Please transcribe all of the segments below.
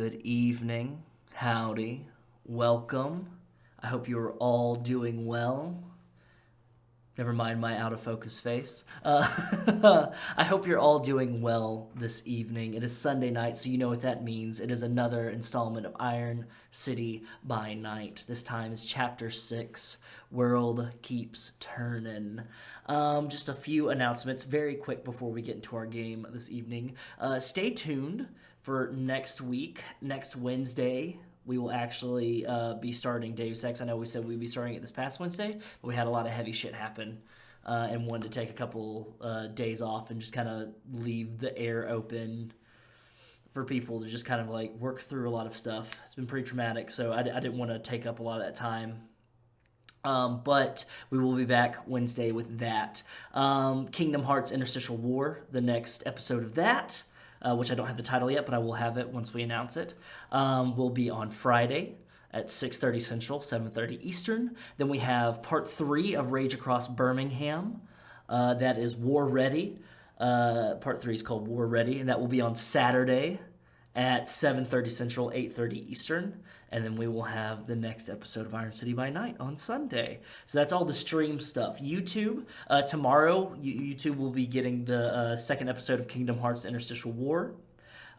Good evening, howdy, welcome. I hope you are all doing well. Never mind my out of focus face. I hope you're all doing well this evening. It is Sunday night, so you know what that means. It is another installment of Iron City by Night. This time is Chapter 6, World Keeps Turnin'. Just a few announcements very quick before we get into our game this evening. Stay tuned for next week, next Wednesday. We will actually be starting Deus Ex. I know we said we'd be starting it this past Wednesday, but we had a lot of heavy shit happen and wanted to take a couple days off and just kind of leave the air open for people to just kind of like work through a lot of stuff. It's been pretty traumatic, so I didn't want to take up a lot of that time. But we will be back Wednesday with that. Kingdom Hearts Interstitial War, the next episode of that. Which I don't have the title yet, but I will have it once we announce it, will be on Friday at 6:30 Central, 7:30 Eastern. Then we have Part 3 of Rage Across Birmingham. That is War Ready. Part 3 is called War Ready, and that will be on Saturday at 7:30 Central, 8:30 Eastern. And then we will have the next episode of Iron City by Night on Sunday. So that's all the stream stuff. YouTube, tomorrow, YouTube will be getting the second episode of Kingdom Hearts Interstitial War.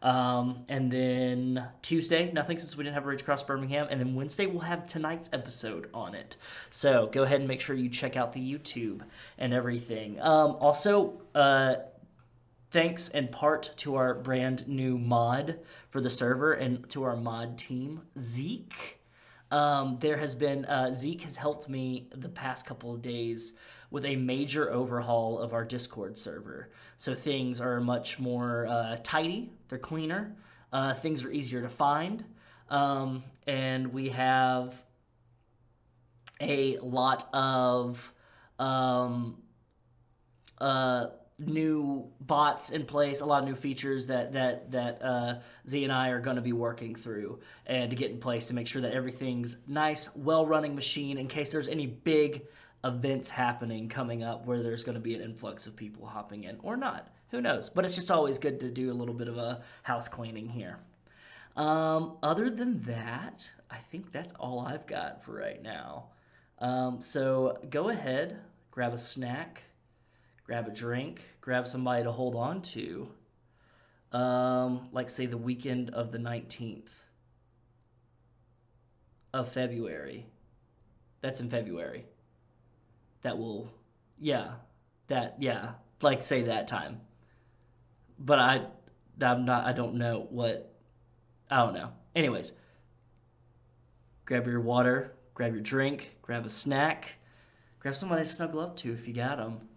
And then Tuesday, nothing since we didn't have Rage Across Birmingham. And then Wednesday, we'll have tonight's episode on it. So go ahead and make sure you check out the YouTube and everything. Also, thanks in part to our brand new mod for the server and to our mod team, Zeke. Zeke has helped me the past couple of days with a major overhaul of our Discord server. So things are much more tidy, they're cleaner, things are easier to find, and we have a lot of new bots in place, a lot of new features that Z and I are going to be working through and to get in place to make sure that everything's nice, well-running machine in case there's any big events happening coming up where there's going to be an influx of people hopping in or not. Who knows? But it's just always good to do a little bit of a house cleaning here. Other than that, I think that's all I've got for right now. So go ahead, grab a snack, grab a drink, grab somebody to hold on to. Like, say, the weekend of the 19th of February. That's in February. Like, say that time. But I don't know. Anyways, grab your water, grab your drink, grab a snack, grab somebody to snuggle up to if you got them.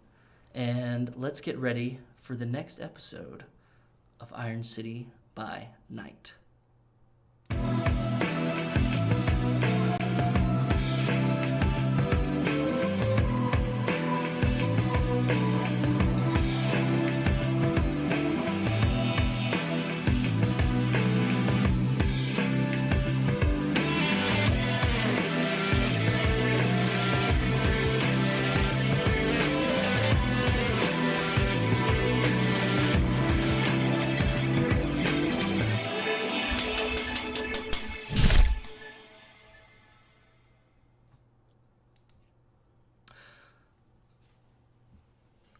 And let's get ready for the next episode of Iron City by Night.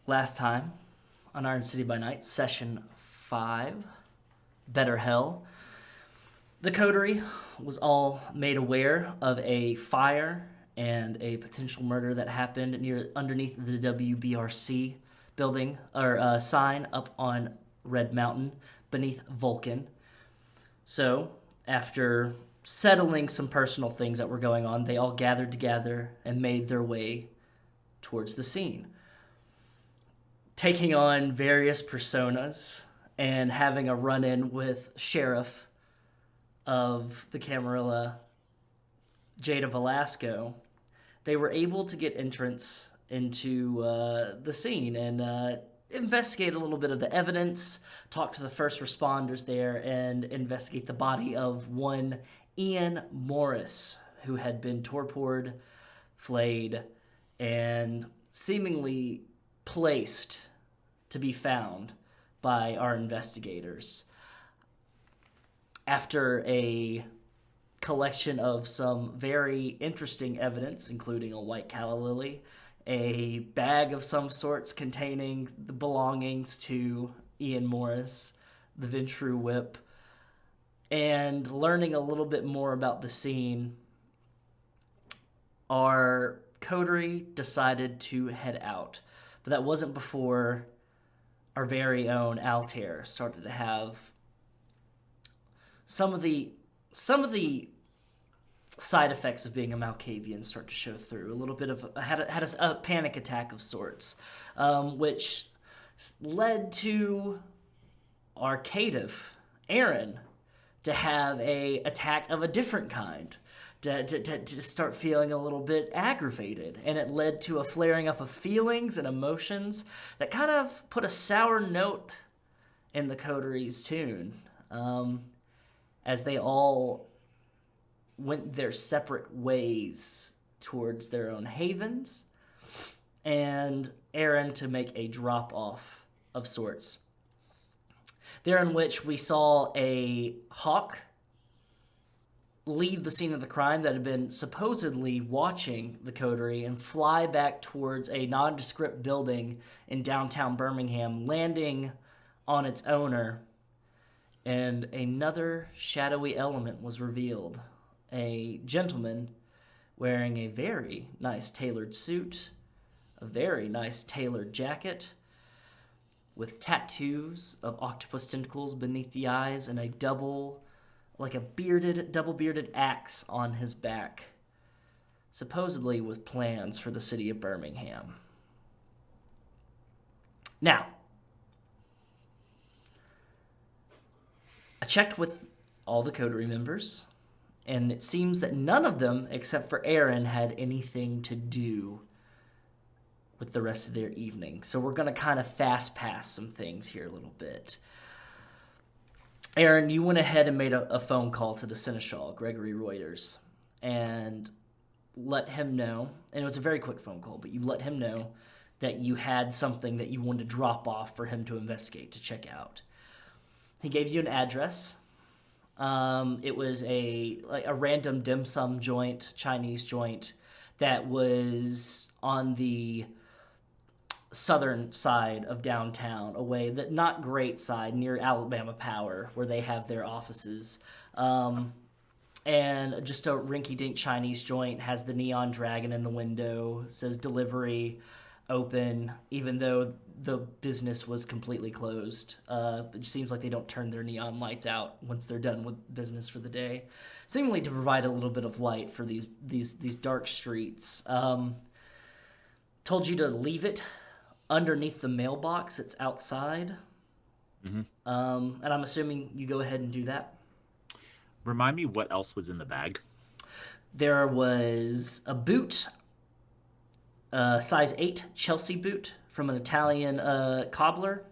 Last time on Iron City by Night, Session 5, Better Hell, the Coterie was all made aware of a fire and a potential murder that happened underneath the WBRC building, or sign up on Red Mountain beneath Vulcan. So, after settling some personal things that were going on, they all gathered together and made their way towards the scene, taking on various personas and having a run-in with Sheriff of the Camarilla, Jada Velasco. They were able to get entrance into the scene and investigate a little bit of the evidence, talk to the first responders there, and investigate the body of one Ian Morris, who had been torpored, flayed, and seemingly placed to be found by our investigators. after a collection of some very interesting evidence, including a white calla lily, a bag of some sorts containing the belongings to Ian Morris, the Ventru whip, and learning a little bit more about the scene, our coterie decided to head out. But that wasn't before our very own Altair started to have some of the side effects of being a Malkavian start to show through. A little bit of had a panic attack of sorts, which led to our caitiff Aaron to have a attack of a different kind, to start feeling a little bit aggravated, and it led to a flaring up of feelings and emotions that kind of put a sour note in the coterie's tune, as they all went their separate ways towards their own havens, and Aaron to make a drop-off of sorts. There in which we saw a hawk leave the scene of the crime that had been supposedly watching the coterie and fly back towards a nondescript building in downtown Birmingham, landing on its owner, and another shadowy element was revealed. A gentleman wearing a very nice tailored suit, a very nice tailored jacket, with tattoos of octopus tentacles beneath the eyes and a double bearded axe on his back, supposedly with plans for the city of Birmingham. Now, I checked with all the coterie members, and it seems that none of them, except for Aaron, had anything to do with the rest of their evening. So we're going to kind of fast pass some things here a little bit. Aaron, you went ahead and made a phone call to the Seneschal, Gregory Reuters, and let him know, and it was a very quick phone call, but you let him know that you had something that you wanted to drop off for him to investigate, to check out. He gave you an address. It was a random dim sum joint, Chinese joint, that was on the southern side of downtown, away that not great side near Alabama Power, where they have their offices. And just a rinky-dink Chinese joint, has the neon dragon in the window, says delivery open, even though the business was completely closed. It seems like they don't turn their neon lights out once they're done with business for the day, seemingly to provide a little bit of light for these dark streets. Told you to leave it underneath the mailbox. It's outside. Mm-hmm. And I'm assuming you go ahead and do that. Remind me what else was in the bag. There was a boot, size 8 Chelsea boot from an Italian cobbler.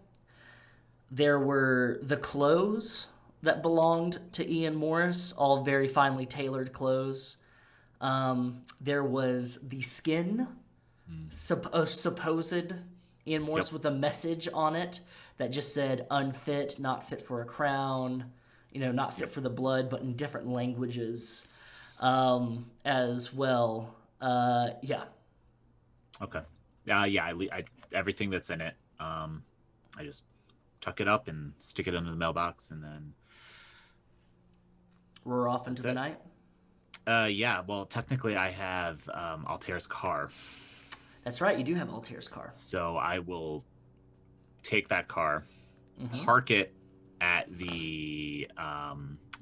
There were the clothes that belonged to Ian Morris, all very finely tailored clothes. There was the skin, supposed Ian Morris, with a message on it that just said unfit, not fit for a crown, not fit for the blood, but in different languages as well. Yeah. Okay. I everything that's in it, I just tuck it up and stick it under the mailbox, and then we're off into the night. Yeah. Well, technically, I have Altair's car. That's right. You do have Altair's car. So I will take that car, park it at the, I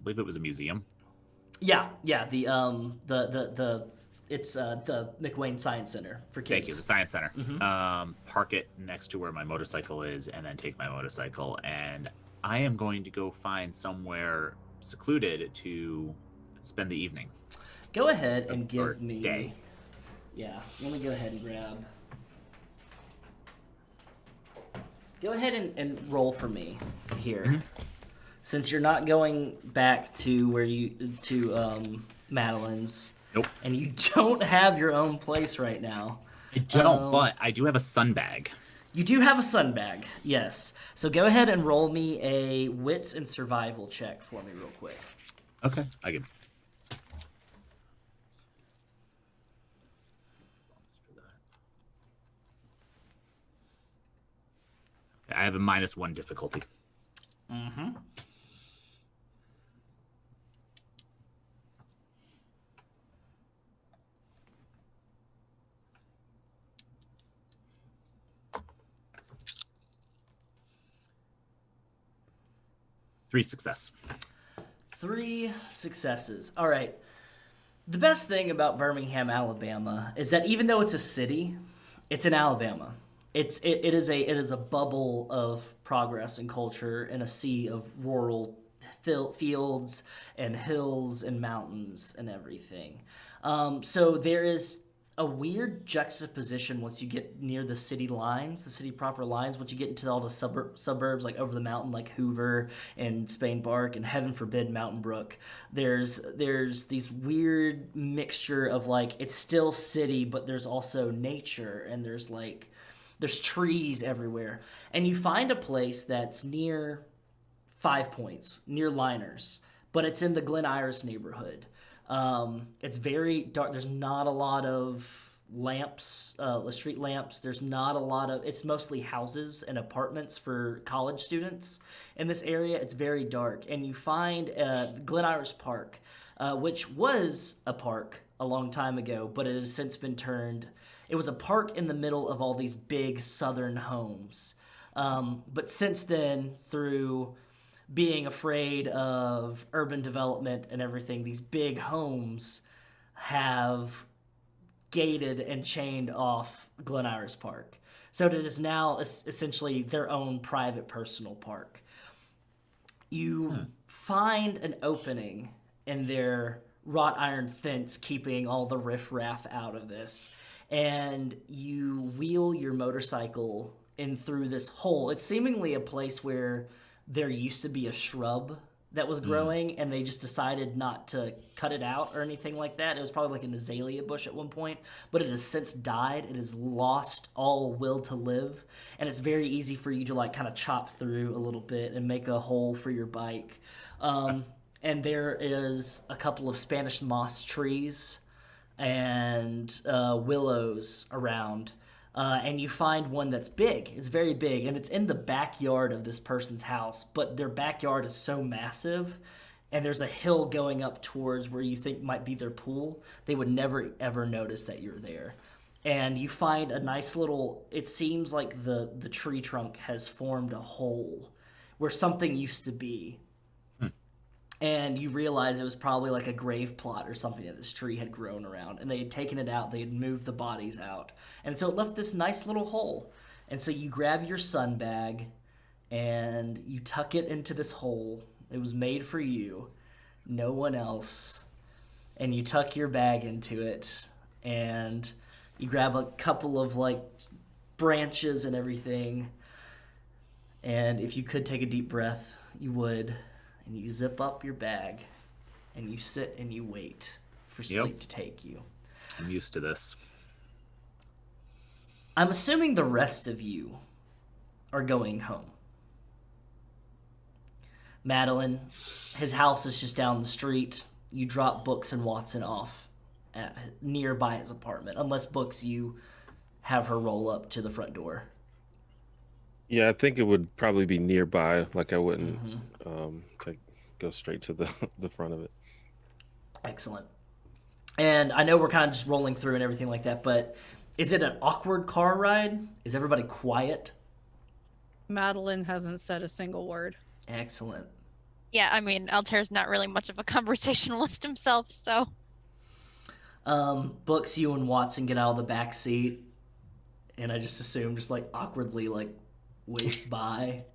believe it was a museum. Yeah. It's the McWayne Science Center for kids. Thank you, the Science Center. Park it next to where my motorcycle is, and then take my motorcycle. And I am going to go find somewhere secluded to spend the evening. Go ahead and give me... day. Yeah, let me go ahead and grab... Go ahead and roll for me here. Since you're not going back to Madelyn's... Nope. And you don't have your own place right now. I don't, but I do have a sun bag. You do have a sun bag, yes. So go ahead and roll me a wits and survival check for me real quick. Okay, I can. I have a -1 difficulty. Mm-hmm. Three success. 3 successes. All right. The best thing about Birmingham, Alabama, is that even though it's a city, it's in Alabama. It is a bubble of progress and culture in a sea of rural fields and hills and mountains and everything. So there is a weird juxtaposition once you get near the city lines, the city proper lines. Once you get into all the suburbs, like over the mountain, like Hoover and Spain Bark, and heaven forbid Mountain Brook. There's these weird mixture of like it's still city, but there's also nature, and there's trees everywhere, and you find a place that's near 5 Points, near Liners, but it's in the Glen Iris neighborhood. It's very dark. There's not a lot of lamps, street lamps. There's not a lot of. It's mostly houses and apartments for college students in this area. It's very dark, and you find Glen Iris Park, which was a park a long time ago, but it has since been turned. It was a park in the middle of all these big southern homes, but since then, through being afraid of urban development and everything, these big homes have gated and chained off Glen Iris Park. So it is now essentially their own private personal park. You find an opening in their wrought iron fence, keeping all the riffraff out of this, and you wheel your motorcycle in through this hole. It's seemingly a place where there used to be a shrub that was growing, and they just decided not to cut it out or anything like that. It was probably like an azalea bush at one point, but it has since died. It has lost all will to live, and it's very easy for you to like kind of chop through a little bit and make a hole for your bike. And there is a couple of Spanish moss trees and willows around. And you find one that's big. It's very big, and it's in the backyard of this person's house, but their backyard is so massive, and there's a hill going up towards where you think might be their pool. They would never, ever notice that you're there. And you find a nice little, it seems like the tree trunk has formed a hole where something used to be. And you realize it was probably like a grave plot or something that this tree had grown around. And they had taken it out. They had moved the bodies out. And so it left this nice little hole. And so you grab your sun bag and you tuck it into this hole. It was made for you, no one else. And you tuck your bag into it. And you grab a couple of like branches and everything. And if you could take a deep breath, you would. And you zip up your bag, and you sit and you wait for sleep to take you. I'm used to this. I'm assuming the rest of you are going home. Madelyn, his house is just down the street. You drop Books and Watson off at nearby his apartment, unless Books, you have her roll up to the front door. Yeah, I think it would probably be nearby. Like I wouldn't go straight to the front of it. Excellent. And I know we're kind of just rolling through and everything like that, but is it an awkward car ride? Is everybody quiet? Madelyn hasn't said a single word. Excellent. Yeah, I mean, Altair's not really much of a conversationalist himself, so. Books, you and Watson get out of the back seat, and I just assume just like awkwardly like wave by.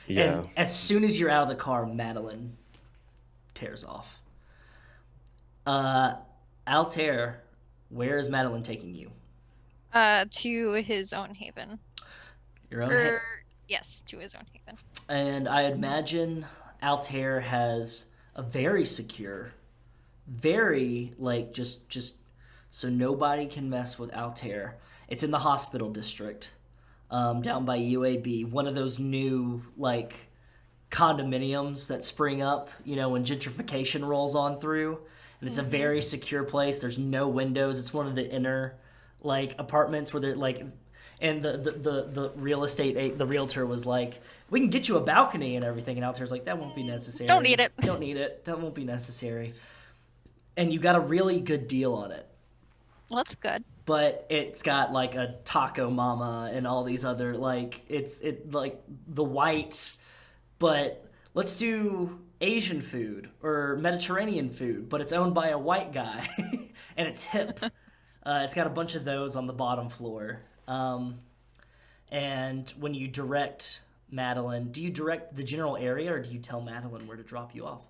Yeah. And as soon as you're out of the car, Madelyn tears off. Altair, where is Madelyn taking you? To his own haven. Your own Yes, to his own haven. And I imagine Altair has a very secure, very like just so nobody can mess with Altair. It's in the hospital district. down by UAB, one of those new, like, condominiums that spring up, you know, when gentrification rolls on through. And it's a very secure place. There's no windows. It's one of the inner, like, apartments where they're, like... And the the realtor was like, we can get you a balcony and everything. And Altair's like, that won't be necessary. Don't need it. Don't need it. That won't be necessary. And you got a really good deal on it. Well, that's good. But it's got like a taco mama and all these other, like, it's like the white, but let's do Asian food or Mediterranean food, but it's owned by a white guy and it's hip. It's got a bunch of those on the bottom floor. And when you direct Madelyn, do you direct the general area or do you tell Madelyn where to drop you off?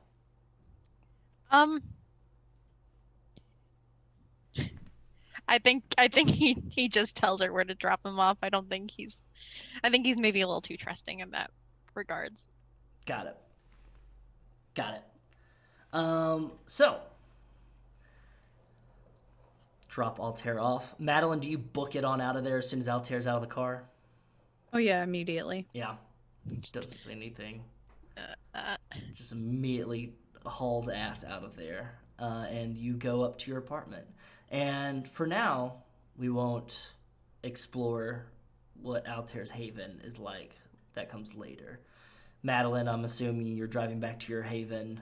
I think he just tells her where to drop him off. I think he's maybe a little too trusting in that regards. Got it. So drop Altair off. Madelyn, do you book it on out of there as soon as Altair's out of the car? Oh yeah, immediately. Yeah. Doesn't say anything. Just immediately hauls ass out of there. And you go up to your apartment. And for now, we won't explore what Altair's haven is like. That comes later. Madelyn, I'm assuming you're driving back to your haven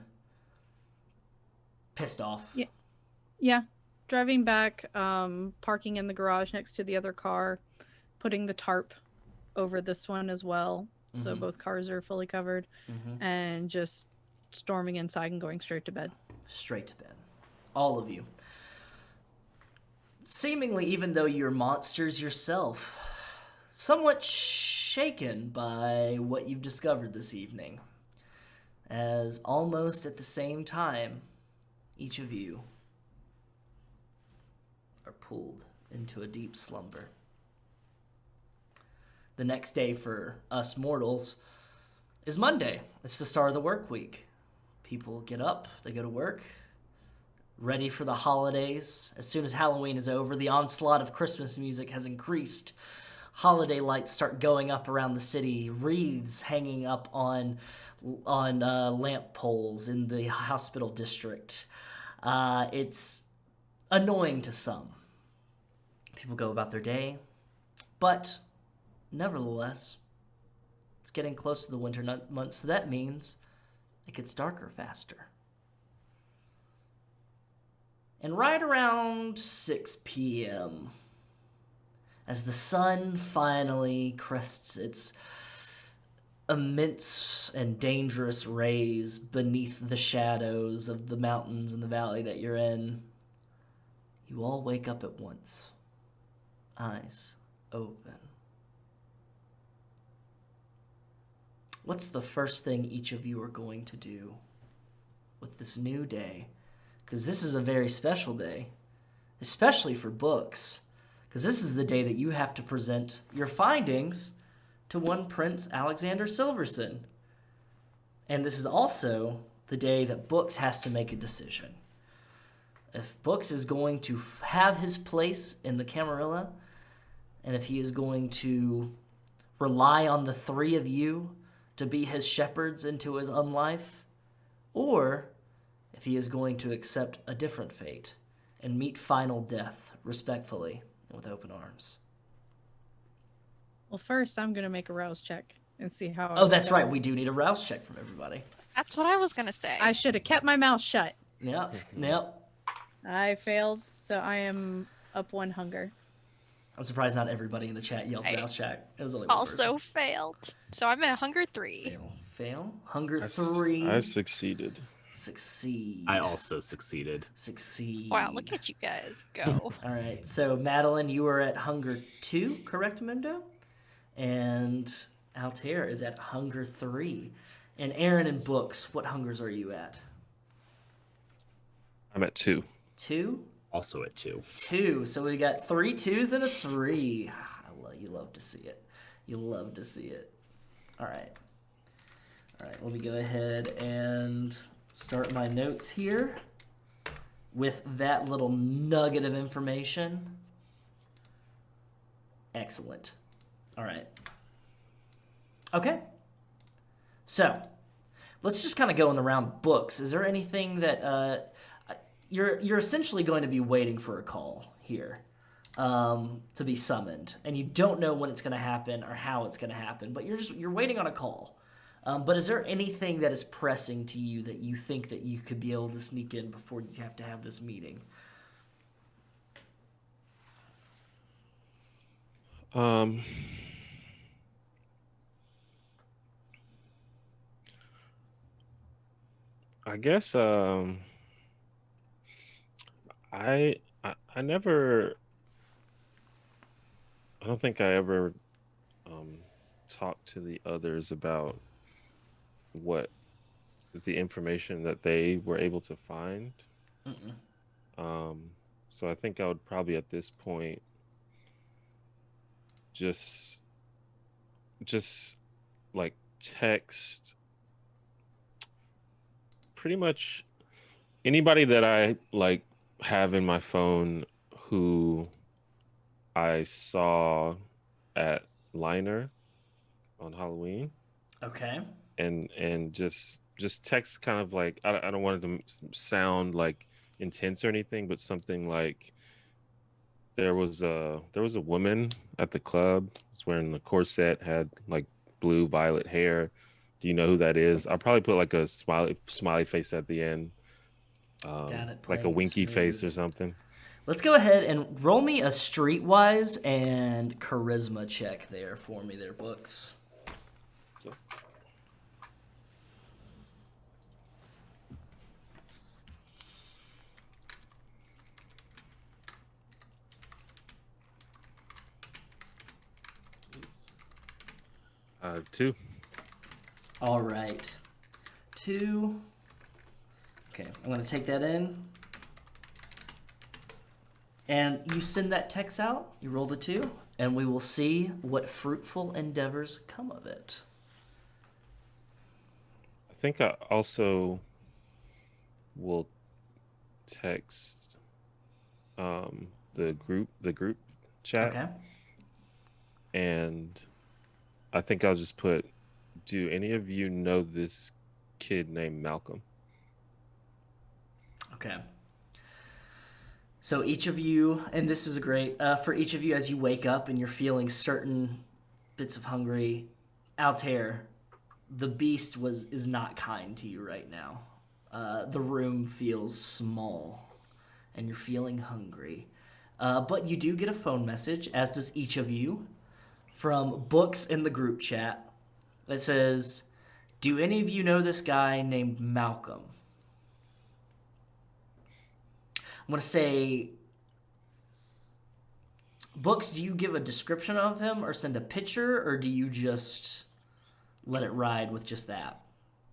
pissed off. Yeah. Driving back, parking in the garage next to the other car, putting the tarp over this one as well. So both cars are fully covered. And just storming inside and going straight to bed. Straight to bed. All of you. Seemingly, even though you're monsters yourself, somewhat shaken by what you've discovered this evening. As almost at the same time, each of you are pulled into a deep slumber. The next day for us mortals is Monday. It's the start of the work week. People get up, they go to work, ready for the holidays. As soon as Halloween is over, the onslaught of Christmas music has increased. Holiday lights start going up around the city, wreaths hanging up on lamp poles in the hospital district. It's annoying to some. People go about their day, but nevertheless, it's getting close to the winter months, so that means it gets darker faster. And right around 6 p.m., as the sun finally crests its immense and dangerous rays beneath the shadows of the mountains and the valley that you're in, you all wake up at once, eyes open. What's the first thing each of you are going to do with this new day? Because this is a very special day, especially for books, because this is the day that you have to present your findings to one Prince Alexander Silverson. And this is also the day that Books has to make a decision. If Books is going to have his place in the Camarilla, and if he is going to rely on the three of you to be his shepherds into his unlife, or if he is going to accept a different fate and meet final death respectfully and with open arms. Well, first I'm going to make a rouse check and see how. Oh, that's right. We do need a rouse check from everybody. That's what I was gonna say. I should have kept my mouth shut. Yep. I failed, so I am up 1 hunger. I'm surprised not everybody in the chat yelled rouse check. It was only one also person. failed. So I'm at hunger 3. Fail. Hunger 3. I succeeded. Succeed. I also succeed. Wow, look at you guys go. All right. So, Madelyn, you are at hunger 2, correct, Mundo? And Altair is at hunger 3. And Aaron and Books, what hungers are you at? I'm at 2. 2? Also at 2. 2. So we got 3 2s and a 3. You love to see it. You love to see it. All right. Let me go ahead and start my notes here with that little nugget of information. Excellent. All right. Okay. So, let's just kind of go in the round books. Is there anything that you're essentially going to be waiting for a call here to be summoned, and you don't know when it's going to happen or how it's going to happen, but you're waiting on a call. But is there anything that is pressing to you that you think that you could be able to sneak in before you have to have this meeting? I guess I never, I don't think I ever talked to the others about what the information that they were able to find. So I think I would probably at this point just like text pretty much anybody that I like have in my phone who I saw at Liner on Halloween. Okay. And just text kind of like I don't want it to sound like intense or anything, but something like there was a woman at the club. Was wearing the corset, had like blue violet hair. Do you know who that is? I'll probably put like a smiley face at the end. Got it. Like a winky face or something. Let's go ahead and roll me a streetwise and charisma check there for me there, books. Two. All right. 2. Okay, I'm going to take that in. And you send that text out. You rolled a 2. And we will see what fruitful endeavors come of it. I think I also will text the group chat. Okay. And I think I'll just put, do any of you know this kid named Malcolm? Okay. So each of you, and this is great, for each of you as you wake up and you're feeling certain bits of hungry, Altair, the beast is not kind to you right now. The room feels small and you're feeling hungry. But you do get a phone message, as does each of you, from Books in the group chat that says, do any of you know this guy named Malcolm? I'm going to say, Books, do you give a description of him or send a picture, or do you just let it ride with just that?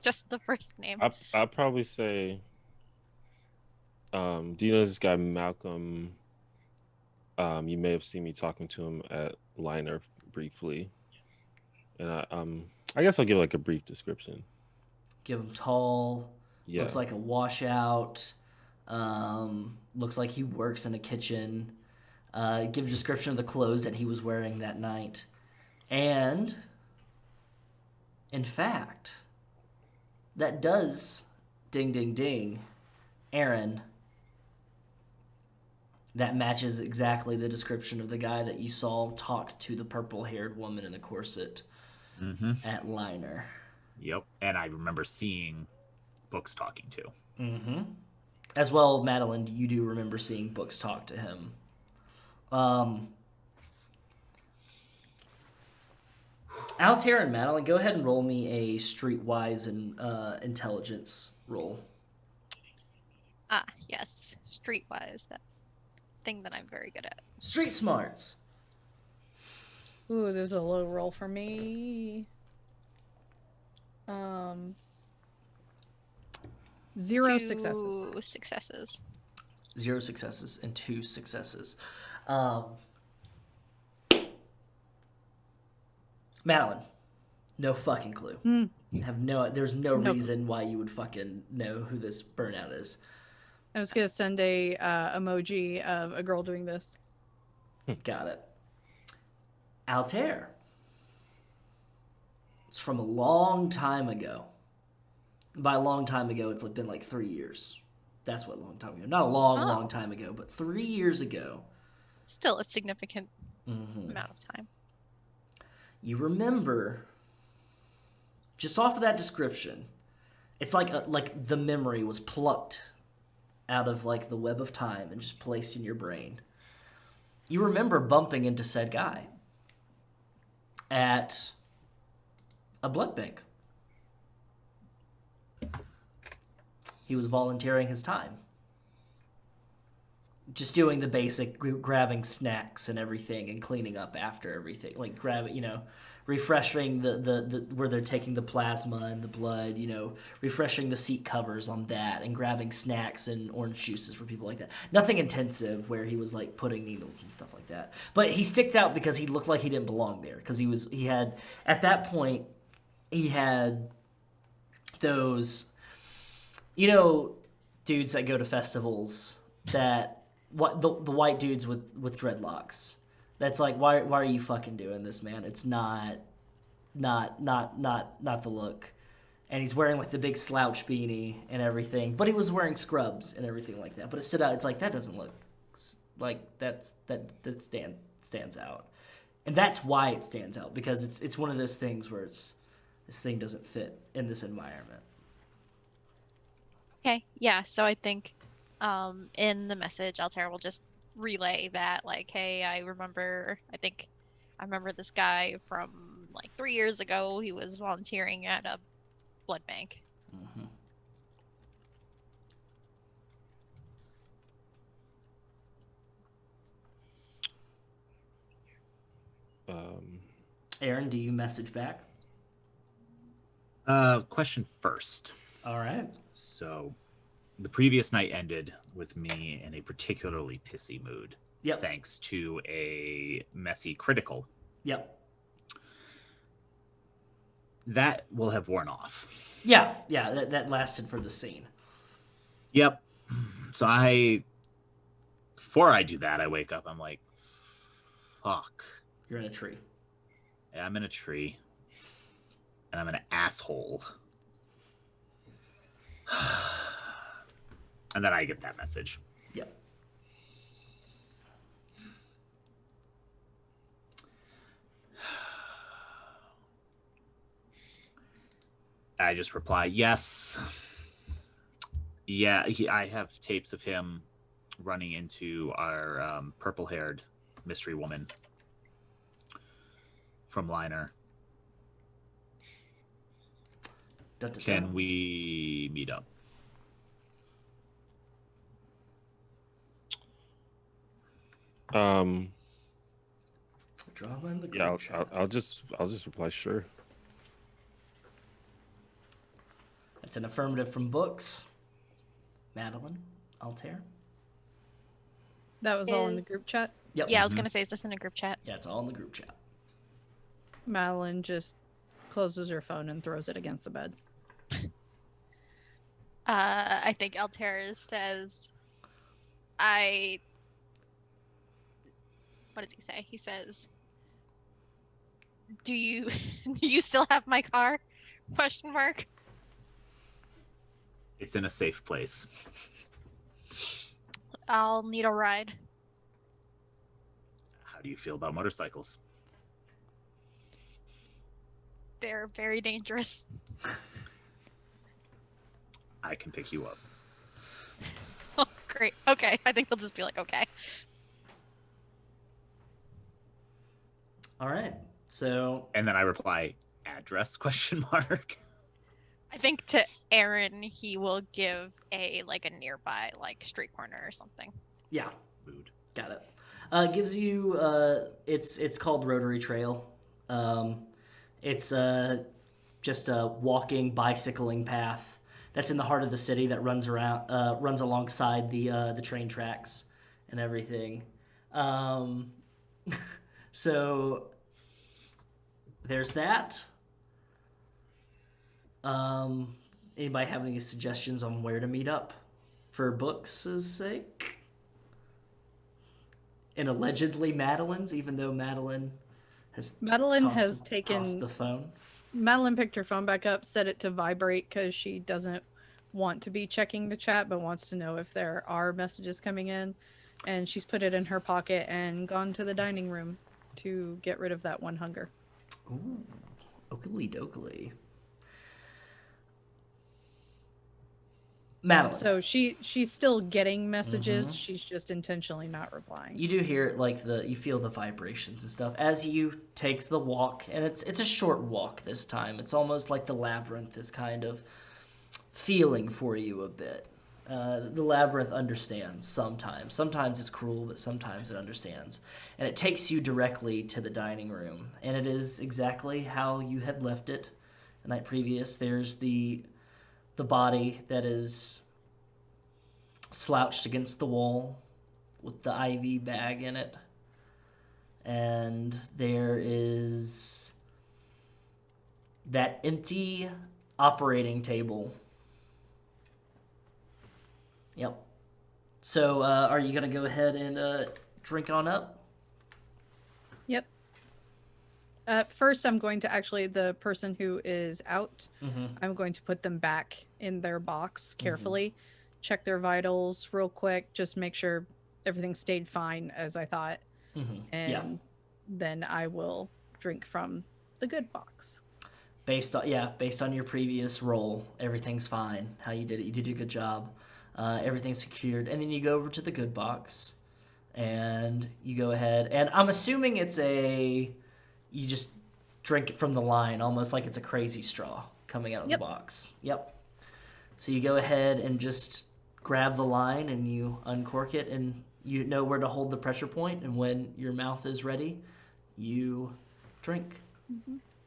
Just the first name. I'll probably say, do you know this guy Malcolm? You may have seen me talking to him at Liner briefly. And I guess I'll give like a brief description. Give him tall, Yeah. looks like a washout, looks like he works in a kitchen. Give a description of the clothes that he was wearing that night. And, in fact, that does, ding, ding, ding, Aaron, that matches exactly the description of the guy that you saw talk to the purple-haired woman in the corset at Liner. Yep. And I remember seeing Books talking to. Mm-hmm. As well, Madelyn, you do remember seeing Books talk to him. Altair and Madelyn, go ahead and roll me a streetwise and intelligence roll. Ah, yes. Streetwise, that thing that I'm very good at. Street smarts. Ooh, there's a low roll for me. 0 2 successes. successes. 0 successes and 2 successes. Madelyn, no fucking clue. There's no reason why you would fucking know who this burnout is. I was gonna send a emoji of a girl doing this. Got it. Altair, It's from a long time ago. By a long time ago, it's been like 3 years. That's what long time ago. Not a long time ago, but 3 years ago. Still a significant amount of time. You remember, just off of that description, it's like the memory was plucked out of like the web of time and just placed in your brain. You remember bumping into said guy at a blood bank. He was volunteering his time. Just doing the basic grabbing snacks and everything and cleaning up after everything. Like refreshing the where they're taking the plasma and the blood, refreshing the seat covers on that and grabbing snacks and orange juices for people like that. Nothing intensive where he was like putting needles and stuff like that. But he sticked out because he looked like he didn't belong there because he had at that point he had those dudes that go to festivals that the white dudes with dreadlocks. That's like, why are you fucking doing this, man? It's not the look. And he's wearing like the big slouch beanie and everything, but he was wearing scrubs and everything like that. But it stood out. It's like that doesn't look like that stands out, and that's why it stands out because it's one of those things where this thing doesn't fit in this environment. Okay, yeah, so I think in the message, Altair will just relay that, like, hey, I remember this guy from like 3 years ago. He was volunteering at a blood bank. Aaron, do you message back? Question first. All right. So, the previous night ended with me in a particularly pissy mood. Yep. Thanks to a messy critical. Yep. That will have worn off. Yeah, that lasted for the scene. Yep. So before I do that, I wake up, I'm like, fuck. You're in a tree. Yeah, I'm in a tree. And I'm an asshole. And then I get that message. Yep. I just reply, yes. Yeah, I have tapes of him running into our purple-haired mystery woman from Liner. Can we meet up? Drama in the group chat. I'll just reply sure. That's an affirmative from Books. Madelyn, Altair. That was all in the group chat? Yep. Yeah, I was gonna say, is this in a group chat? Yeah, it's all in the group chat. Madelyn just closes her phone and throws it against the bed. I think Altair says, what does he say? He says, do you still have my car? Question mark. It's in a safe place. I'll need a ride. How do you feel about motorcycles? They're very dangerous. I can pick you up. Oh, great. Okay. I think we'll just be like, okay. All right. So. And then I reply, address, question mark. I think to Aaron, he will give a nearby street corner or something. Yeah. Mood. Got it. Gives you it's called Rotary Trail. It's just a walking, bicycling path that's in the heart of the city that runs alongside the train tracks and everything. So there's that. Anybody have any suggestions on where to meet up for Books' sake? And allegedly Madelyn's, even though Madelyn has taken tossed the phone. Madeline picked her phone back up, set it to vibrate because she doesn't want to be checking the chat, but wants to know if there are messages coming in. And she's put it in her pocket and gone to the dining room to get rid of that one hunger. Ooh, oakley dokley. Madelyn. So she's still getting messages. She's just intentionally not replying. You do hear like you feel the vibrations and stuff as you take the walk, and it's a short walk this time. It's almost like the labyrinth is kind of feeling for you a bit. The labyrinth understands sometimes. Sometimes it's cruel, but sometimes it understands. And it takes you directly to the dining room, and it is exactly how you had left it the night previous. There's the body that is slouched against the wall with the IV bag in it. And there is that empty operating table. Yep. So are you going to go ahead and drink on up? Yep. First, I'm going to the person who is out, I'm going to put them back in their box carefully, check their vitals real quick, just make sure everything stayed fine as I thought. And then I will drink from the good box. Based on your previous roll, everything's fine. How you did it, you did a good job. Everything's secured. And then you go over to the good box and you go ahead. And I'm assuming you just drink it from the line, almost like it's a crazy straw coming out of the box. Yep. So you go ahead and just grab the line and you uncork it, and you know where to hold the pressure point, and when your mouth is ready, you drink.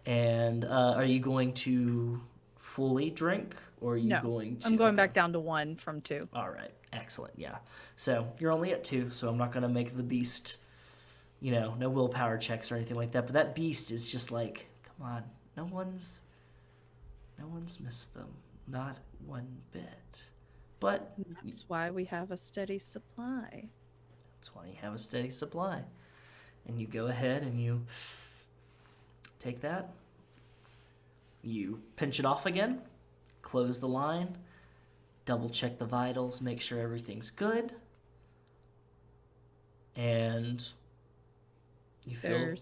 And are you going to fully drink, or are you going to... I'm going back down to 1 from 2. All right. Excellent. Yeah. So you're only at 2, so I'm not going to make the beast... no willpower checks or anything like that. But that beast is just like, come on, no one's missed them, not one bit. But that's why we have a steady supply. That's why you have a steady supply. And you go ahead and you take that. You pinch it off again, close the line, double check the vitals, make sure everything's good, and you feel they're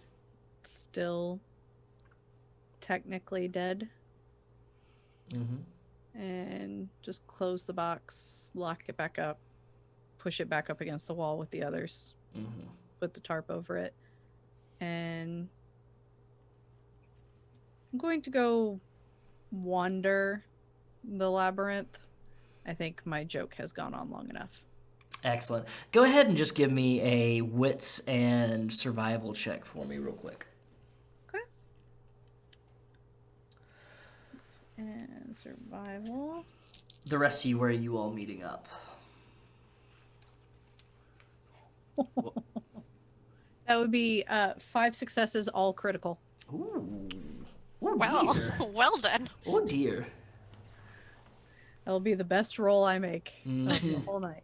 still technically dead. And just close the box, lock it back up, push it back up against the wall with the others, put the tarp over it, and I'm going to go wander the labyrinth. I think my joke has gone on long enough. Excellent. Go ahead and just give me a wits and survival check for me real quick. Okay. And survival. The rest of you, where are you all meeting up? That would be 5 successes, all critical. Ooh. Oh, Well, dear. well done. Oh, dear. That'll be the best roll I make of the whole night.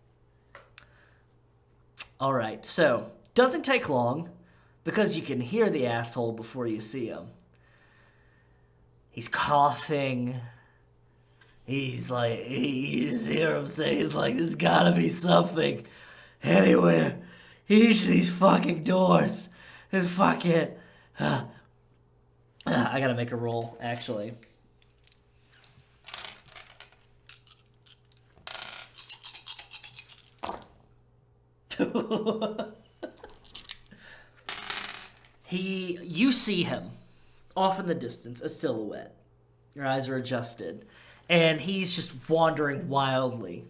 All right, so doesn't take long because you can hear the asshole before you see him. He's coughing. He's like, you just hear him say, he's like, there's gotta be something anywhere. Each of these fucking doors is fucking... I gotta make a roll, actually. You see him off in the distance, a silhouette. Your eyes are adjusted, and he's just wandering wildly.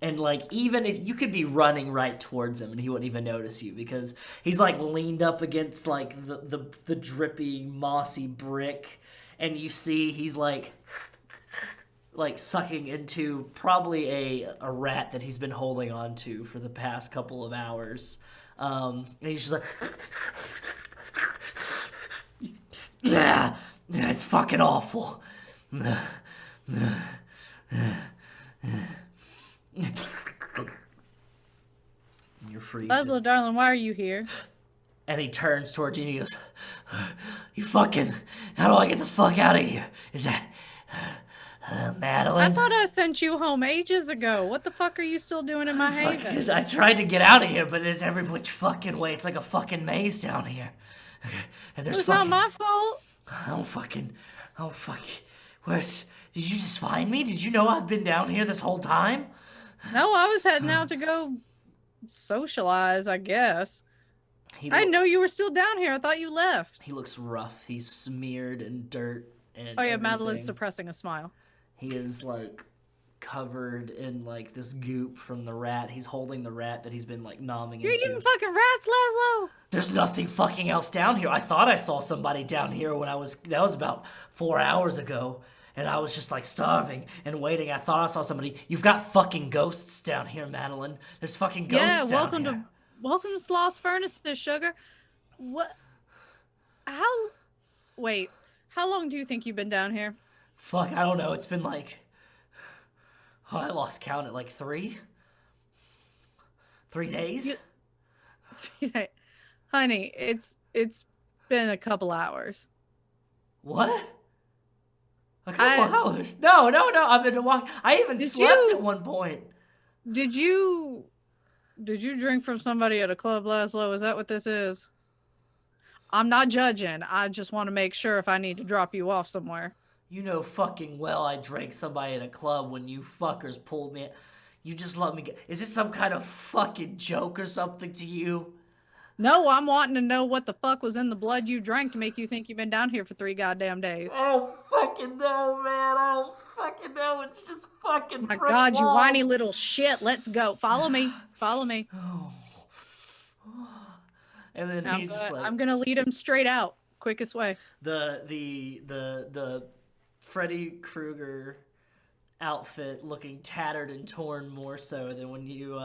And like, even if you could be running right towards him and he wouldn't even notice you, because he's like leaned up against like the drippy mossy brick, and you see he's like sucking into probably a rat that he's been holding on to for the past couple of hours. And he's just like, yeah, it's fucking awful. You're free. Laszlo, darling, why are you here? And he turns towards you and he goes, "You fucking, how do I get the fuck out of here? Is that Madelyn?" I thought I sent you home ages ago. What the fuck are you still doing in my Fuck, haven? I tried to get out of here, but there's every which fucking way. It's like a fucking maze down here. And there's It's fucking... not my fault. Oh, fuck. Did you just find me? Did you know I've been down here this whole time? No, I was heading out to go socialize, I guess. He I didn't know you were still down here. I thought you left. He looks rough. He's smeared in dirt and Oh yeah, everything. Madelyn's suppressing a smile. He is like covered in like this goop from the rat. He's holding the rat that he's been like nomming You're into. eating fucking rats, Laszlo. There's nothing fucking else down here. I thought I saw somebody down here that was about 4 hours ago. And I was just like starving and waiting. I thought I saw somebody. You've got fucking ghosts down here, Madelyn. There's fucking ghosts down here. Welcome to Lost Furnaces, sugar. What? Wait, how long do you think you've been down here? Fuck, I don't know. It's been like... I lost count at like 3 days? Honey, it's been a couple hours. What? A couple hours? No. I've been walking. I even slept at one point. Did you drink from somebody at a club, Laszlo? Is that what this is? I'm not judging. I just want to make sure if I need to drop you off somewhere. You know fucking well I drank somebody at a club when you fuckers pulled me. You just let me get... Is this some kind of fucking joke or something to you? No, I'm wanting to know what the fuck was in the blood you drank to make you think you've been down here for 3 goddamn days. Oh, fucking no, man. Oh, fucking no. It's just fucking My brick God, you walls. whiny little shit. Let's go. Follow me. Follow me. And then he's just like... I'm going to lead him straight out. Quickest way. The Freddy Krueger outfit looking tattered and torn more so than when you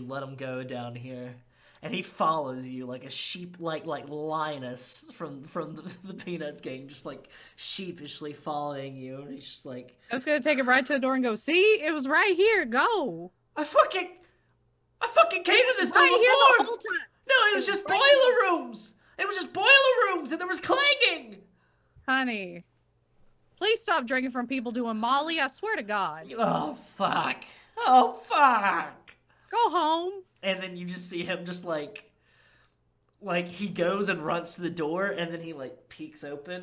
let him go down here. And he follows you like a sheep, like Linus from the Peanuts gang, just like sheepishly following you. And he's just like, I was gonna take him right to the door and go, see, it was right here. Go. I fucking came to this door Right here before. the whole time. No, it was just boiler rooms. It was just boiler rooms, and there was clanging. Honey, please stop drinking from people doing Molly. I swear to God. Oh fuck. Go home. And then you just see him just like he goes and runs to the door, and then he like peeks open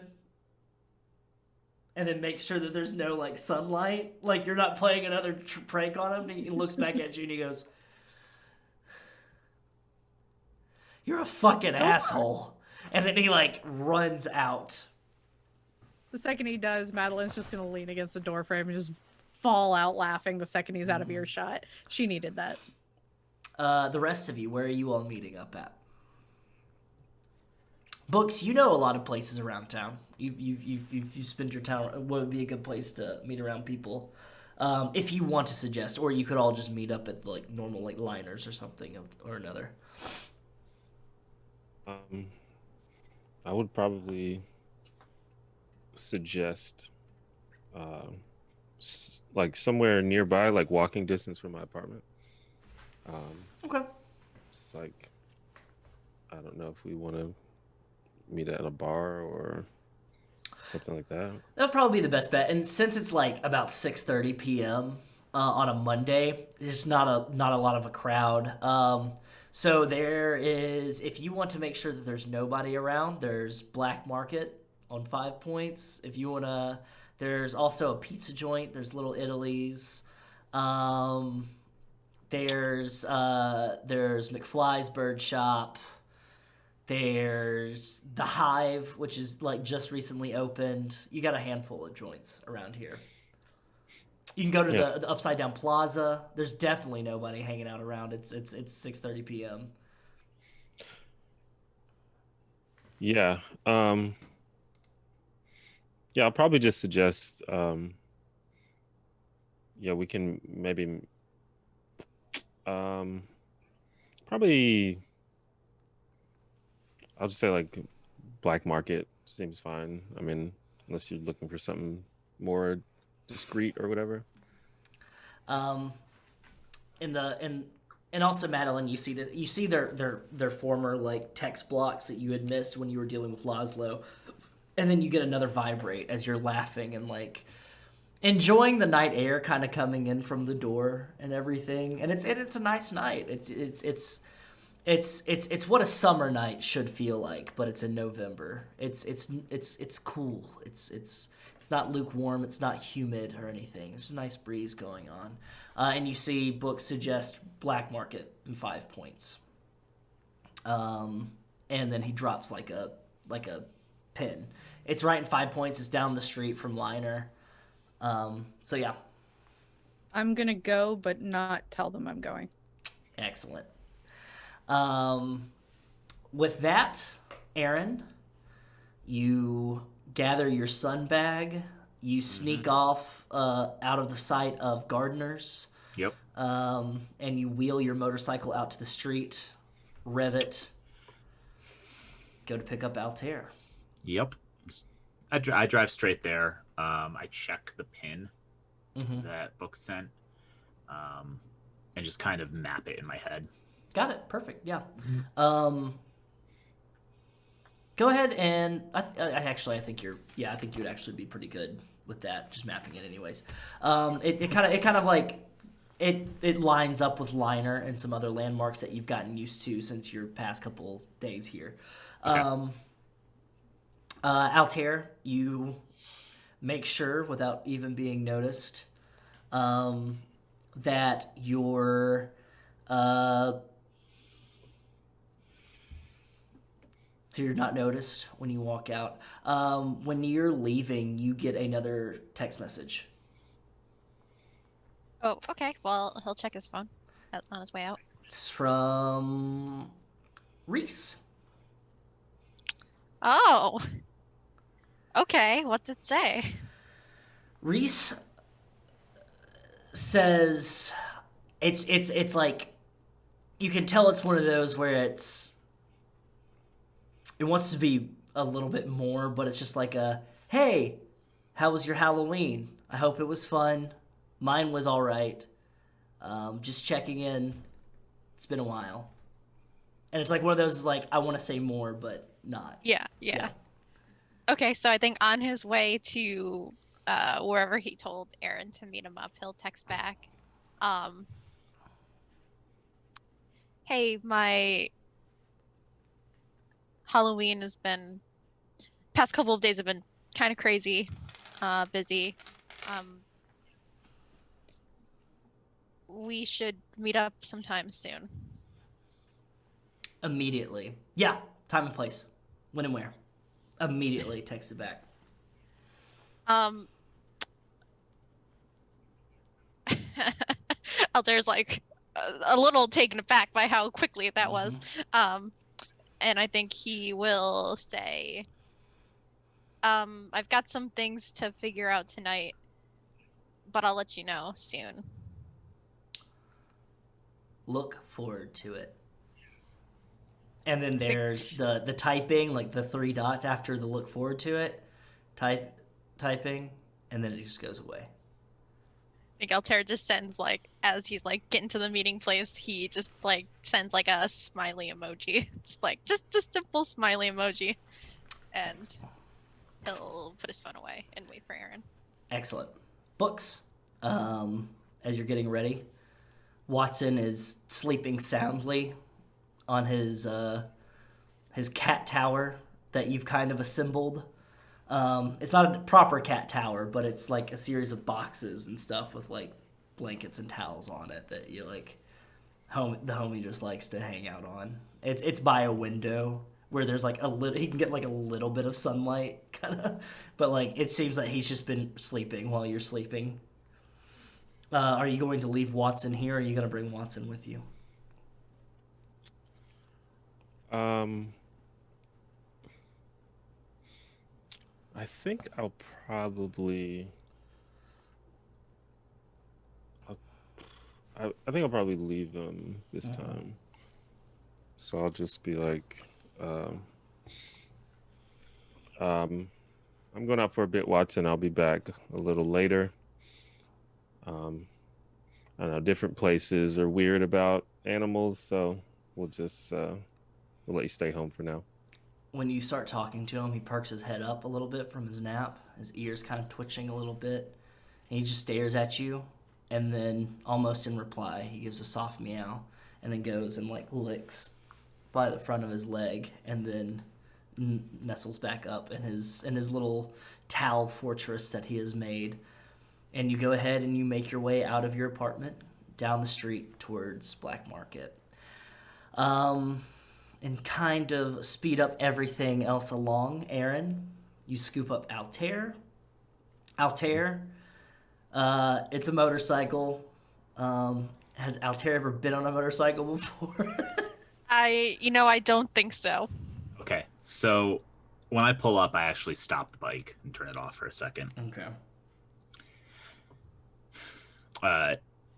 and then makes sure that there's no like sunlight, like you're not playing another prank on him. He looks back at you and he goes, "You're a fucking asshole." And then he like runs out. The second he does, Madelyn's just gonna lean against the door frame and just fall out laughing the second he's out of earshot. She needed that. The rest of you, where are you all meeting up at? Books, you know a lot of places around town. You've spent your time. What would be a good place to meet around people? If you want to suggest, or you could all just meet up at the, like normal like liners or something or another. I would probably suggest like somewhere nearby, like walking distance from my apartment. Okay. Just like, I don't know if we want to meet at a bar or something like that. That would probably be the best bet. And since it's like about 6:30 p.m. On a Monday, there's not a lot of a crowd. So there is, if you want to make sure that there's nobody around, there's Black Market on 5 Points. If you want to, there's also a pizza joint. There's Little Italy's. There's McFly's Bird Shop. There's The Hive, which is like just recently opened. You got a handful of joints around here. You can go to the Upside Down Plaza. There's definitely nobody hanging out around. It's 6:30 p.m. Yeah. Yeah, I'll probably just suggest we can maybe probably I'll just say like Black Market seems fine. I mean, unless you're looking for something more discreet or whatever. In And also, Madelyn, you see their former like text blocks that you had missed when you were dealing with Laszlo, and then you get another vibrate as you're laughing and like enjoying the night air kind of coming in from the door and everything. And it's a nice night. It's what a summer night should feel like, but it's in November. It's cool. It's not lukewarm. It's not humid or anything. There's a nice breeze going on, and you see books suggest black market in 5 points. And then he drops like a pin. It's right in 5 points. It's down the street from Liner. So yeah. I'm gonna go, but not tell them I'm going. Excellent. With that, Aaron, you gather your sun bag. You sneak off out of the sight of gardeners. Yep. And you wheel your motorcycle out to the street, rev it, go to pick up Altair. Yep. I drive straight there. I check the pin that book sent, and just kind of map it in my head. Got it. Perfect. Yeah. Go ahead and I think you would actually be pretty good with that. Just mapping it, anyways. It kind of like it lines up with Liner and some other landmarks that you've gotten used to since your past couple days here. Okay. Altair, you make sure without even being noticed that your so you're not noticed when you walk out. When you're leaving, you get another text message. Oh, okay. Well, he'll check his phone on his way out. It's from Reese. Oh. Okay. What's it say? Reese says it's like you can tell it's one of those where it wants to be a little bit more, but it's just like hey, how was your Halloween? I hope it was fun. Mine was all right. Just checking in. It's been a while. And it's like one of those like I want to say more, but not. Yeah. Okay, so I think on his way to wherever he told Aaron to meet him up, he'll text back. Hey, my Halloween has been past couple of days have been kind of crazy, busy. We should meet up sometime soon. Immediately. Yeah, time and place. When and where. Immediately texted back. Altair's like a little taken aback by how quickly that was. And I think he will say, I've got some things to figure out tonight, but I'll let you know soon. Look forward to it. And then there's the typing, like the 3 dots after the look forward to it, typing, and then it just goes away. I think Altair just sends like, as he's like getting to the meeting place, he just like sends like a smiley emoji, just a simple smiley emoji, and he'll put his phone away and wait for Aaron. Excellent. Books. As you're getting ready, Watson is sleeping soundly on his cat tower that you've kind of assembled. It's not a proper cat tower, but it's like a series of boxes and stuff with like blankets and towels on it that you like. The homie just likes to hang out on. It's by a window where there's like he can get like a little bit of sunlight kind of, but like it seems like he's just been sleeping while you're sleeping. Are you going to leave Watson here, or are you going to bring Watson with you? I think I'll probably. I think I'll probably leave them this time. So I'll just be like, I'm going out for a bit, Watson. I'll be back a little later. I don't know, different places are weird about animals, so we'll just we'll let you stay home for now. When you start talking to him, he perks his head up a little bit from his nap, his ears kind of twitching a little bit, and he just stares at you, and then almost in reply, he gives a soft meow, and then goes and like licks by the front of his leg, and then nestles back up in his little towel fortress that he has made. And you go ahead and you make your way out of your apartment down the street towards Black Market. And kind of speed up everything else along, Aaron, you scoop up Altair. Altair, it's a motorcycle. Has Altair ever been on a motorcycle before? I don't think so. Okay, so when I pull up, I actually stop the bike and turn it off for a second. Okay.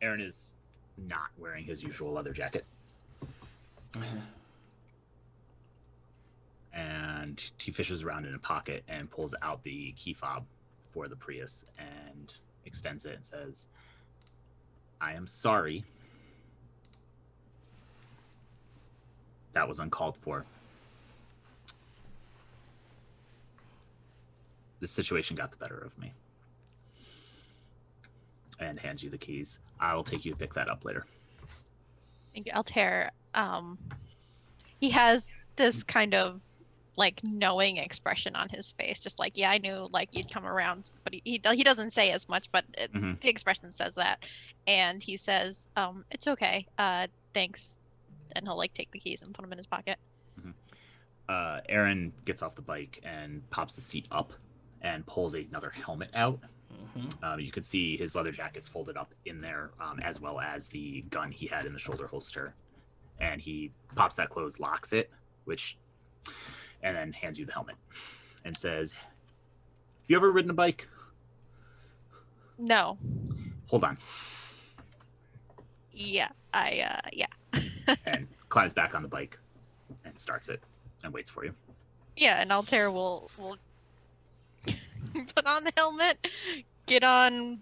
Aaron is not wearing his usual leather jacket. Mm-hmm. And he fishes around in a pocket and pulls out the key fob for the Prius and extends it and says, "I am sorry. That was uncalled for. The situation got the better of me." And hands you the keys. I will take you to pick that up later. Thank you, Altair. He has this kind of like knowing expression on his face, just like, yeah, I knew like you'd come around, but he doesn't say as much, but the expression says that. And he says, "It's okay. Thanks." And he'll like take the keys and put them in his pocket. Aaron gets off the bike and pops the seat up and pulls another helmet out. You can see his leather jacket's folded up in there, as well as the gun he had in the shoulder holster. And he pops that closed, locks it, and then hands you the helmet and says, "You ever ridden a bike?" No. "Hold on." Yeah, yeah. And climbs back on the bike and starts it and waits for you. Yeah, and Altair will put on the helmet, get on,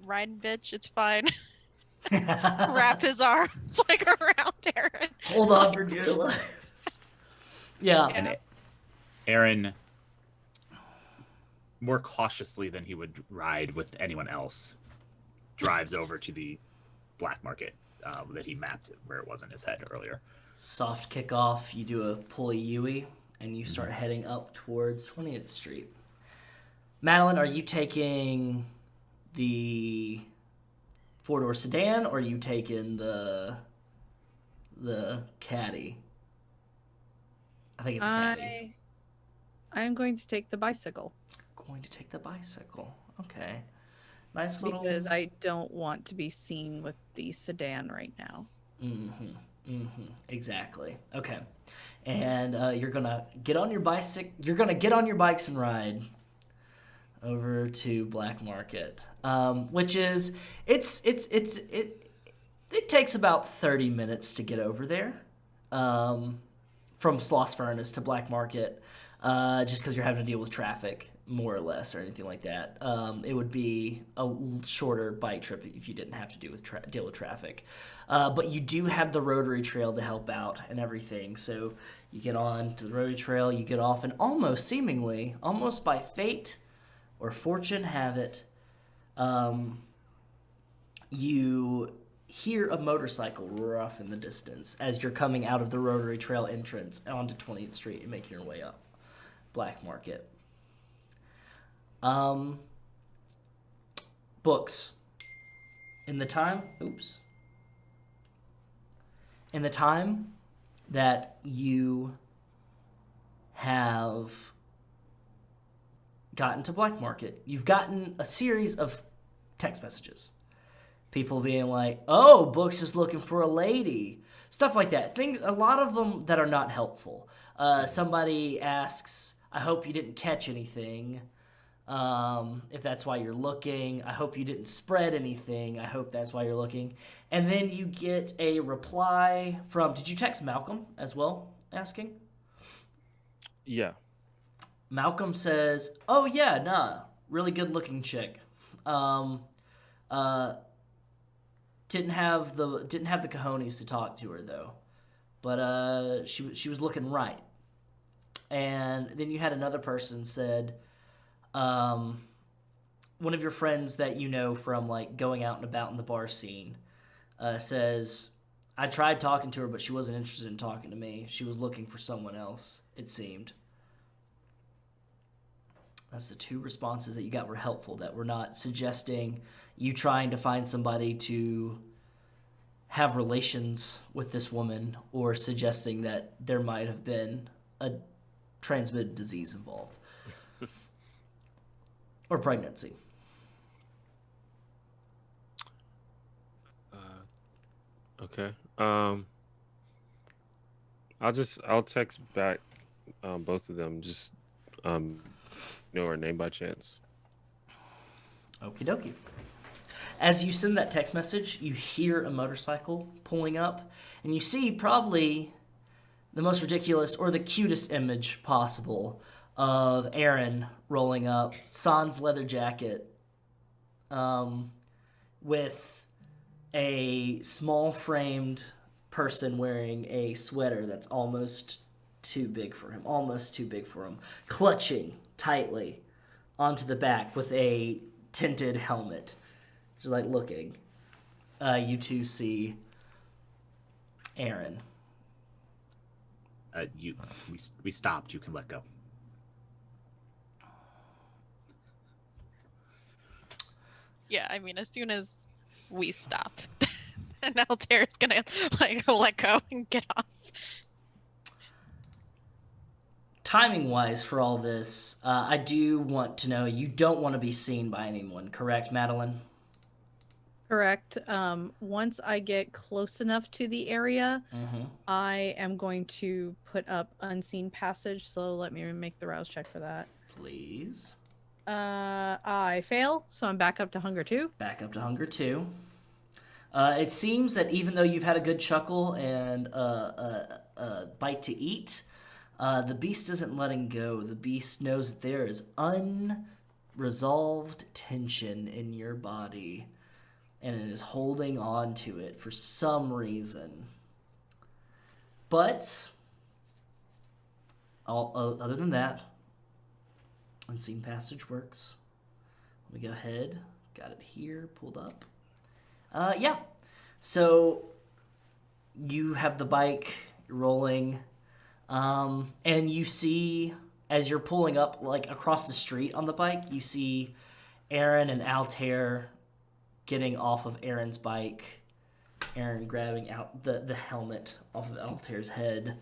riding bitch, it's fine. Wrap his arms like around Aaron. Hold on for dear life. Yeah. And Aaron, more cautiously than he would ride with anyone else, drives over to the Black Market that he mapped where it was in his head earlier. Soft kickoff, you do a pulley Yui, and you start heading up towards 20th Street. Madelyn, are you taking the four-door sedan, or are you taking the caddy? I think it's caddy. I'm going to take the bicycle. Going to take the bicycle. Okay. Nice little... Because I don't want to be seen with the sedan right now. Exactly. Okay. And you're gonna get on your bicycle. You're gonna get on your bikes and ride over to Black Market, which is it takes about 30 minutes to get over there, from Sloss Furnace to Black Market, just because you're having to deal with traffic more or less or anything like that. It would be a shorter bike trip if you didn't have to deal with traffic. But you do have the Rotary Trail to help out and everything. So you get on to the Rotary Trail, you get off, and almost seemingly, almost by fate or fortune have it, you hear a motorcycle roar off in the distance as you're coming out of the Rotary Trail entrance onto 20th Street and making your way up Black Market. Books. In the time that you have gotten to Black Market, you've gotten a series of text messages. People being like, "Oh, Books is looking for a lady." Stuff like that. A lot of them that are not helpful. Somebody asks, "I hope you didn't catch anything. If that's why you're looking. I hope you didn't spread anything. I hope that's why you're looking." And then you get a reply from... Did you text Malcolm as well, asking? Yeah. Malcolm says, "Oh, yeah, nah. Really good-looking chick. didn't have the cojones to talk to her though, but she was looking right. And then you had another person said, one of your friends that you know from like going out and about in the bar scene, says, I tried talking to her, but she wasn't interested in talking to me. She was looking for someone else, it seemed. That's the two responses that you got were helpful, that were not suggesting you trying to find somebody to have relations with this woman or suggesting that there might have been a transmitted disease involved or pregnancy. Okay. I'll text back both of them. Just know her name by chance. Okie dokie. As you send that text message, you hear a motorcycle pulling up, and you see probably the most ridiculous or the cutest image possible of Aaron rolling up, sans leather jacket, with a small framed person wearing a sweater that's almost too big for him, clutching tightly onto the back with a tinted helmet. Just like looking. You two see Aaron. We stopped. You can let go. Yeah, I mean, as soon as we stop, and Altair's gonna like let go and get off. Timing wise for all this, I do want to know you don't want to be seen by anyone, correct, Madelyn? Correct. Once I get close enough to the area, I am going to put up unseen passage. So let me make the rouse check for that. Please. I fail, so I'm back up to hunger 2. Back up to hunger 2. It seems that even though you've had a good chuckle and a bite to eat, the beast isn't letting go. The beast knows that there is unresolved tension in your body, and it is holding on to it for some reason. But, other than that, unseen passage works. Let me go ahead. Got it here, pulled up. Yeah. So, you have the bike rolling, and you see, as you're pulling up, like, across the street on the bike, you see Aaron and Altair getting off of Aaron's bike, Aaron grabbing out the helmet off of Altair's head,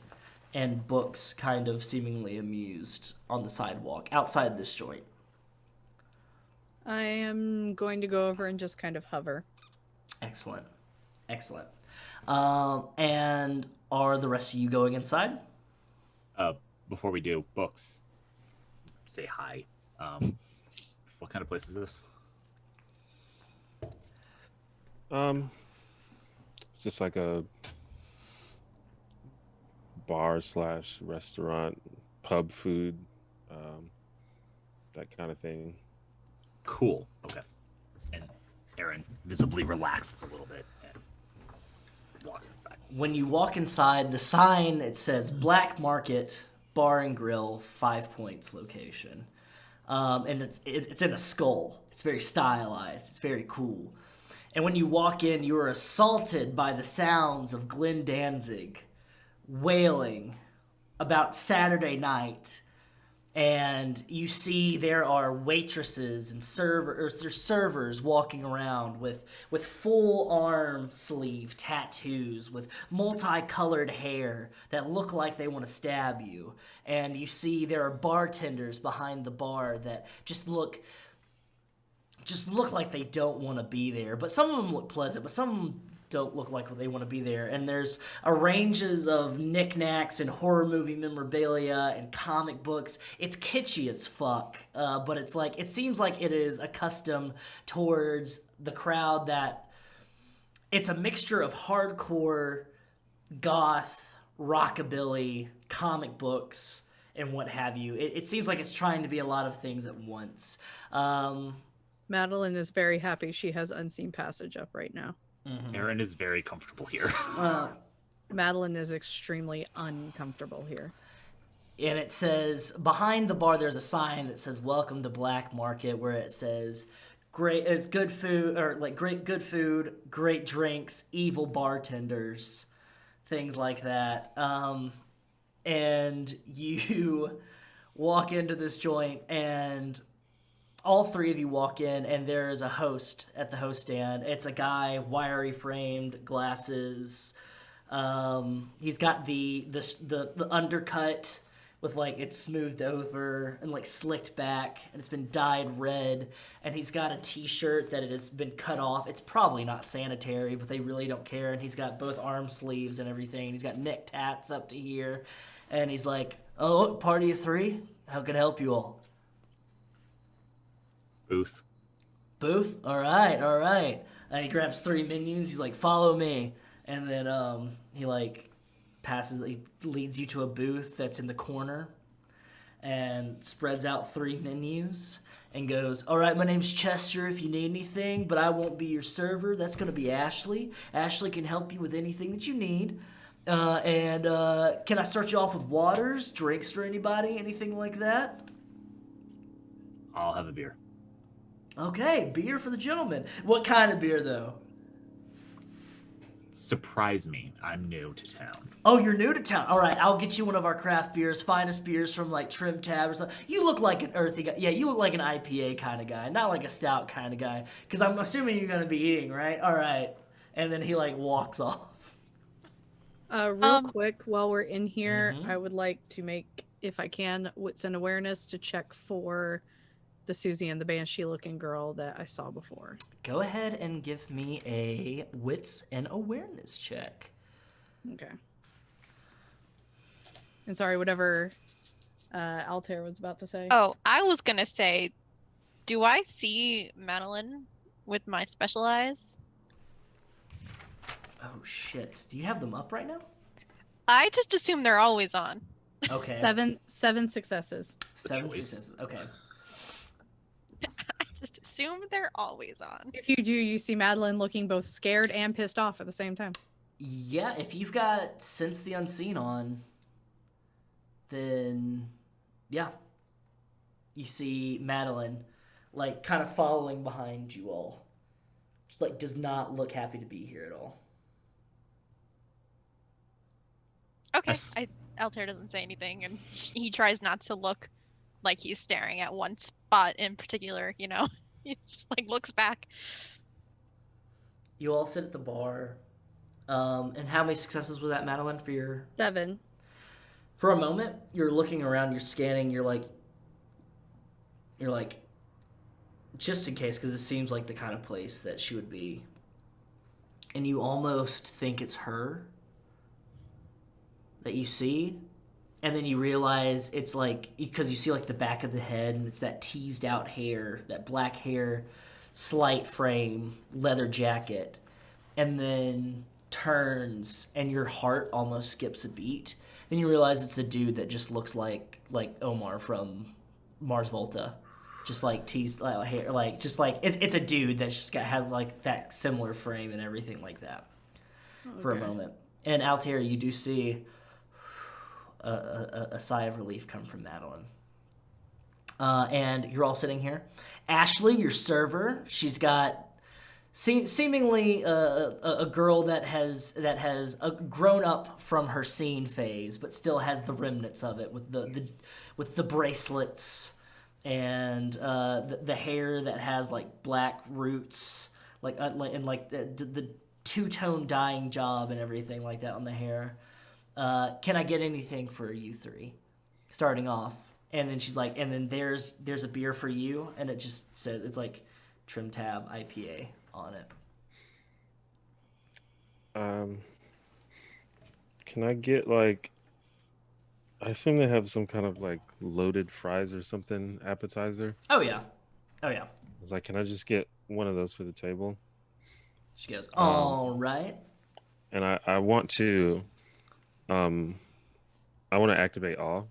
and Books kind of seemingly amused on the sidewalk outside this joint. I am going to go over and just kind of hover. Excellent. And are the rest of you going inside? Before we do, Books, say hi. What kind of place is this? It's just like a bar/restaurant, pub food, that kind of thing. Cool. Okay. And Aaron visibly relaxes a little bit and walks inside. When you walk inside, the sign, it says Black Market Bar and Grill, 5 Points location. And it's in a skull. It's very stylized. It's very cool. And when you walk in, you are assaulted by the sounds of Glenn Danzig wailing about Saturday night. And you see there are waitresses and servers walking around with full arm sleeve tattoos, with multicolored hair that look like they want to stab you. And you see there are bartenders behind the bar that just look like they don't want to be there. But some of them look pleasant, but some of them don't look like they want to be there. And there's ranges of knickknacks and horror movie memorabilia and comic books. It's kitschy as fuck, but it's like, it seems like it is accustomed towards the crowd that it's a mixture of hardcore, goth, rockabilly, comic books, and what have you. It seems like it's trying to be a lot of things at once. Madelyn is very happy she has unseen passage up right now. Aaron is very comfortable here. Madelyn is extremely uncomfortable here. And it says, behind the bar, there's a sign that says, "Welcome to Black Market," where it says, it's good food, or like good food, great drinks, evil bartenders, things like that. And you walk into this joint, and all three of you walk in, and there's a host at the host stand. It's a guy, wiry framed, glasses. He's got the undercut with like it's smoothed over and like slicked back, and it's been dyed red. And he's got a t-shirt that it has been cut off. It's probably not sanitary, but they really don't care. And he's got both arm sleeves and everything. He's got neck tats up to here, and he's like, "Oh, look, party of three. How can I help you all?" Booth. Booth? All right. And he grabs 3 menus. He's like, "Follow me." And then he like he leads you to a booth that's in the corner and spreads out 3 menus and goes, "All right, my name's Chester if you need anything, but I won't be your server. That's going to be Ashley. Ashley can help you with anything that you need. And can I start you off with waters, drinks for anybody, anything like that?" I'll have a beer. Okay, beer for the gentleman. What kind of beer, though? Surprise me. I'm new to town. Oh, you're new to town. All right, I'll get you one of our craft beers, finest beers from like Trim Tab or something. You look like an earthy guy. Yeah, you look like an IPA kind of guy, not like a stout kind of guy. Because I'm assuming you're going to be eating, right? All right. And then he like walks off. Real quick, while we're in here, I would like to make, if I can, wits and awareness to check for the Susie and the Banshee looking girl that I saw before. Go ahead and give me a wits and awareness check. Okay. And sorry, whatever Altair was about to say. Oh, I was gonna say, do I see Madelyn with my special eyes? Oh, shit. Do you have them up right now? I just assume they're always on. Okay. Seven successes. 7 choice. successes. Okay. I just assume they're always on. If you do, you see Madelyn looking both scared and pissed off at the same time. Yeah, if you've got Sense the Unseen on, then yeah. You see Madelyn, like, kind of following behind you all. Just, like, does not look happy to be here at all. Okay, Yes. Altair doesn't say anything, and he tries not to look like he's staring at one spot in particular, you know? He just, like, looks back. You all sit at the bar. And how many successes was that, Madelyn, for your... 7. For a moment, you're looking around, you're scanning, you're like, just in case, because it seems like the kind of place that she would be. And you almost think it's her that you see, and then you realize it's like, because you see like the back of the head, and it's that teased out hair, that black hair, slight frame, leather jacket, and then turns, and your heart almost skips a beat. Then you realize it's a dude that just looks like Omar from Mars Volta, just like teased hair, like just like it's a dude that's just has like that similar frame and everything like that. Okay. For a moment. And Altair, you do see a sigh of relief come from Madelyn. And you're all sitting here. Ashley, your server, she's got seemingly a girl that has grown up from her scene phase, but still has the remnants of it with the bracelets and the hair that has like black roots, and the two-tone dyeing job and everything like that on the hair. Can I get anything for you three? Starting off. And then she's like, and then there's a beer for you, and it just says, it's like Trim Tab IPA on it. Can I get like, I assume they have some kind of like loaded fries or something appetizer. Oh yeah. I was like, can I just get one of those for the table? She goes, all right. And I want to activate awe.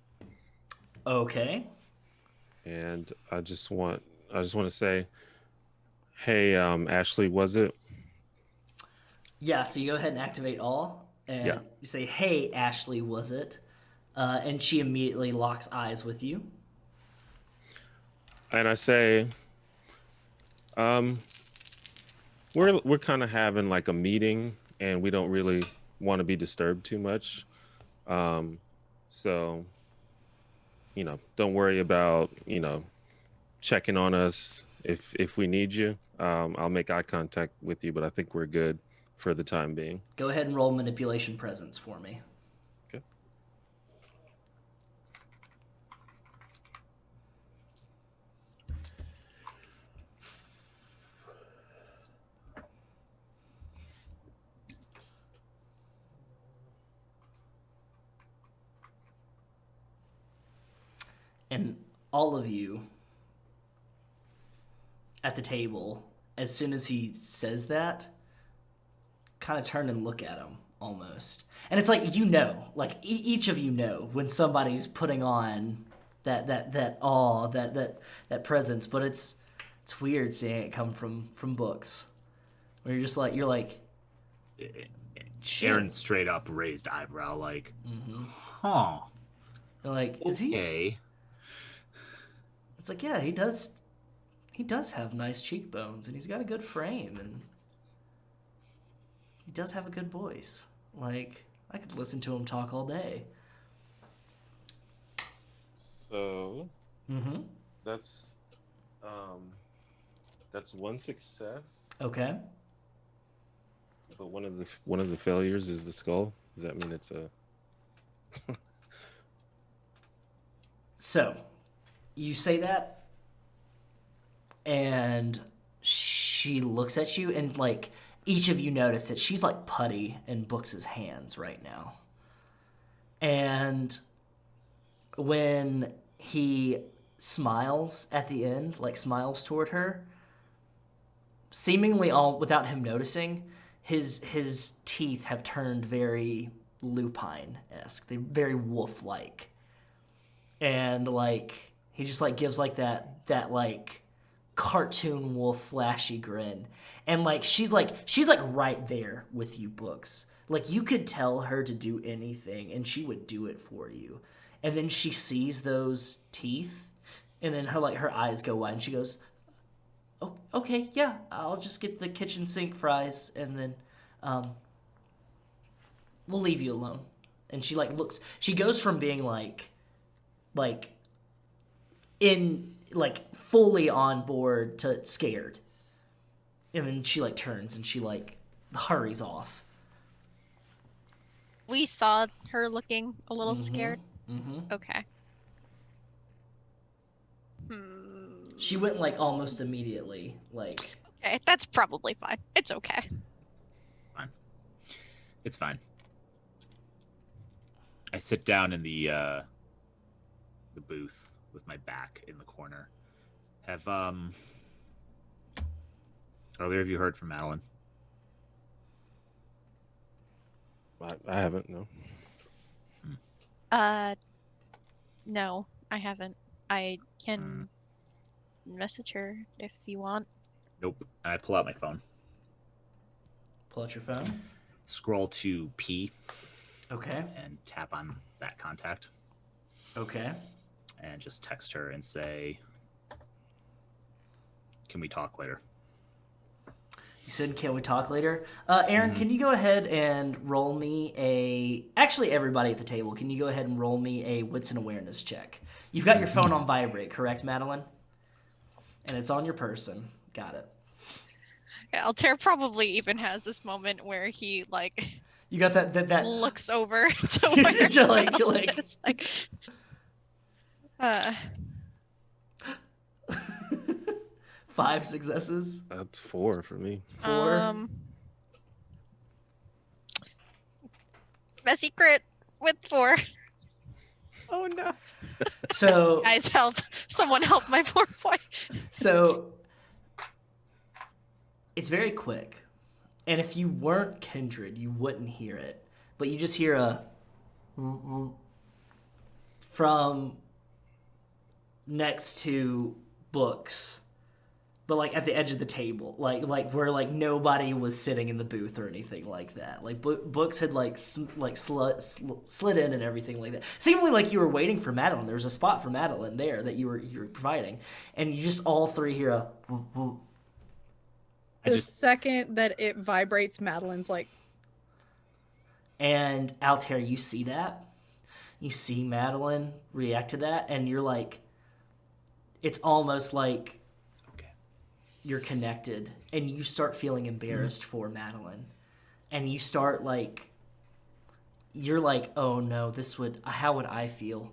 Okay. And I just want to say, hey, Ashley, was it? Yeah, so you go ahead and activate all, and Yeah. you say, "Hey, Ashley, was it?" And she immediately locks eyes with you. And I say, um, we're kind of having like a meeting, and we don't really want to be disturbed too much. So, don't worry about, checking on us if we need you. I'll make eye contact with you, but I think we're good for the time being. Go ahead and roll manipulation presence for me. Okay. And all of you at the table, as soon as he says that, kind of turn and look at him almost. And it's like, like each of you know when somebody's putting on that awe, that presence, but it's weird seeing it come from books. Where you're like shit. Aaron straight up raised eyebrow, like, Mm-hmm. huh. You're like, is he? Okay. It's like, yeah, he does have nice cheekbones, and he's got a good frame, and he does have a good voice. Like, I could listen to him talk all day. So Mm-hmm. that's one success, Okay. but one of the failures is the skull. Does that mean it's a? So, you say that, and she looks at you, and like each of you notice that she's like putty in Books' hands right now. And when he smiles at the end, like smiles toward her, seemingly all without him noticing, his teeth have turned very lupine-esque. They're very wolf-like. And like he just like gives like that like cartoon wolf flashy grin. And like she's like right there with you, Books. Like you could tell her to do anything and she would do it for you. And then she sees those teeth and then her eyes go wide and she goes, "Oh, okay, yeah, I'll just get the kitchen sink fries and then we'll leave you alone." And she like looks, she goes from being like in like fully on board to scared. And then she like turns and she like hurries off. We saw her looking a little scared. Mm-hmm. Okay. She went like almost immediately, like Okay, that's probably fine. It's okay. Fine. It's fine. I sit down in the booth with my back in the corner. Have either of you heard from Madelyn? I haven't. No. No, I haven't. I can message her if you want. Nope. And I pull out my phone. pull out your phone. Scroll to P Okay. and tap on that contact. Okay. And just text her and say, "Can we talk later?" You said, "Can we talk later?" Aaron, can you go ahead and roll me a... Actually, everybody at the table, can you go ahead and roll me a wits and awareness check? You've got your phone on vibrate, correct, Madelyn? And it's on your person. Got it. Altair probably even has this moment where he like You got that looks over to where You're like... it's like 5 successes. That's 4 for me. 4. a secret with 4. Oh no. So Guys, help! Someone help my poor boy. So it's very quick. And if you weren't kindred, you wouldn't hear it. But you just hear a from next to Books. but like at the edge of the table, like where like nobody was sitting in the booth or anything like that. Like books had like slid in and everything like that. Seemingly like you were waiting for Madelyn. There was a spot for Madelyn there that you were providing, and you just all three hear a. Second that it vibrates, Madelyn's like. And Altair, you see that? You see Madelyn react to that, and you're like, it's almost like you're connected, and you start feeling embarrassed for Madelyn, and you start like, you're like, oh no, how would I feel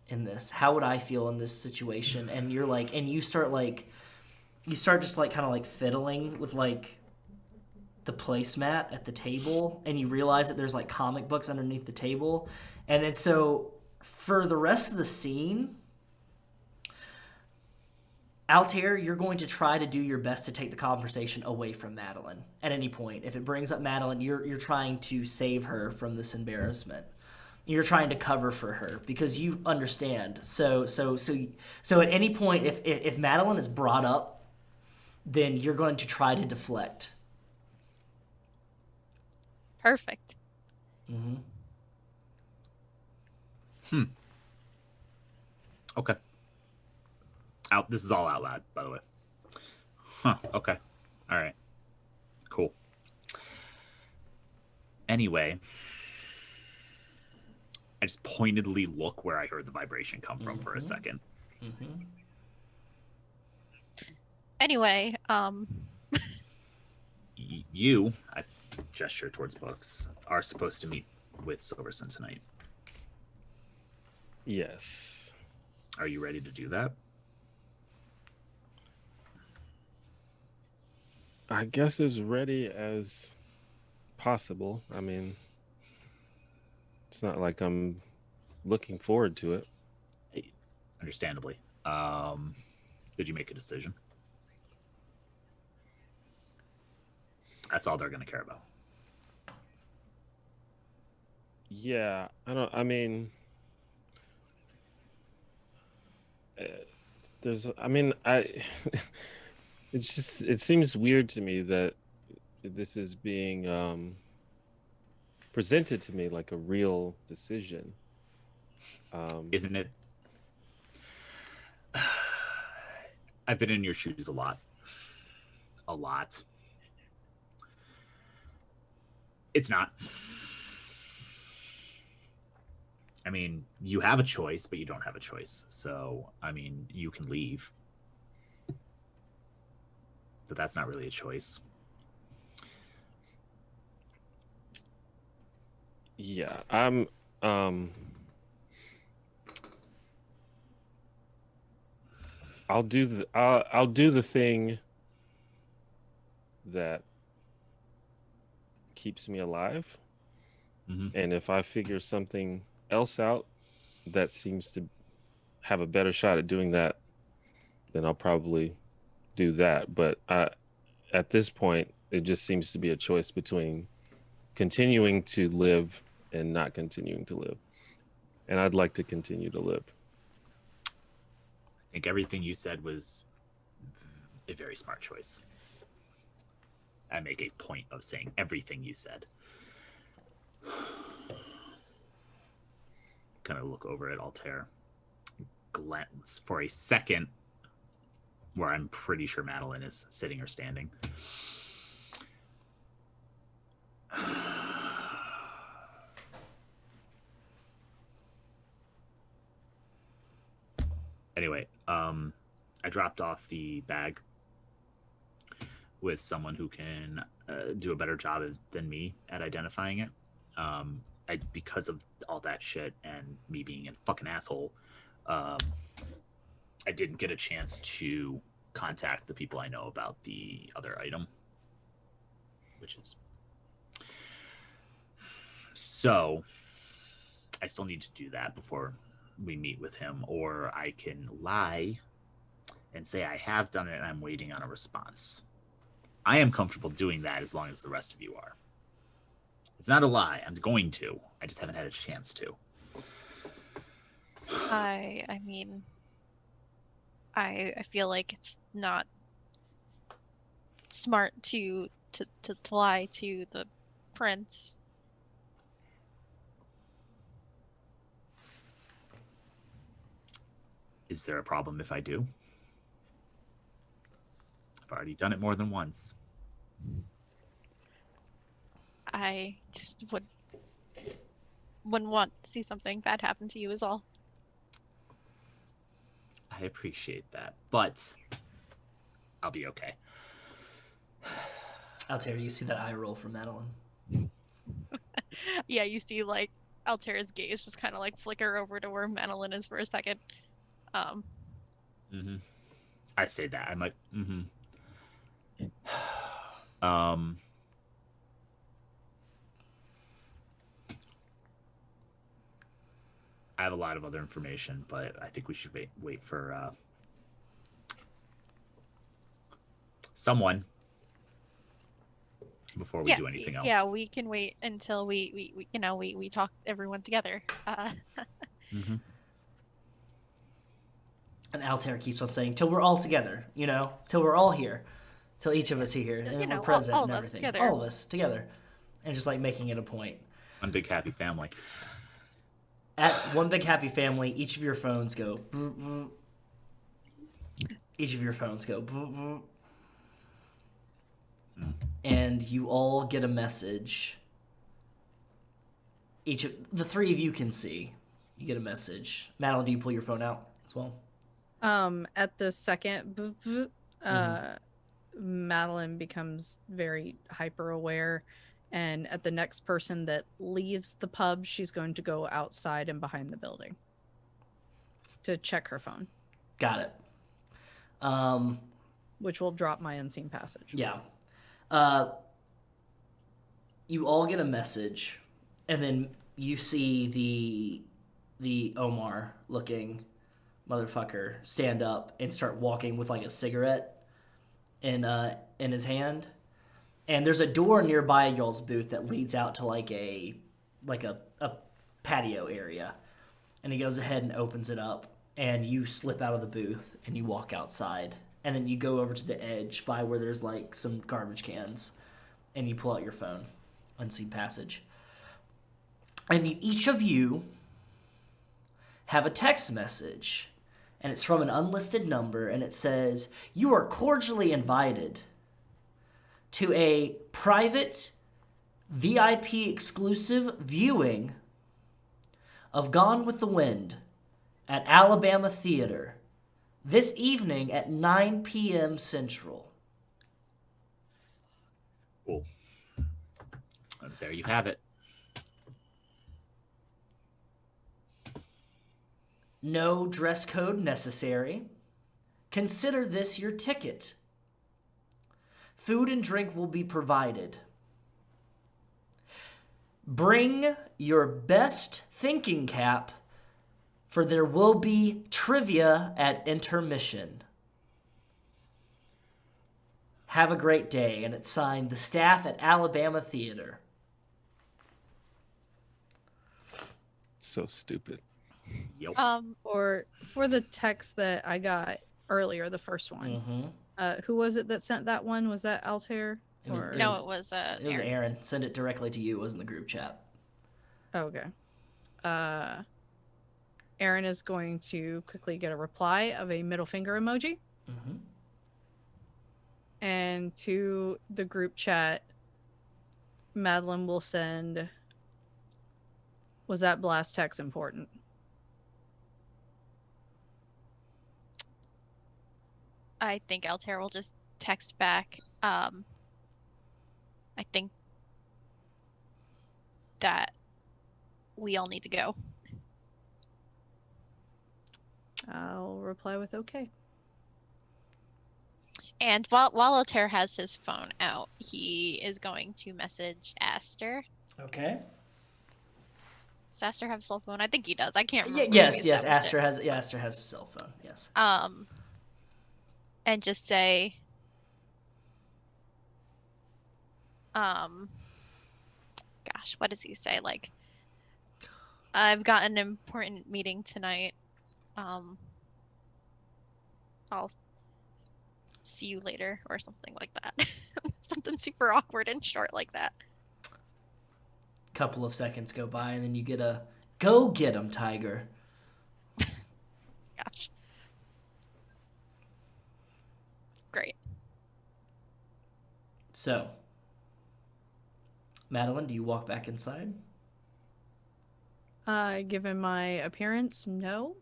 in this? How would I feel in this situation? And you're like, and you start just like kind of like fiddling with like the placemat at the table, and you realize that there's like comic books underneath the table. And then so for the rest of the scene, Altair, you're going to try to do your best to take the conversation away from Madelyn at any point. If it brings up Madelyn, you're trying to save her from this embarrassment. You're trying to cover for her because you understand. So at any point, if Madelyn is brought up, then you're going to try to deflect. Perfect. Okay. This is all out loud, by the way. Okay. All right. Cool. Anyway, I just pointedly look where I heard the vibration come from for a second. Anyway, You, I gesture towards books, are supposed to meet with Silverson tonight. Yes. Are you ready to do that? I guess as ready as possible. I mean, it's not like I'm looking forward to it. Understandably. Did you make a decision? That's all they're going to care about. Yeah, it seems weird to me that this is being presented to me like a real decision. Isn't it? I've been in your shoes a lot. It's not. I mean, you have a choice, but you don't have a choice. So, I mean, you can leave. But that's not really a choice. Yeah, I'll do the thing that keeps me alive. And if I figure something else out that seems to have a better shot at doing that, then I'll probably do that. But at this point, it just seems to be a choice between continuing to live and not continuing to live. And I'd like to continue to live. I think everything you said was a very smart choice. I make a point of saying everything you said. Kind of look over at Altair, glance for a second where I'm pretty sure Madelyn is sitting or standing. Anyway, I dropped off the bag with someone who can do a better job than me at identifying it. Because of all that shit and me being a fucking asshole, I didn't get a chance to contact the people I know about the other item, which is... So, I still need to do that before we meet with him, or I can lie and say I have done it and I'm waiting on a response. I am comfortable doing that as long as the rest of you are. It's not a lie. I'm going to. I just haven't had a chance to. I mean, I feel like it's not smart to lie to the prince. Is there a problem if I do? I've already done it more than once. I just wouldn't want to see something bad happen to you is all. I appreciate that, but I'll be okay. Altair, you see that eye roll from Madelyn. Yeah, you see like Altair's gaze just kind of like flicker over to where Madelyn is for a second. I say that. I'm like, I have a lot of other information, but I think we should wait for someone before we do anything else. Yeah, we can wait until we talk everyone together. And Altair keeps on saying, till we're all together, till we're all here. Till each of us are here, and we're present all and of us everything. together. All of us together. And just like making it a point. One big happy family. At One Big Happy Family, each of your phones go. Boop, boop. Each of your phones go. Boop, boop. And you all get a message. Each of the three of you can see. You get a message. Madelyn, do you pull your phone out as well? At the second boop, boop, Madelyn becomes very hyper aware, and at the next person that leaves the pub, she's going to go outside and behind the building to check her phone. Got it. Which will drop my unseen passage. Yeah. You all get a message, and then you see the Omar looking motherfucker stand up and start walking with like a cigarette in his hand. And there's a door nearby y'all's booth that leads out to like a patio area. And he goes ahead and opens it up, and you slip out of the booth and you walk outside. And then you go over to the edge by where there's like some garbage cans, and you pull out your phone. Unseen passage. And each of you have a text message, and it's from an unlisted number, and it says, "You are cordially invited to a private VIP exclusive viewing of Gone with the Wind at Alabama Theater this evening at 9 p.m. Central." Cool. There you have it. No dress code necessary. Consider this your ticket. Food and drink will be provided. Bring your best thinking cap, for there will be trivia at intermission. Have a great day. And it's signed, the staff at Alabama Theater. So stupid. Yep. Or for the text that I got earlier, the first one. Who was it that sent that one? Was that Altair? It was Aaron. Aaron. Send it directly to you. It wasn't the group chat. Okay. Aaron is going to quickly get a reply of a middle finger emoji. And to the group chat, Madelyn will send, "Was that blast text important?" I think Altair will just text back. I think that we all need to go. I'll reply with okay. And while Altair has his phone out, he is going to message Aster. Okay. Does Aster have a cell phone? I think he does. I can't remember. Yes. Aster has a cell phone. Yes. And just say, gosh, what does he say? Like, I've got an important meeting tonight. I'll see you later or something like that. Something super awkward and short like that. Couple of seconds go by, and then you get a "Go get him, Tiger." Gosh. Great. So, Madelyn, do you walk back inside? Given my appearance, no.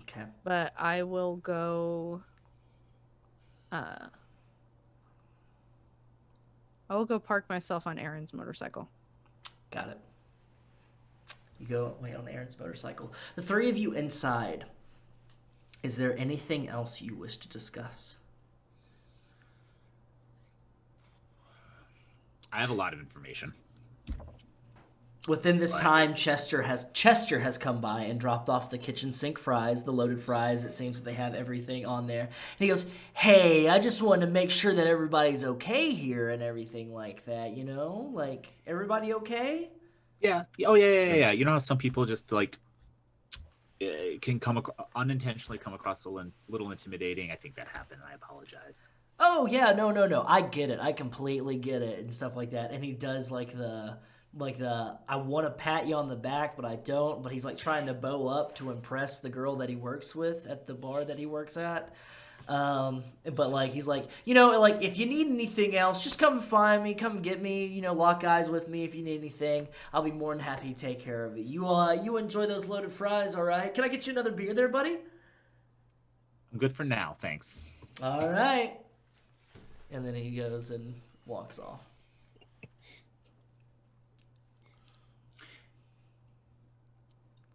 Okay. But I will go. I will go park myself on Aaron's motorcycle. Got it. You go wait on Aaron's motorcycle. The three of you inside. Is there anything else you wish to discuss? I have a lot of information. Within this time, Chester has come by and dropped off the kitchen sink fries, the loaded fries. It seems that they have everything on there. And he goes, "Hey, I just wanted to make sure that everybody's okay here and everything like that, you know? Like, everybody okay?" Yeah. Oh, yeah. You know how some people just, like, can unintentionally come across a little intimidating? I think that happened, and I apologize. Oh, yeah, no. I get it. I completely get it and stuff like that. And he does, like the I want to pat you on the back, but I don't. But he's like trying to bow up to impress the girl that he works with at the bar that he works at. But like he's like, you know, like if you need anything else, just come find me, come get me. You know, lock eyes with me if you need anything. I'll be more than happy to take care of it. You enjoy those loaded fries, all right? Can I get you another beer there, buddy? I'm good for now, thanks. All right. And then he goes and walks off.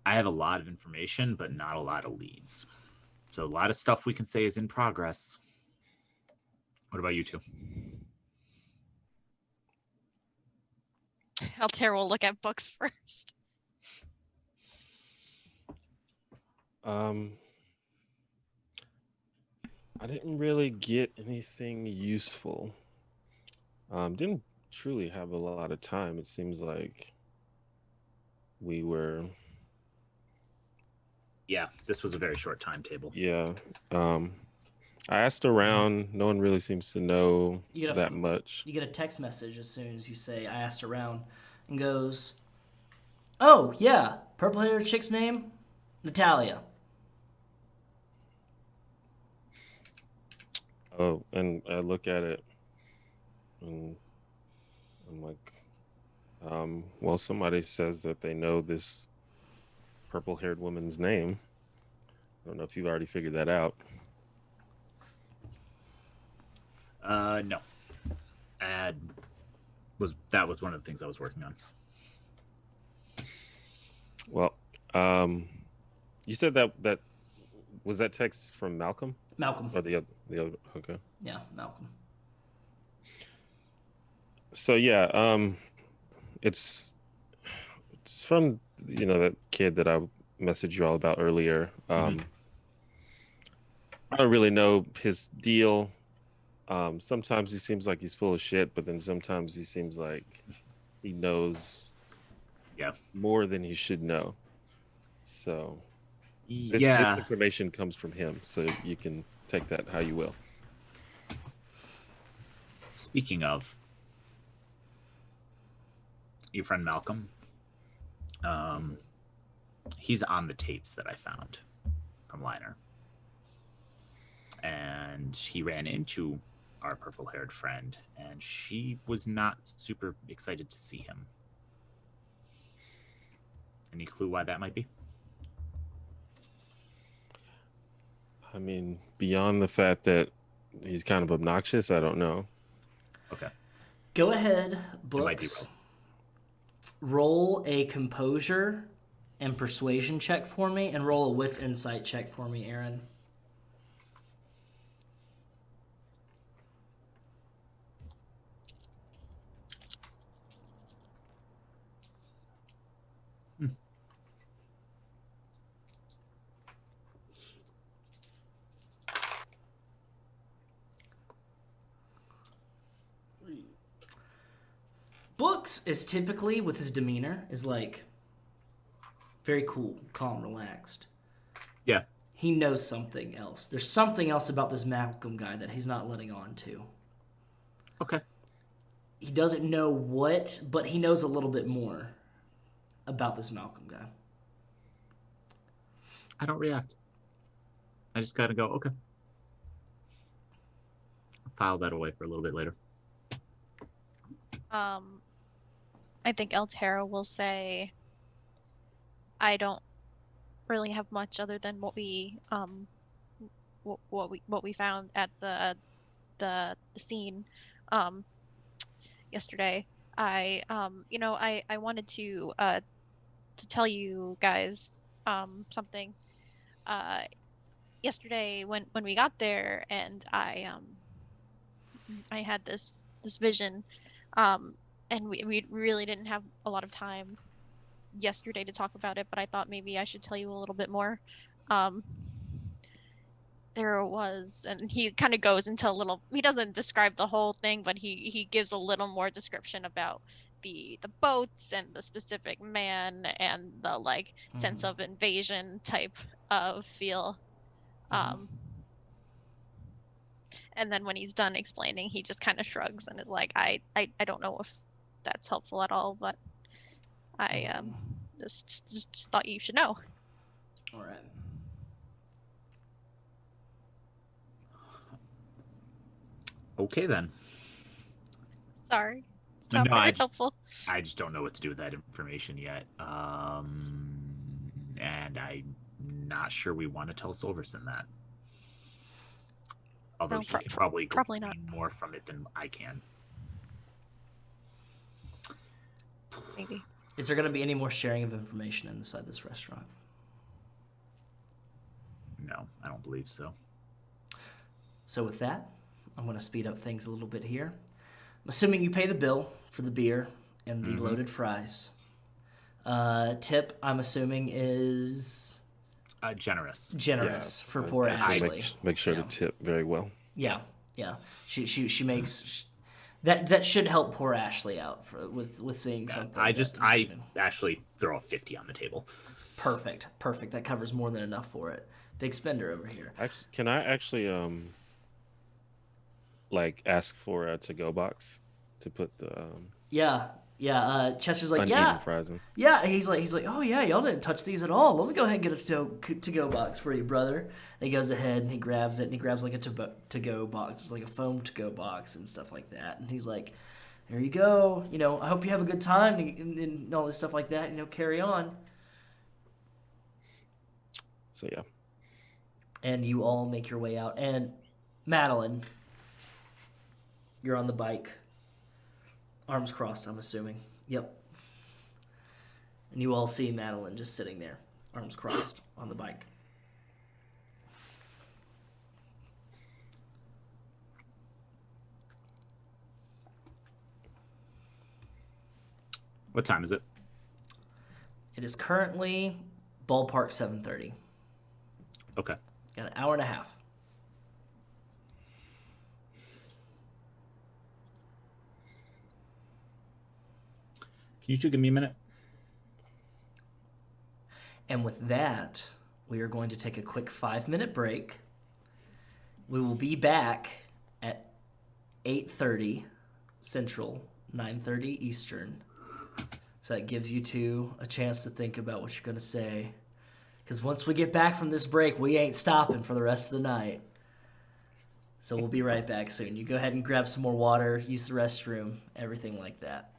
I have a lot of information, but not a lot of leads. So a lot of stuff we can say is in progress. What about you two? Altair will look at books first. I didn't really get anything useful. Didn't truly have a lot of time. It seems like we were. Yeah, this was a very short timetable. Yeah. I asked around. No one really seems to know that much. You get a text message as soon as you say, "I asked around," and goes, "Oh, yeah, purple-haired chick's name? Natalia." Oh, and I look at it, and I'm like, well, somebody says that they know this purple-haired woman's name. I don't know if you've already figured that out. No. That was one of the things I was working on. Well, you said that was that text from Malcolm? Malcolm. Or the other, okay. Yeah, Malcolm. So yeah, it's from that kid that I messaged you all about earlier. I don't really know his deal. Sometimes he seems like he's full of shit, but then sometimes he seems like he knows more than he should know. So this information comes from him, so you can take that how you will. Speaking of your friend Malcolm, he's on the tapes that I found from Liner. And he ran into our purple-haired friend, and she was not super excited to see him. Any clue why that might be? I mean, beyond the fact that he's kind of obnoxious, I don't know. Okay. Go ahead, It might be books. Roll a composure and persuasion check for me, and roll a wits insight check for me, Aaron. Books is typically, with his demeanor, is like very cool, calm, relaxed. Yeah. he knows something else. There's something else about this Malcolm guy that he's not letting on to. Okay. He doesn't know what, but he knows a little bit more about this Malcolm guy. I don't react. I just gotta go, okay. I'll file that away for a little bit later. I think Altair will say, I don't really have much other than what we found at the scene yesterday. I wanted to tell you guys something. Yesterday when we got there, and I had this vision, and we really didn't have a lot of time yesterday to talk about it, but I thought maybe I should tell you a little bit more. There was, and he kind of goes into a little, he doesn't describe the whole thing, but he gives a little more description about the boats and the specific man and the like sense of invasion type of feel. And then when he's done explaining, he just kind of shrugs and is like, I don't know if that's helpful at all, but I just thought you should know. All right. Okay then. Sorry. It's not No, very helpful. I just don't know what to do with that information yet. And I'm not sure we want to tell Silverson that. Although No, he can probably not. more from it than I can. Maybe. Is there going to be any more sharing of information inside this restaurant? No, I don't believe so. So with that, I'm going to speed up things a little bit here. I'm assuming you pay the bill for the beer and the loaded fries. Tip, I'm assuming, is... Generous. Generous for poor Ashley. Make sure to tip very well. Yeah. She makes... That should help poor Ashley out with seeing something. I actually throw a 50 on the table. Perfect. That covers more than enough for it. Big spender over here. Can I actually ask for a to-go box to put the Yeah. Chester's like, uneaten fries in? Yeah. He's like, oh yeah, y'all didn't touch these at all. Let me go ahead and get a to-go box for you, brother. And he goes ahead and he grabs it, and he grabs like a to-go box. It's like a foam to-go box and stuff like that. And he's like, there you go. I hope you have a good time and all this stuff like that. Carry on. So yeah. And you all make your way out. And Madelyn, you're on the bike. Arms crossed, I'm assuming. Yep. And you all see Madelyn just sitting there, arms crossed, on the bike. What time is it? It is currently ballpark 7:30. Okay. Got an hour and a half. Can you two give me a minute? And with that, we are going to take a quick 5-minute break. We will be back at 8:30 Central, 9:30 Eastern. So that gives you two a chance to think about what you're going to say. Because once we get back from this break, we ain't stopping for the rest of the night. So we'll be right back soon. You go ahead and grab some more water, use the restroom, everything like that.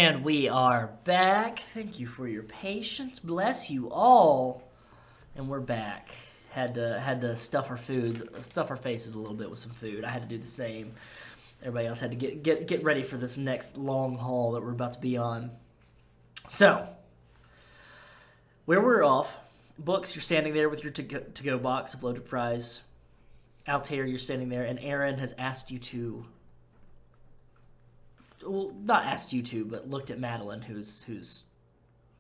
And we are back. Thank you for your patience. Bless you all. And we're back. Had to stuff our faces a little bit with some food. I had to do the same. Everybody else had to get ready for this next long haul that we're about to be on. So, where we're off, Books, you're standing there with your to-go box of loaded fries. Altair, you're standing there, and Aaron has asked you to... Well, not asked you to, but looked at Madelyn, who's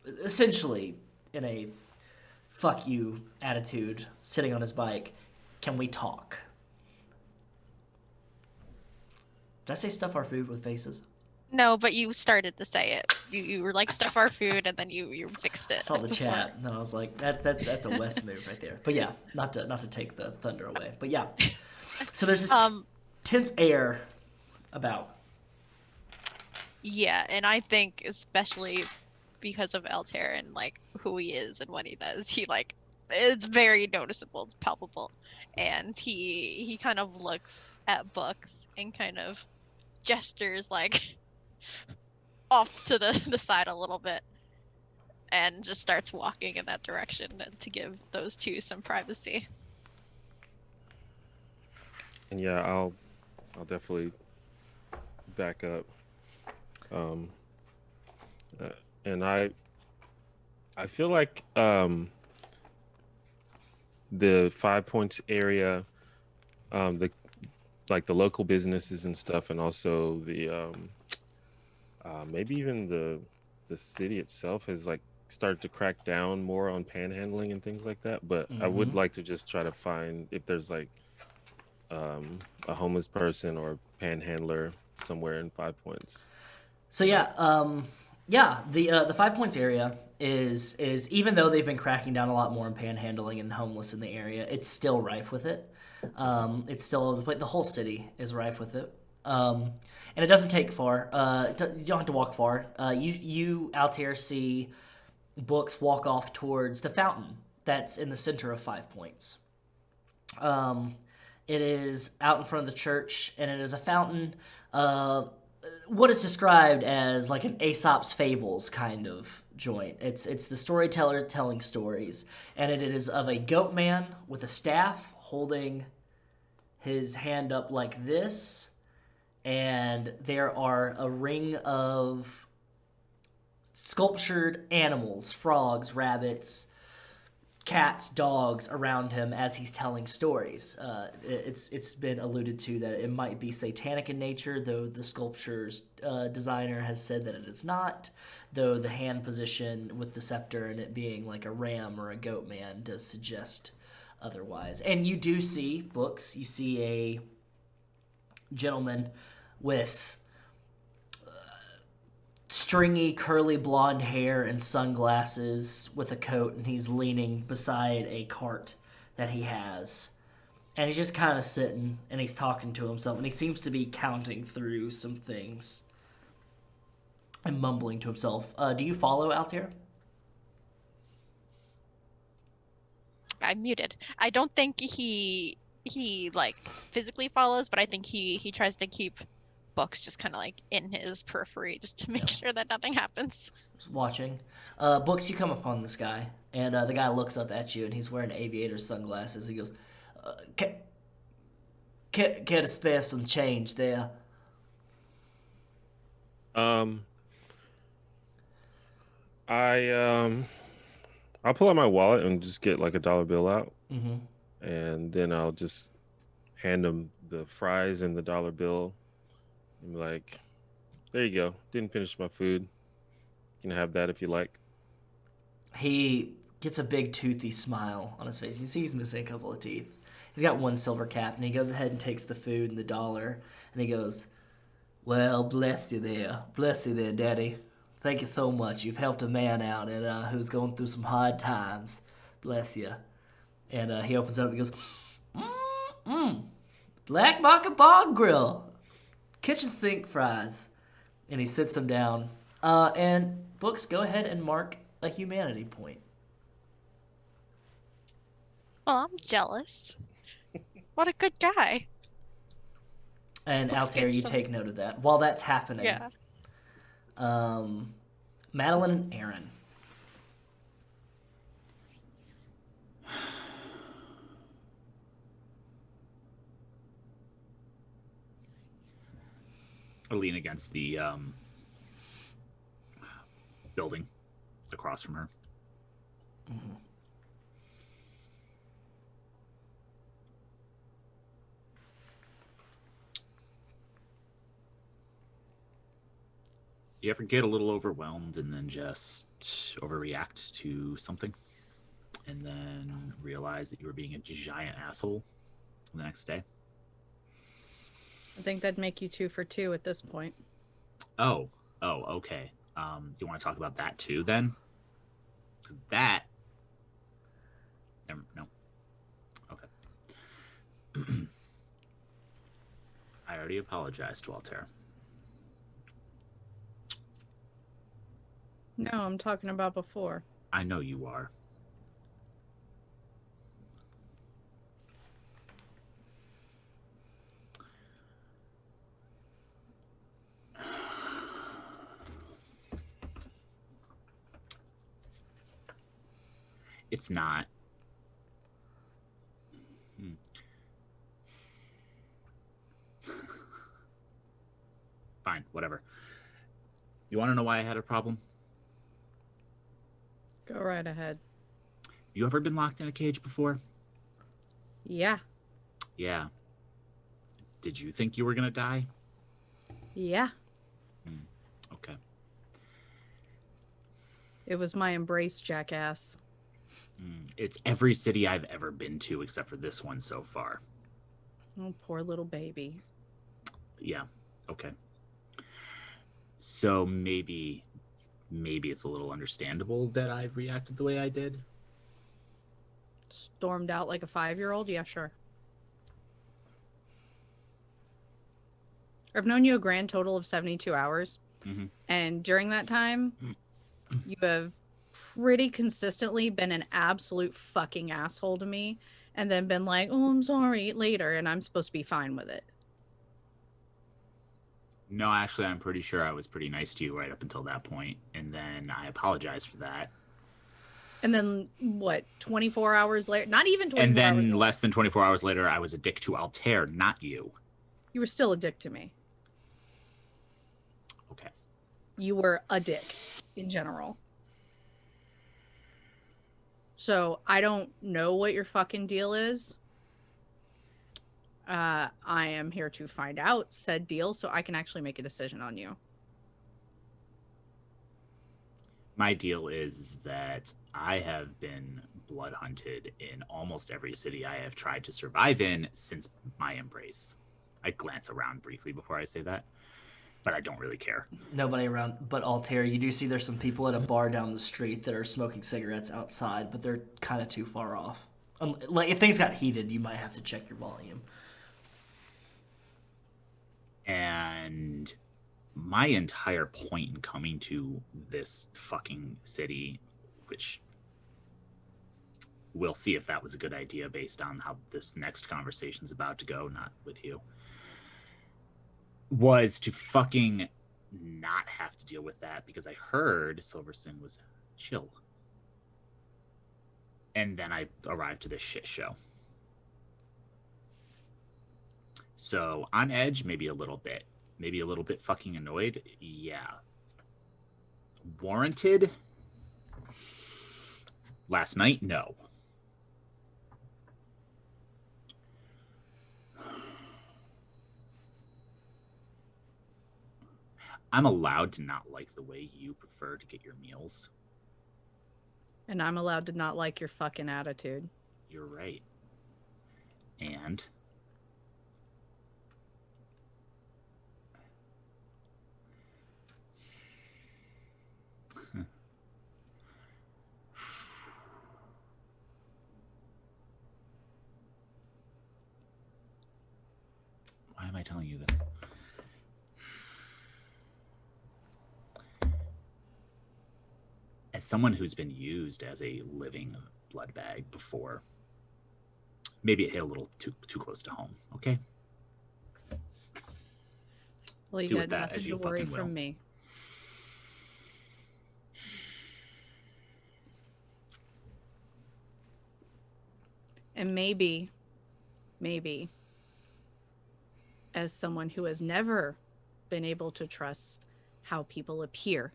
essentially in a fuck you attitude, sitting on his bike. Can we talk? Did I say stuff our food with faces? No, but you started to say it. You were like, stuff our food, and then you fixed it. I saw the chat, and then I was like, that's a West move right there. But yeah, not to take the thunder away. But yeah. So there's this tense air about. Yeah, and I think especially because of Altair and like who he is and what he does, he like it's very noticeable, it's palpable, and he kind of looks at Books and kind of gestures like off to the side a little bit, and just starts walking in that direction to give those two some privacy. And yeah, I'll definitely back up. And I feel like the 5 Points area, the local businesses and stuff, and also the maybe even the city itself has like started to crack down more on panhandling and things like that. But I would like to just try to find if there's like a homeless person or panhandler somewhere in 5 Points. So the 5 Points area is even though they've been cracking down a lot more on panhandling and homeless in the area, it's still rife with it. It's still the whole city is rife with it, and it doesn't take far. You don't have to walk far. You Altair see Books walk off towards the fountain that's in the center of 5 Points. It is out in front of the church, and it is a fountain. What is described as like an Aesop's Fables kind of joint. It's the storyteller telling stories, and it is of a goat man with a staff holding his hand up like this, and there are a ring of sculptured animals, frogs, rabbits, cats, dogs around him as he's telling stories. It's been alluded to that it might be satanic in nature, though the sculpture's designer has said that it is not, though the hand position with the scepter and it being like a ram or a goat man does suggest otherwise. And you do see Books. You see a gentleman with stringy, curly blonde hair and sunglasses with a coat, and he's leaning beside a cart that he has. And he's just kind of sitting, and he's talking to himself, and he seems to be counting through some things and mumbling to himself. Do you follow Altair? I'm muted. I don't think he like physically follows, but I think he tries to keep Books just kind of like in his periphery just to make sure that nothing happens. Just watching. Books, you come upon this guy, and the guy looks up at you, and he's wearing aviator sunglasses. He goes, care to spare some change there? I'll pull out my wallet and just get like $1 bill out, and then I'll just hand him the fries and the $1 bill. I'm like, there you go. Didn't finish my food. You can have that if you like. He gets a big toothy smile on his face. You see he's missing a couple of teeth. He's got one silver cap, and he goes ahead and takes the food and the $1, and he goes, well, bless you there, Daddy. Thank you so much. You've helped a man out and who's going through some hard times. Bless you. And he opens it up and goes, Black Market Bog Grill. Kitchen sink fries. And he sits them down. And Books, go ahead and mark a humanity point. Well, I'm jealous. What a good guy. And Altair, you take note of that. While that's happening, Madelyn and Aaron. I lean against the building across from her. Mm-hmm. You ever get a little overwhelmed and then just overreact to something and then realize that you were being a giant asshole the next day? I think that'd make you 2 for 2 at this point. Oh, okay. You want to talk about that too then? Because that... No. Okay. I already apologized to Altair. No, I'm talking about before. I know you are. It's not. Fine, whatever. You want to know why I had a problem? Go right ahead. You ever been locked in a cage before? Yeah. Yeah. Did you think you were gonna die? Yeah. Okay. It was my embrace, jackass. It's every city I've ever been to except for this one so far. Oh, poor little baby. Yeah. Okay. So maybe it's a little understandable that I reacted the way I did. Stormed out like a 5-year-old? Yeah, sure. I've known you a grand total of 72 hours. Mm-hmm. And during that time, you have pretty consistently been an absolute fucking asshole to me. And then been like, oh, I'm sorry, later. And I'm supposed to be fine with it. No, actually, I'm pretty sure I was pretty nice to you right up until that point. And then I apologized for that. And then, what, 24 hours later? Not even 24 hours. And then later. less than 24 hours later, I was a dick to Altair, not you. You were still a dick to me. Okay. You were a dick in general. So I don't know what your fucking deal is. I am here to find out said deal so I can actually make a decision on you. My deal is that I have been blood hunted in almost every city I have tried to survive in since my embrace. I glance around briefly before I say that, but I don't really care. Nobody around but Altair. You do see there's some people at a bar down the street that are smoking cigarettes outside, but they're kind of too far off. Like, if things got heated, you might have to check your volume. And my entire point in coming to this fucking city, which we'll see if that was a good idea based on how this next conversation's about to go, not with you, was to fucking not have to deal with that because I heard Silverson was chill. And then I arrived to this shit show. So on edge, maybe a little bit fucking annoyed. Yeah. Warranted? Last night? No. I'm allowed to not like the way you prefer to get your meals. And I'm allowed to not like your fucking attitude. You're right. And why am I telling you this? As someone who's been used as a living blood bag before, maybe it hit a little too close to home, okay? Well, you Do got with that nothing as to you worry fucking will. from me. And maybe, as someone who has never been able to trust how people appear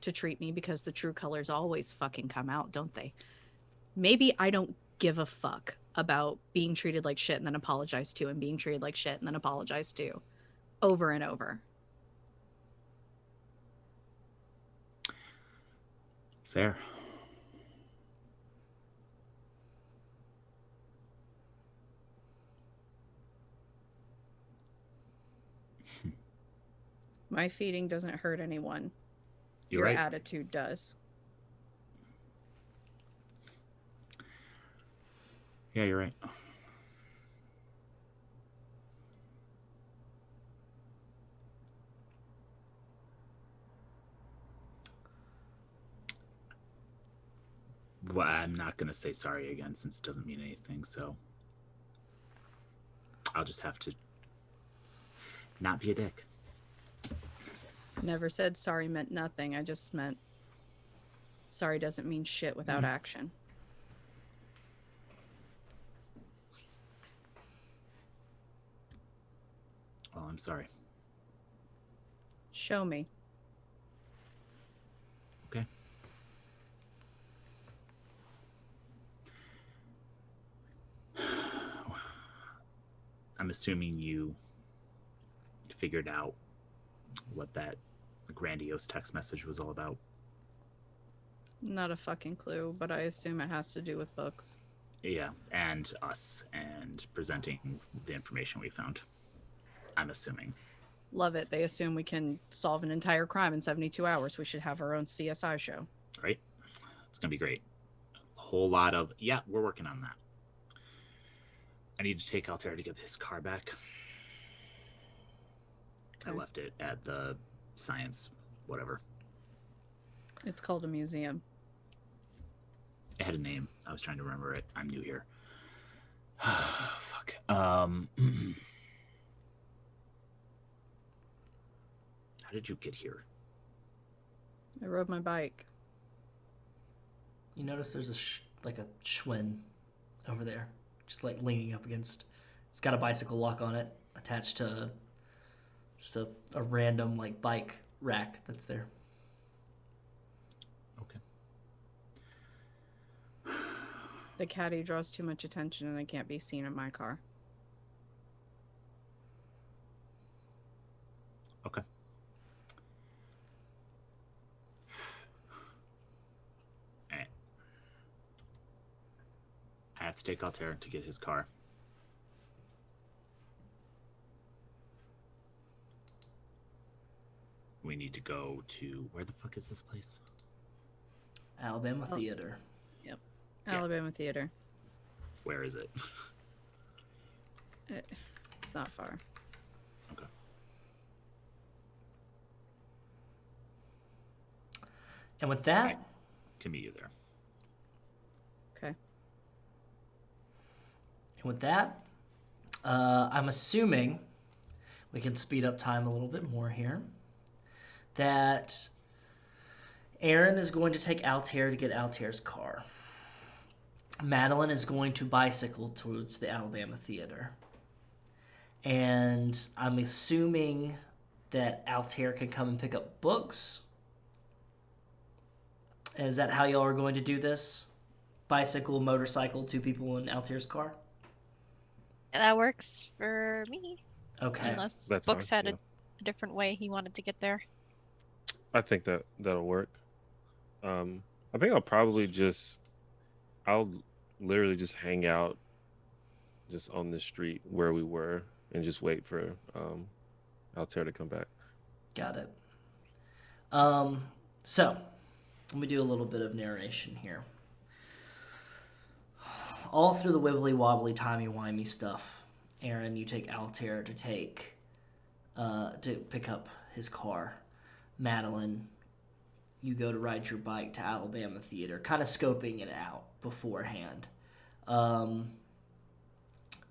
to treat me, because the true colors always fucking come out, don't they? Maybe I don't give a fuck about being treated like shit and then apologize to, and being treated like shit and then apologize to, over and over. Fair. My feeding doesn't hurt anyone. You're Your right. attitude does. Yeah, you're right. Well, I'm not going to say sorry again since it doesn't mean anything, so I'll just have to not be a dick. Never said sorry meant nothing. I just meant sorry doesn't mean shit without action. Well, I'm sorry. Show me. Okay. I'm assuming you figured out what that grandiose text message was all about. Not a fucking clue, but I assume it has to do with books. Yeah, and us, and presenting the information we found. I'm assuming. Love it. They assume we can solve an entire crime in 72 hours. We should have our own CSI show. Right? It's going to be great. A whole lot of, yeah, we're working on that. I need to take Altair to get his car back. I Okay. left it at the science, whatever. It's called a museum. It had a name. I was trying to remember it. I'm new here. Fuck. How did you get here? I rode my bike. You notice there's a Schwinn over there, just like leaning up against. It's got a bicycle lock on it, attached to just a random like bike rack that's there. Okay. The caddy draws too much attention and it can't be seen in my car. Okay. All right. I have to take Altair to get his car. We need to go to, where the fuck is this place? Alabama Theater. Yeah. Alabama Theater. Where is it? It's not far. Okay. And with that, I can meet you there. Okay. And with that, I'm assuming we can speed up time a little bit more here. That Aaron is going to take Altair to get Altair's car. Madelyn is going to bicycle towards the Alabama Theater. And I'm assuming that Altair can come and pick up books. Is that how y'all are going to do this? Bicycle, motorcycle, two people in Altair's car? That works for me. Okay. Unless That's Books fine, had yeah. a different way he wanted to get there. I think that'll work. I think I'll literally just hang out just on the street where we were and just wait for Altair to come back. Got it. So, let me do a little bit of narration here. All through the wibbly wobbly, timey wimey stuff, Aaron, you take Altair to pick up his car. Madelyn, you go to ride your bike to Alabama Theater, kind of scoping it out beforehand.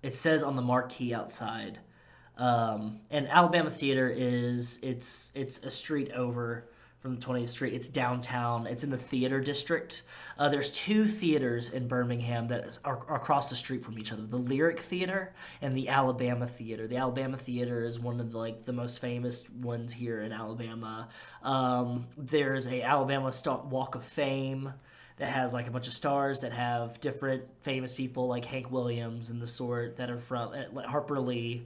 It says on the marquee outside, and Alabama Theater it's a street over from the 20th Street. It's downtown. It's in the theater district. There's 2 theaters in Birmingham that are across the street from each other: the Lyric Theater and the Alabama Theater. The Alabama Theater is one of the most famous ones here in Alabama. There's a Alabama Walk of Fame that has like a bunch of stars that have different famous people like Hank Williams and the sort that are from Harper Lee,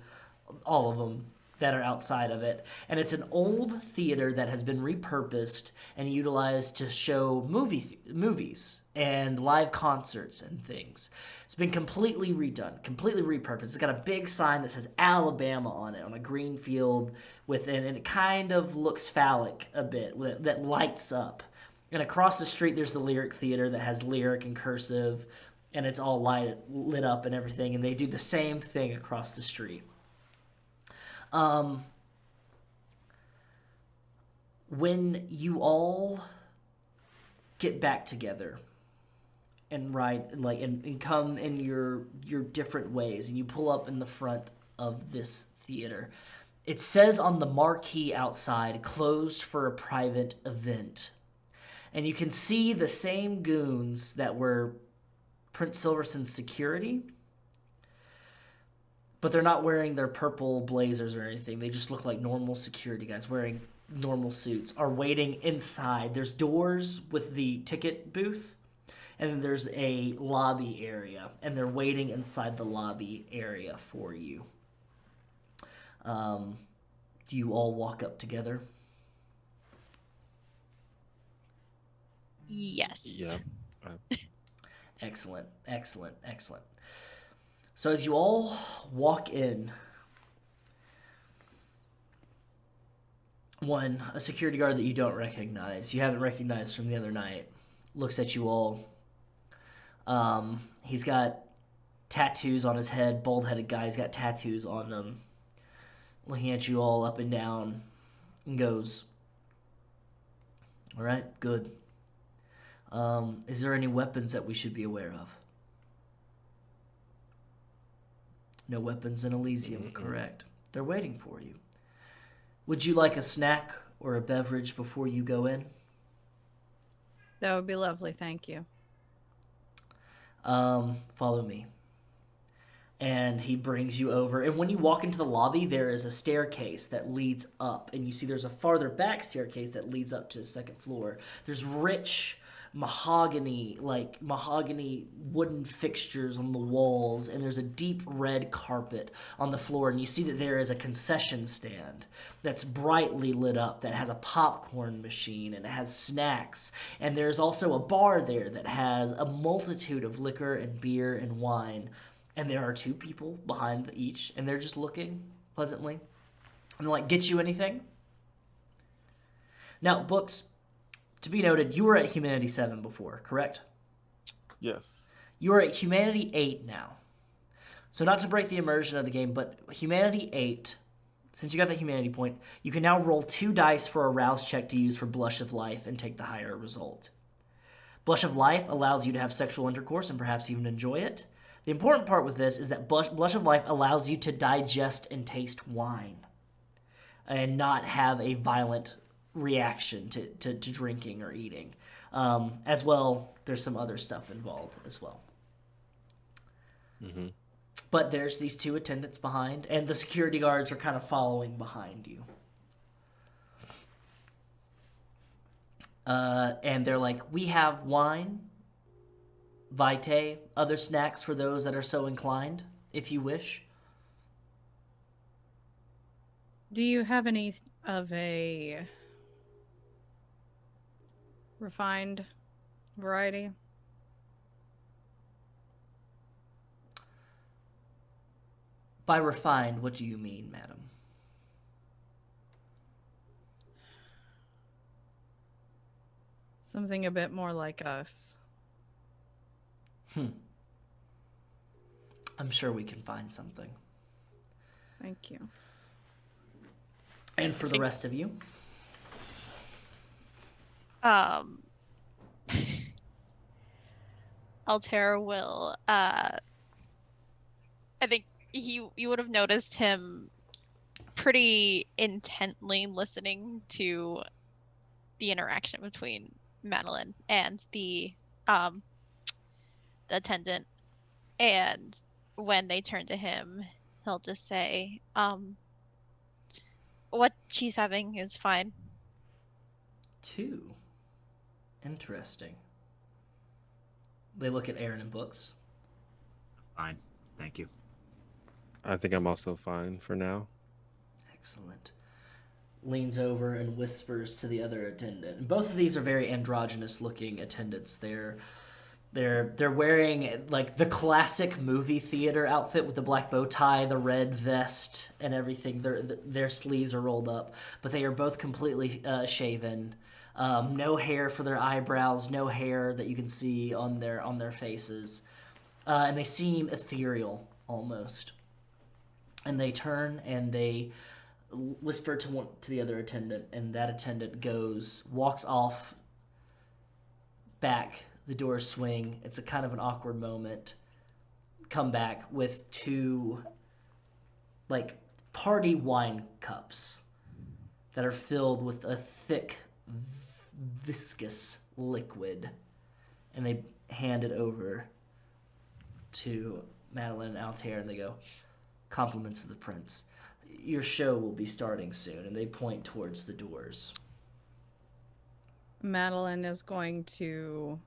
all of them that are outside of it. And it's an old theater that has been repurposed and utilized to show movies and live concerts and things. It's been completely redone, completely repurposed. It's got a big sign that says Alabama on it on a green field within, and it kind of looks phallic a bit, that lights up. And across the street there's the Lyric Theater that has lyric and cursive, and it's all lit up and everything, and they do the same thing across the street. When you all get back together and and come in your different ways, and you pull up in the front of this theater, it says on the marquee outside, "Closed for a private event." And you can see the same goons that were Prince Silverson's security, but they're not wearing their purple blazers or anything. They just look like normal security guys wearing normal suits, are waiting inside. There's doors with the ticket booth, and then there's a lobby area, and they're waiting inside the lobby area for you. Do you all walk up together? Yes. Yeah. Excellent. So as you all walk in, a security guard that you don't recognize, you haven't recognized from the other night, looks at you all. He's got tattoos on his head, bald-headed guy. He's got tattoos on him, looking at you all up and down, and goes, "All right, good. Is there any weapons that we should be aware of?" No weapons in Elysium, correct. They're waiting for you. Would you like a snack or a beverage before you go in? That would be lovely, thank you. Follow me. And he brings you over. And when you walk into the lobby, there is a staircase that leads up. And you see there's a farther back staircase that leads up to the second floor. There's rich mahogany wooden fixtures on the walls, and there's a deep red carpet on the floor, and you see that there is a concession stand that's brightly lit up that has a popcorn machine and it has snacks, and there's also a bar there that has a multitude of liquor and beer and wine, and there are 2 people behind each, and they're just looking pleasantly, and they're like, "Get you anything?" Now, books. To be noted, you were at Humanity 7 before, correct? Yes. You are at Humanity 8 now. So not to break the immersion of the game, but Humanity 8, since you got the Humanity point, you can now roll 2 dice for a rouse check to use for Blush of Life and take the higher result. Blush of Life allows you to have sexual intercourse and perhaps even enjoy it. The important part with this is that Blush of Life allows you to digest and taste wine and not have a violent reaction to drinking or eating. As well, there's some other stuff involved as well. But there's these 2 attendants behind, and the security guards are kind of following behind you. And they're like, "We have wine, vitae, other snacks for those that are so inclined, if you wish." Do you have any of a refined variety? By refined, what do you mean, madam? Something a bit more like us. I'm sure we can find something. Thank you. And for the rest of you? Altair will I think you would have noticed him pretty intently listening to the interaction between Madelyn and the attendant. And when they turn to him, he'll just say, what she's having is fine. 2. Interesting. They look at Aaron and books. Fine. Thank you. I think I'm also fine for now. Excellent. Leans over and whispers to the other attendant. And both of these are very androgynous looking attendants. They're wearing like the classic movie theater outfit with the black bow tie, the red vest, and everything. Their sleeves are rolled up, but they are both completely shaven. No hair for their eyebrows, no hair that you can see on their faces, and they seem ethereal almost. And they turn and they whisper to the other attendant, and that attendant walks off back. The doors swing. It's a kind of an awkward moment. Come back with 2 like party wine cups that are filled with a thick, viscous liquid, and they hand it over to Madelyn and Altair, and they go, "Compliments of the prince. Your show will be starting soon," and they point towards the doors. Madelyn is going to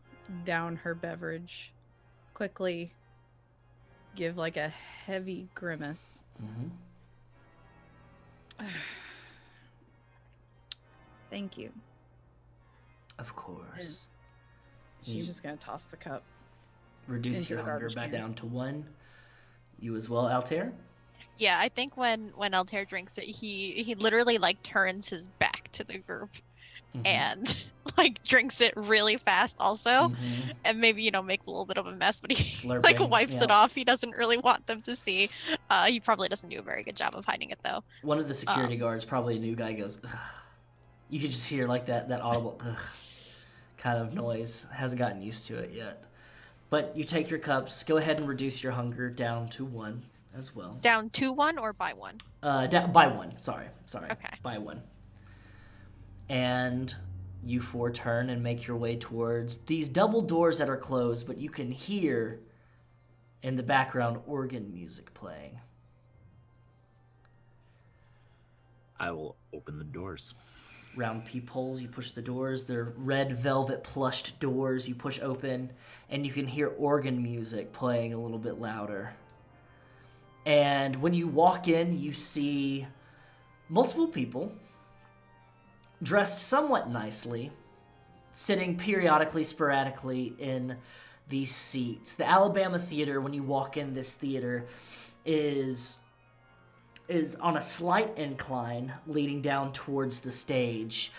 down her beverage, quickly give like a heavy grimace. Thank you. Of course. She's just gonna toss the cup. Reduce into your the hunger garbage back can. down to 1. You as well, Altair? Yeah, I think when Altair drinks it, he literally like turns his back to the group and like drinks it really fast also, and maybe makes a little bit of a mess, but he like Slurping, wipes it yeah. off. He doesn't really want them to see. He probably doesn't do a very good job of hiding it though. One of the security guards, probably a new guy, goes, "Ugh." You could just hear like that audible ugh kind of noise. Hasn't gotten used to it yet. But you take your cups. Go ahead and reduce your hunger down to 1 as well. Down to 1 or by 1? By 1. Sorry. Okay. By 1. And you 4 turn and make your way towards these double doors that are closed, but you can hear in the background organ music playing. I will open the doors. Round peepholes, you push the doors. They're red velvet plushed doors you push open, and you can hear organ music playing a little bit louder. And when you walk in, you see multiple people dressed somewhat nicely, sitting periodically, sporadically in these seats. The Alabama Theater, when you walk in this theater, is on a slight incline leading down towards the stage.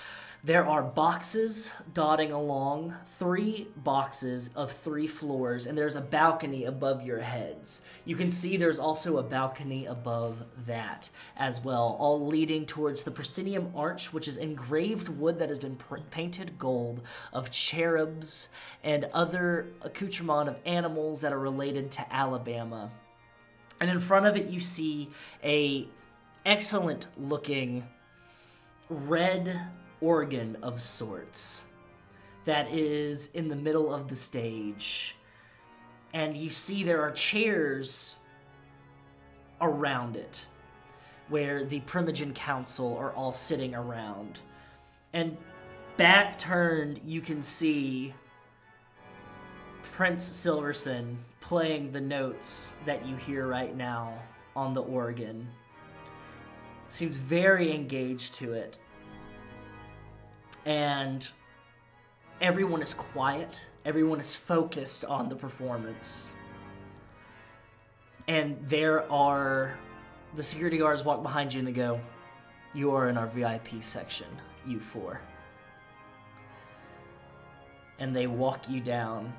There are boxes dotting along, 3 boxes of 3 floors, and there's a balcony above your heads. You can see there's also a balcony above that as well, all leading towards the proscenium arch, which is engraved wood that has been painted gold, of cherubs and other accoutrement of animals that are related to Alabama. And in front of it, you see a excellent-looking red organ of sorts that is in the middle of the stage. And you see there are chairs around it where the Primogen Council are all sitting around. And back turned, you can see Prince Silverson playing the notes that you hear right now on the organ. Seems very engaged to it. And everyone is quiet. Everyone is focused on the performance. And the security guards walk behind you and they go, "You are in our VIP section, you 4. And they walk you down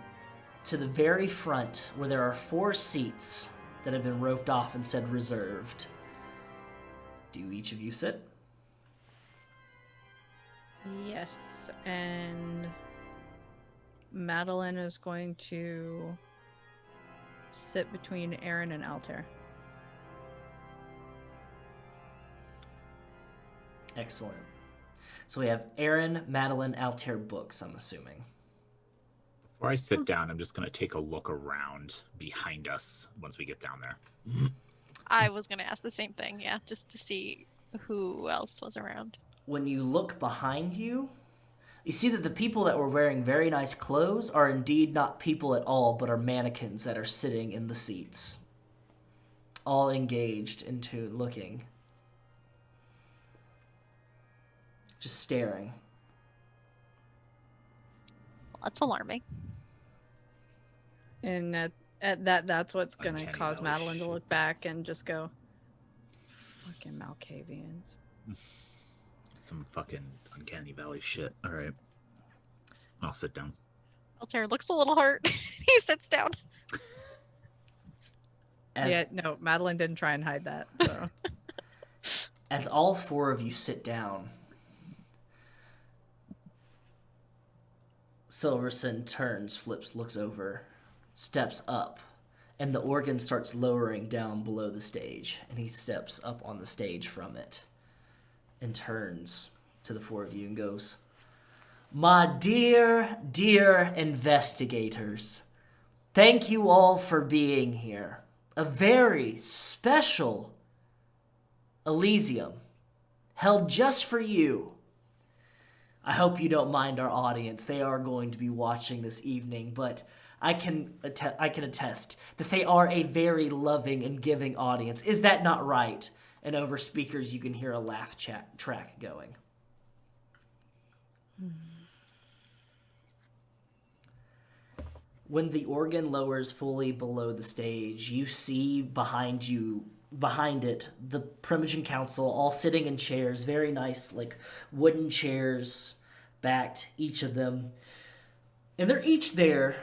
to the very front where there are 4 seats that have been roped off and said reserved. Do each of you sit? Yes, and Madelyn is going to sit between Aaron and Altair. Excellent. So we have Aaron, Madelyn, Altair, Books, I'm assuming. Before I sit down, I'm just going to take a look around behind us once we get down there. I was gonna ask the same thing, yeah, just to see who else was around. When you look behind you, you see that the people that were wearing very nice clothes are indeed not people at all, but are mannequins that are sitting in the seats. All engaged into looking. Just staring. Well, that's alarming. And that's what's gonna Uncanny cause valley Madelyn to shit. look back and just go, fucking Malkavians. Some fucking uncanny valley shit. All right. I'll sit down. Altair looks a little hurt. He sits down. Yeah, no, Madelyn didn't try and hide that. So. As all four of you sit down, Silverson turns, flips, looks over, steps up, and the organ starts lowering down below the stage, and he steps up on the stage from it and turns to the four of you and goes, "My dear, dear investigators, thank you all for being here. A very special Elysium held just for you. I hope you don't mind our audience. They are going to be watching this evening, but I can attest that they are a very loving and giving audience. Is that not right?" And over speakers, you can hear a laugh track going. When the organ lowers fully below the stage, you see behind it, the Primogen Council all sitting in chairs, very nice, like wooden chairs, backed, each of them. And they're each there,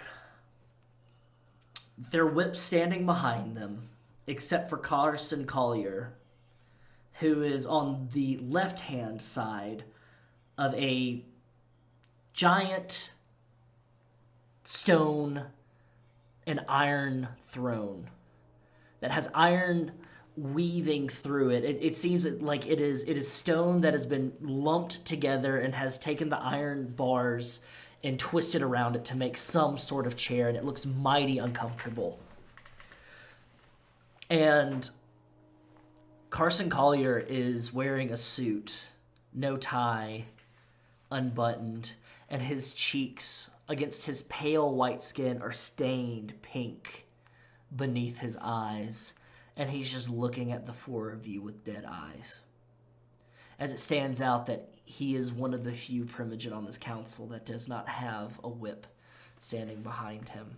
their whips standing behind them, except for Carson Collier, who is on the left-hand side of a giant stone and iron throne that has iron weaving through it. It seems like it is stone that has been lumped together and has taken the iron bars and twisted around it to make some sort of chair, and it looks mighty uncomfortable. And Carson Collier is wearing a suit, no tie, unbuttoned, and his cheeks against his pale white skin are stained pink beneath his eyes, and he's just looking at the four of you with dead eyes. As it stands out that he is one of the few Primogen on this council that does not have a whip standing behind him.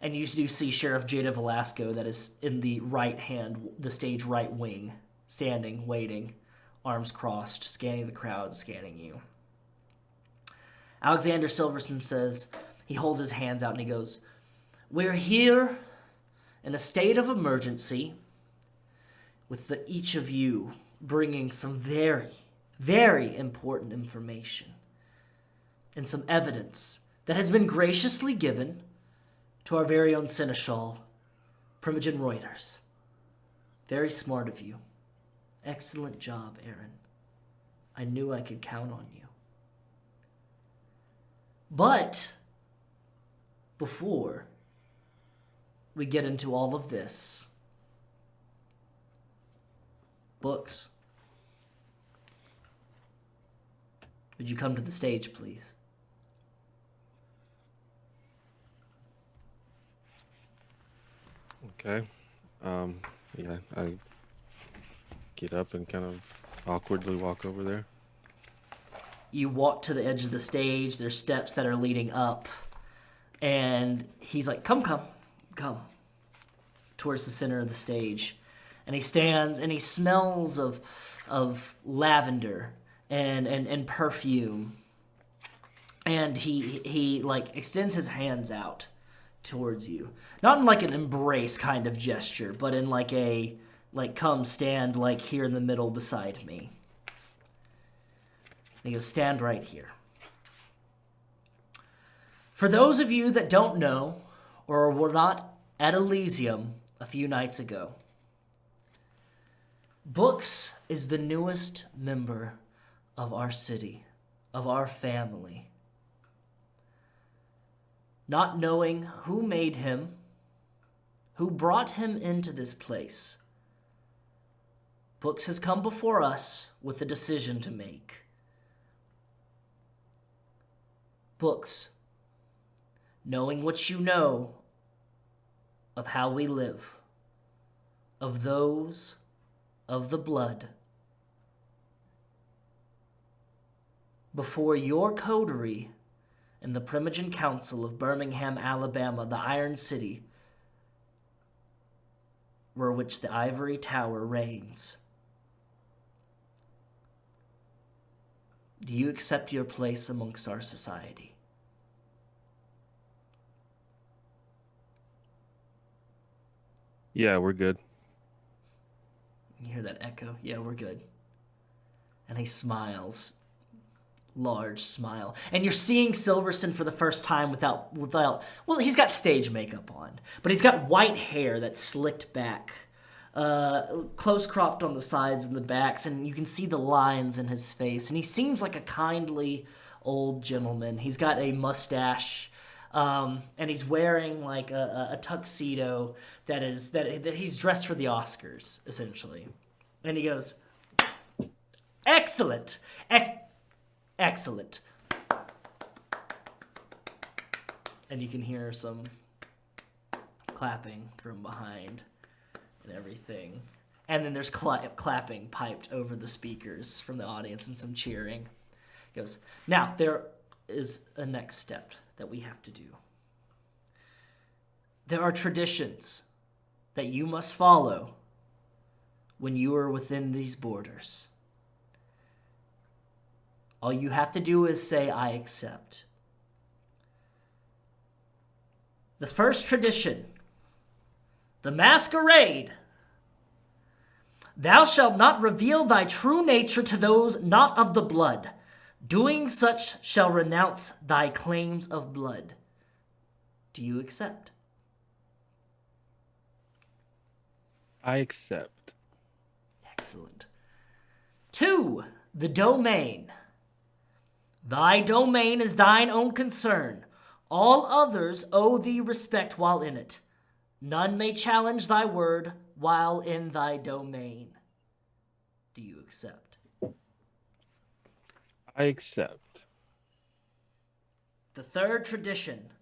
And you do see Sheriff Jada Velasco that is in the right hand, the stage right wing, standing, waiting, arms crossed, scanning the crowd, scanning you. Alexander Silverson says, he holds his hands out and he goes, "We're here in a state of emergency with each of you bringing some very, very important information and some evidence that has been graciously given to our very own Seneschal, Primogen Reuters. Very smart of you. Excellent job, Aaron. I knew I could count on you. But before we get into all of this, Books, would you come to the stage, please?" Okay. Yeah, I get up and kind of awkwardly walk over there. You walk to the edge of the stage. There's steps that are leading up. And he's like, come, towards the center of the stage. And he stands and he smells of lavender and perfume. And he like extends his hands out towards you. Not in like an embrace kind of gesture, but in like a, like, come stand like here in the middle beside me. And he goes, "Stand right here. For those of you that don't know or were not at Elysium a few nights ago, Books is the newest member of our city, of our family. Not knowing who made him, who brought him into this place, Books has come before us with a decision to make. Books, knowing what you know of how we live, of those of the blood, before your coterie in the Primogen Council of Birmingham, Alabama, the Iron City, where which the ivory tower reigns. Do you accept your place amongst our society? Yeah, we're good. You hear that echo? Yeah, we're good. And he smiles. Large smile. And you're seeing Silverson for the first time without, well, he's got stage makeup on, but he's got white hair that's slicked back, close cropped on the sides and the backs, and you can see the lines in his face, and he seems like a kindly old gentleman. He's got a mustache, and he's wearing like a tuxedo that he's dressed for the Oscars, essentially. And he goes, "Excellent! Excellent." And you can hear some clapping from behind and everything. And then there's clapping piped over the speakers from the audience and some cheering. He goes, "Now, there is a next step that we have to do. There are traditions that you must follow when you are within these borders. All you have to do is say, 'I accept.' The first tradition, the Masquerade. Thou shalt not reveal thy true nature to those not of the blood. Doing such shall renounce thy claims of blood. Do you accept?" I accept. Excellent. 2, the domain. Thy domain is thine own concern. All others owe thee respect while in it. None may challenge thy word while in thy domain. Do you accept? I accept. The third tradition.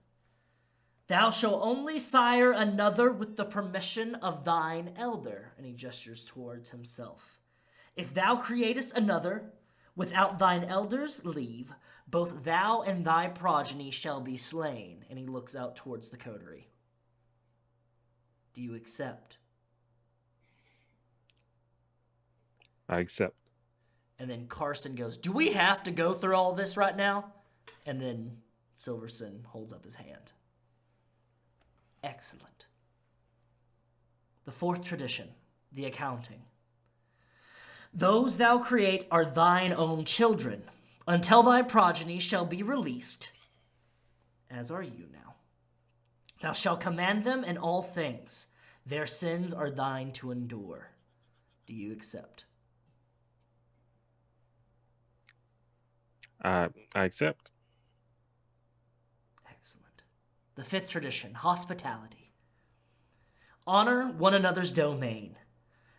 Thou shalt only sire another with the permission of thine elder. And he gestures towards himself. If thou createst another without thine elder's leave, both thou and thy progeny shall be slain. And he looks out towards the coterie. Do you accept? I accept. And then Carson goes, "Do we have to go through all this right now?" And then Silverson holds up his hand. Excellent. The fourth tradition, the accounting. Those thou create are thine own children, until thy progeny shall be released, as are you now. Thou shalt command them in all things. Their sins are thine to endure. Do you accept? I accept. Excellent. The fifth tradition, hospitality. Honor one another's domain.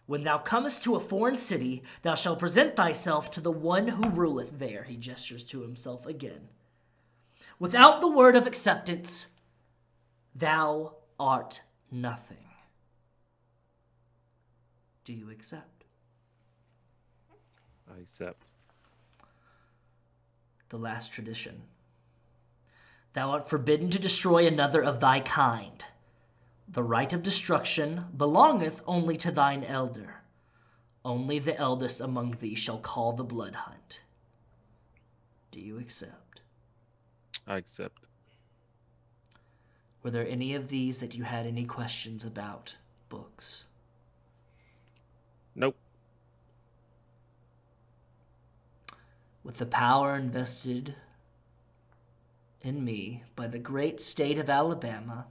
When thou comest to a foreign city, thou shalt present thyself to the one who ruleth there. He gestures to himself again. Without the word of acceptance, thou art nothing. Do you accept? I accept. The last tradition. Thou art forbidden to destroy another of thy kind. The right of destruction belongeth only to thine elder. Only the eldest among thee shall call the blood hunt. Do you accept? I accept. Were there any of these that you had any questions about? Books? Nope. With the power invested in me by the great state of Alabama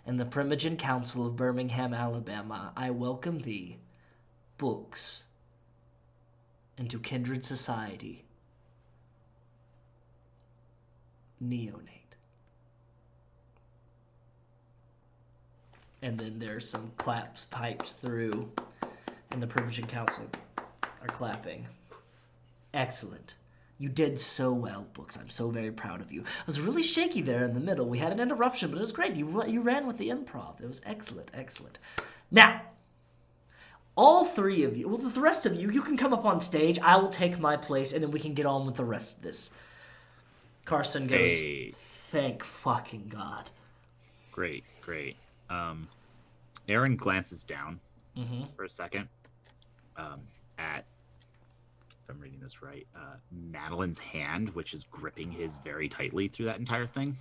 and the Primogen Council of Birmingham, Alabama, I welcome thee, Books, into kindred society neonate. And then there's some claps piped through, and the Primogen Council are clapping. Excellent. You did so well, Books. I'm so very proud of you. I was really shaky there in the middle. We had an interruption, but it was great. You ran with the improv. It was excellent, excellent. Now, all three of you, well, the rest of you, you can come up on stage. I will take my place, and then we can get on with the rest of this. Carson goes, Hey. Thank fucking God. Great. Aaron glances down for a second at, if I'm reading this right, Madelyn's hand, which is gripping his very tightly through that entire thing.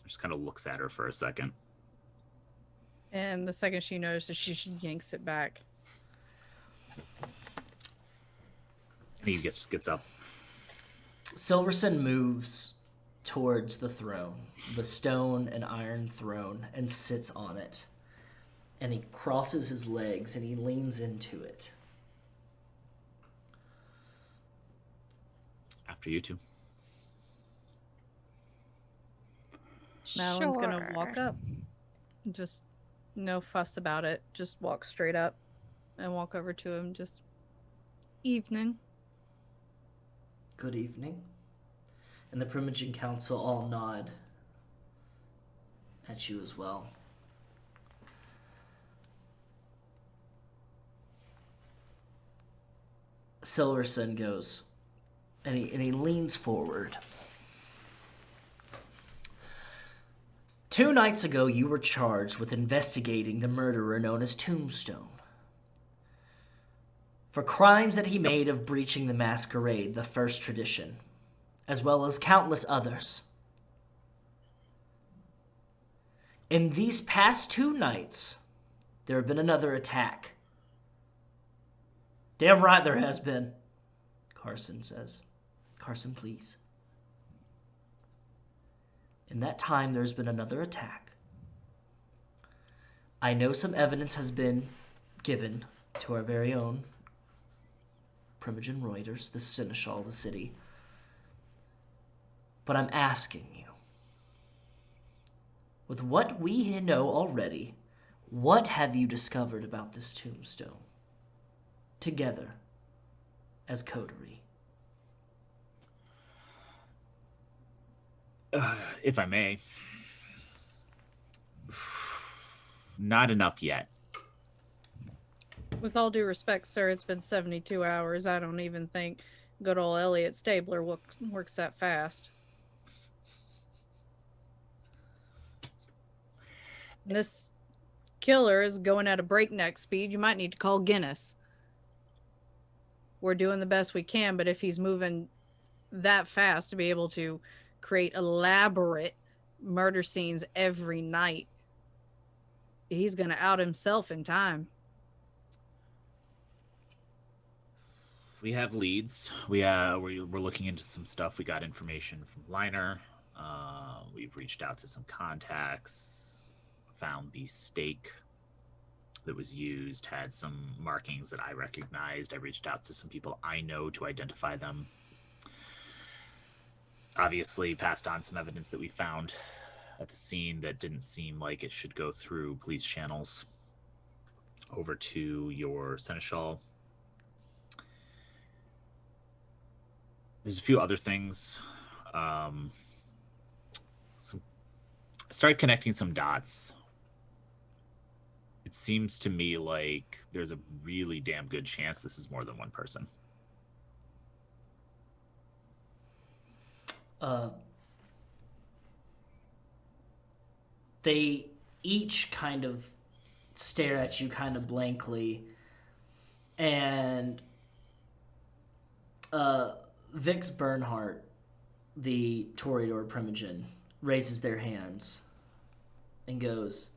Just kind of looks at her for a second. And the second she notices, she yanks it back. And he just gets up. Silverson moves towards the throne, the stone and iron throne, and sits on it. And he crosses his legs and he leans into it. After you two. Madelyn's gonna walk up. Just no fuss about it. Just walk straight up and walk over to him. Just, evening. Good evening. And the Primogen Council all nod at you as well. Silverson goes, and he leans forward. 2 nights ago, you were charged with investigating the murderer known as Tombstone for crimes that he made of breaching the Masquerade, the first tradition, as well as countless others. In these past 2 nights, there have been another attack. Damn right there has been, Carson says. Carson, please. In that time, there's been another attack. I know some evidence has been given to our very own Primogen Reuters, the Seneschal of the city. But I'm asking you, with what we know already, what have you discovered about this tombstone? Together, as Coterie. If I may. Not enough yet. With all due respect, sir, it's been 72 hours. I don't even think good old Elliot Stabler works that fast. This killer is going at a breakneck speed. You might need to call Guinness. We're doing the best we can, but if he's moving that fast to be able to create elaborate murder scenes every night, he's going to out himself in time. We have leads. We're looking into some stuff. We got information from Liner. We've reached out to some contacts. Found the stake that was used. Had some markings that I recognized. I reached out to some people I know to identify them. Obviously, passed on some evidence that we found at the scene that didn't seem like it should go through police channels over to your Seneschal. There's a few other things. Started connecting some dots. It seems to me like there's a really damn good chance this is more than one person. They each kind of stare at you kind of blankly, and Vix Bernhardt, the Toreador Primogen, raises their hands and goes,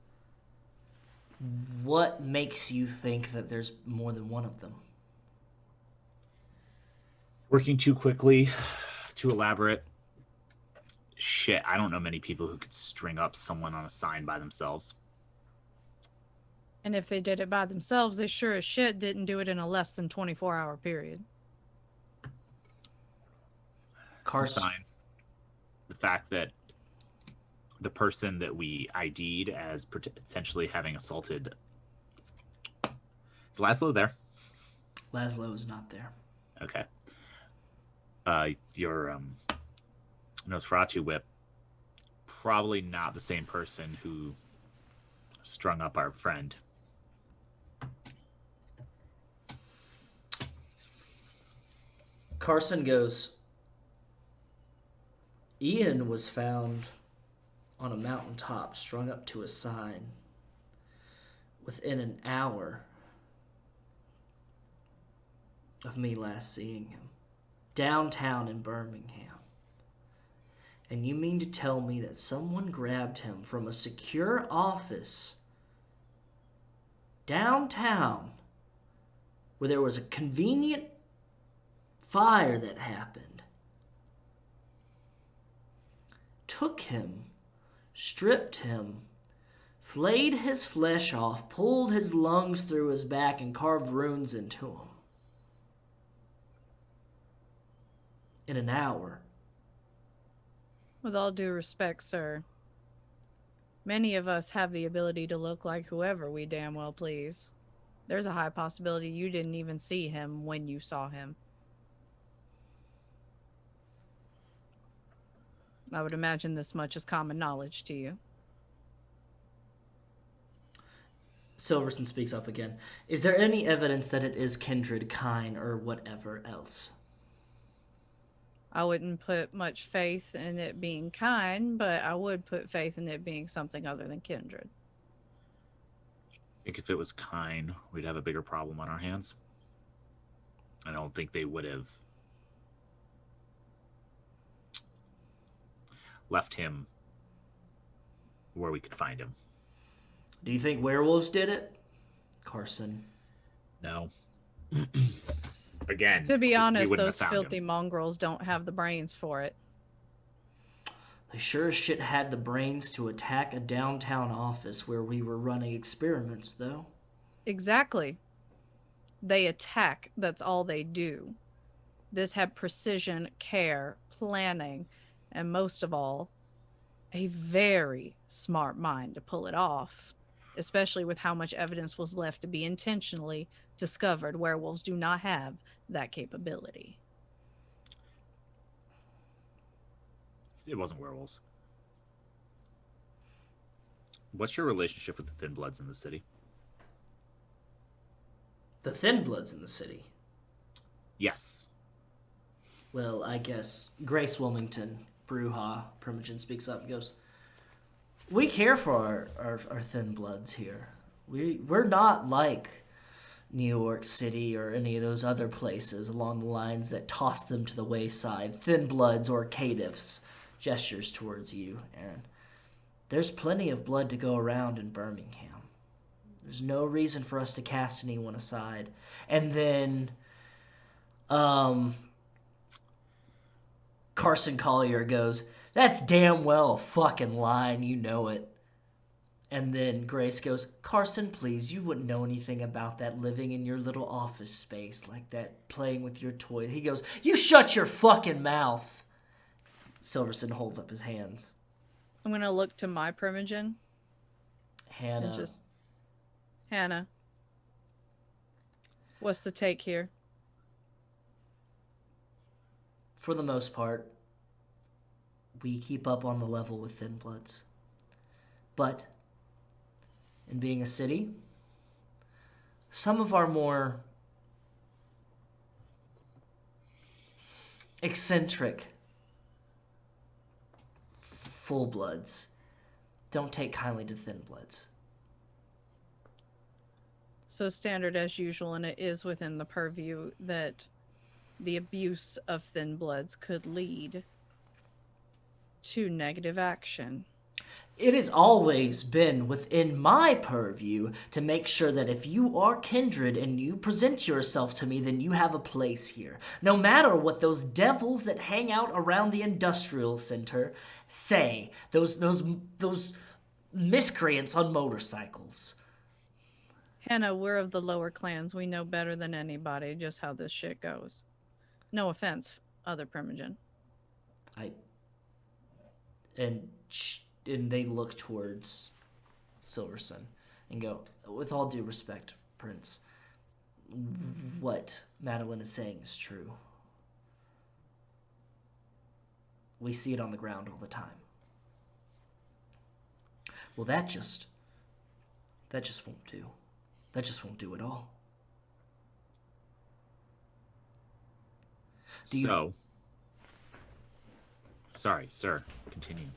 what makes you think that there's more than one of them? Working too quickly, too elaborate. Shit, I don't know many people who could string up someone on a sign by themselves. And if they did it by themselves, they sure as shit didn't do it in a less than 24-hour period. some signs. The fact that the person that we ID'd as potentially having assaulted... Is Laszlo there? Laszlo is not there. Okay. Your Nosferatu whip, probably not the same person who strung up our friend. Carson goes, Ian was found on a mountaintop, strung up to a sign, within an hour of me last seeing him, downtown in Birmingham. And you mean to tell me that someone grabbed him from a secure office downtown where there was a convenient fire that happened, took him, stripped him, flayed his flesh off, pulled his lungs through his back, and carved runes into him in an hour? With all due respect, sir, many of us have the ability to look like whoever we damn well please. There's a high possibility you didn't even see him when you saw him. I would imagine this much is common knowledge to you. Silverson speaks up again. Is there any evidence that it is kindred, kind, or whatever else? I wouldn't put much faith in it being kind, but I would put faith in it being something other than kindred. I think if it was kind, we'd have a bigger problem on our hands. I don't think they would have left him where we could find him. Do you think werewolves did it? Carson. No. Again, To be honest, we wouldn't those have found filthy him. mongrels don't have the brains for it. They sure as shit had the brains to attack a downtown office where we were running experiments, though. Exactly. They attack. That's all they do. This had precision, care, planning, and most of all, a very smart mind to pull it off, especially with how much evidence was left to be intentionally discovered. Werewolves do not have that capability. It wasn't werewolves. What's your relationship with the Thin Bloods in the city? The Thin Bloods in the city. Yes. Well, I guess Grace Wilmington, Bruja, Primogen speaks up and goes, we care for our Thin Bloods here. We're not like New York City or any of those other places along the lines that toss them to the wayside. Thin Bloods or caitiffs. Gestures towards you, Aaron. There's plenty of blood to go around in Birmingham. There's no reason for us to cast anyone aside. And then, Carson Collier goes, that's damn well a fucking line, you know it. And then Grace goes, Carson, please, you wouldn't know anything about that living in your little office space like that, playing with your toys. He goes, you shut your fucking mouth. Silverson holds up his hands. I'm going to look to my Primogen. Hannah. Hannah. What's the take here? For the most part, we keep up on the level with Thin Bloods. But, in being a city, some of our more eccentric Full Bloods don't take kindly to Thin Bloods. So standard as usual, and it is within the purview that the abuse of Thin Bloods could lead to negative action. It has always been within my purview to make sure that if you are kindred and you present yourself to me, then you have a place here. No matter what those devils that hang out around the industrial center say, those miscreants on motorcycles. Hannah, we're of the lower clans. We know better than anybody just how this shit goes. No offense, other Primogen. I and they look towards Silverson and go, with all due respect, Prince, what Madelyn is saying is true. We see it on the ground all the time. Well, that just won't do. That just won't do at all. Sorry, sir. Continue.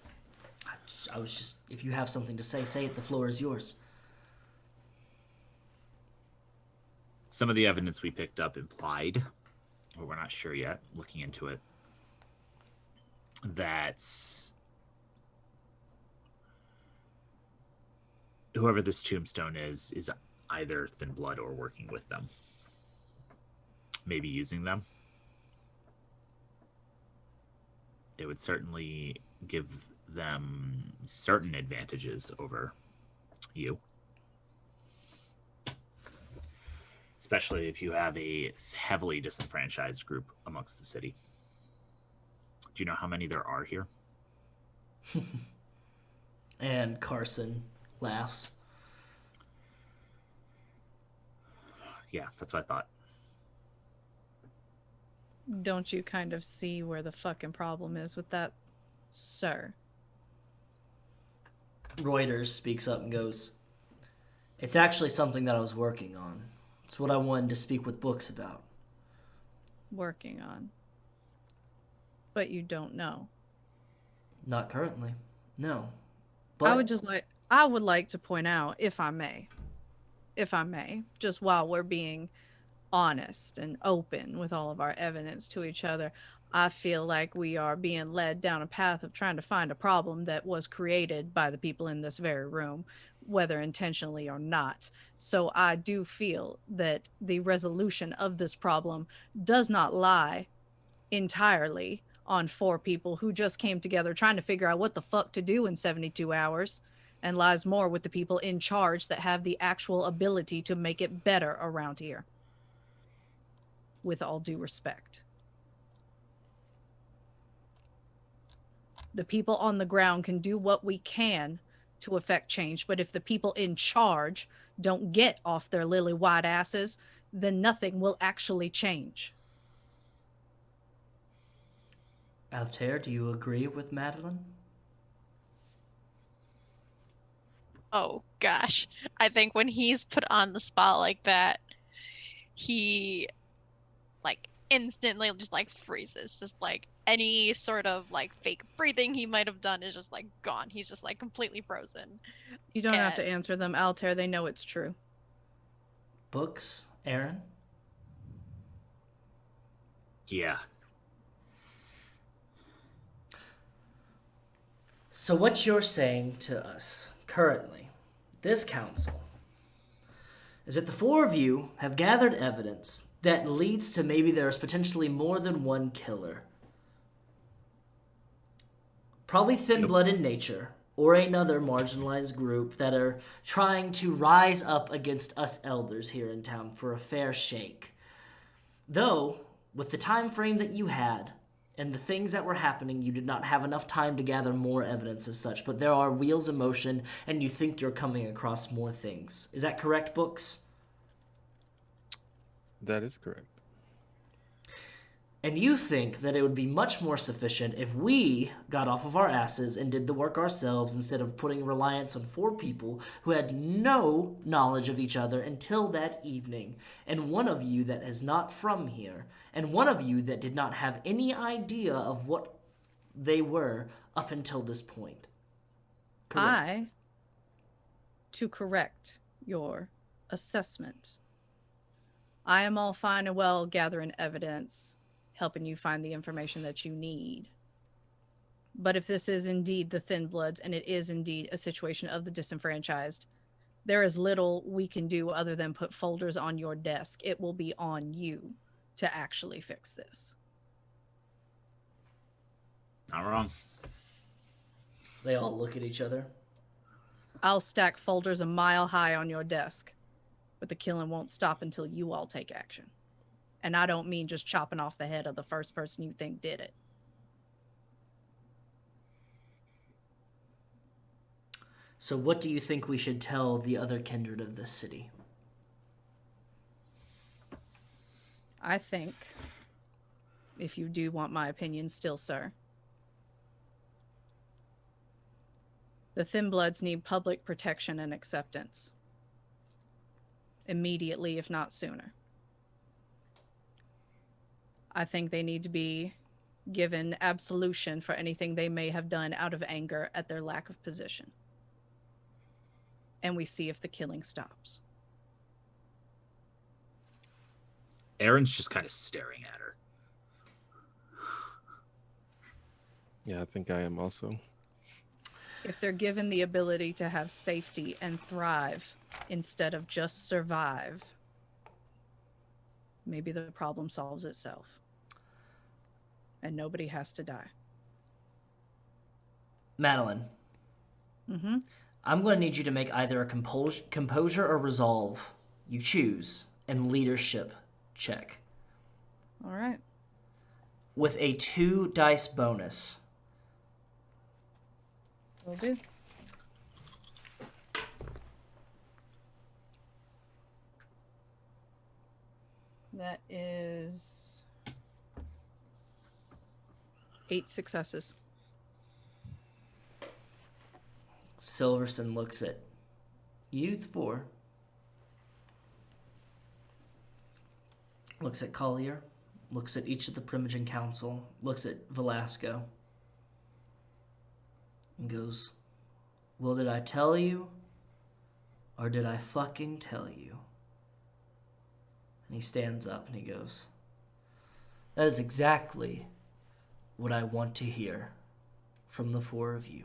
I was just, if you have something to say it. The floor is yours. Some of the evidence we picked up implied, or we're not sure yet, looking into it, that whoever this tombstone is either Thin Blood or working with them. Maybe using them. It would certainly give them certain advantages over you. Especially if you have a heavily disenfranchised group amongst the city. Do you know how many there are here? And Carson laughs. Yeah, that's what I thought. Don't you kind of see where the fucking problem is with that, sir? Reuters speaks up and goes, it's actually something that I was working on. It's what I wanted to speak with books about. Working on. But you don't know. Not currently. No. But I would like to point out, if I may, just while we're being honest and open with all of our evidence to each other, I feel like we are being led down a path of trying to find a problem that was created by the people in this very room, whether intentionally or not. So I do feel that the resolution of this problem does not lie entirely on 4 people who just came together trying to figure out what the fuck to do in 72 hours, and lies more with the people in charge that have the actual ability to make it better around here. With all due respect. The people on the ground can do what we can to affect change, but if the people in charge don't get off their lily white asses, then nothing will actually change. Altair, do you agree with Madelyn? Oh gosh, I think when he's put on the spot like that, he like instantly just like freezes. Just like any sort of like fake breathing he might have done is just like gone. He's just like completely frozen. You don't have to answer them, Altair. They know it's true. Books, Aaron? Yeah. So what you're saying to us currently, this council, is that the 4 of you have gathered evidence that leads to maybe there is potentially more than one killer. Probably Thin Blood in nature, or another marginalized group that are trying to rise up against us elders here in town for a fair shake. Though, with the time frame that you had, and the things that were happening, you did not have enough time to gather more evidence as such, but there are wheels in motion, and you think you're coming across more things. Is that correct, Books? That is correct. And you think that it would be much more sufficient if we got off of our asses and did the work ourselves instead of putting reliance on 4 people who had no knowledge of each other until that evening, and one of you that is not from here, and one of you that did not have any idea of what they were up until this point. Correct. To correct your assessment, I am all fine and well gathering evidence, helping you find the information that you need. But if this is indeed the Thin Bloods, and it is indeed a situation of the disenfranchised, there is little we can do other than put folders on your desk. It will be on you to actually fix this. Not wrong. They all look at each other. I'll stack folders a mile high on your desk, but the killing won't stop until you all take action. And I don't mean just chopping off the head of the first person you think did it. So what do you think we should tell the other kindred of this city? I think, if you do want my opinion still, sir, the Thin Bloods need public protection and acceptance. Immediately, if not sooner. I think they need to be given absolution for anything they may have done out of anger at their lack of position. And we see if the killing stops. Aaron's just kind of staring at her. Yeah, I think I am also. If they're given the ability to have safety and thrive instead of just survive, maybe the problem solves itself. And nobody has to die. Madelyn. Mm-hmm. I'm going to need you to make either a composure or resolve, you choose, and leadership check. All right. With a 2 dice bonus. Will do. That is 8 successes. Silverson looks at you 4. Looks at Collier. Looks at each of the Primogen Council. Looks at Velasco. And goes, well, did I tell you? Or did I fucking tell you? And he stands up and he goes, that is exactly what I want to hear from the 4 of you.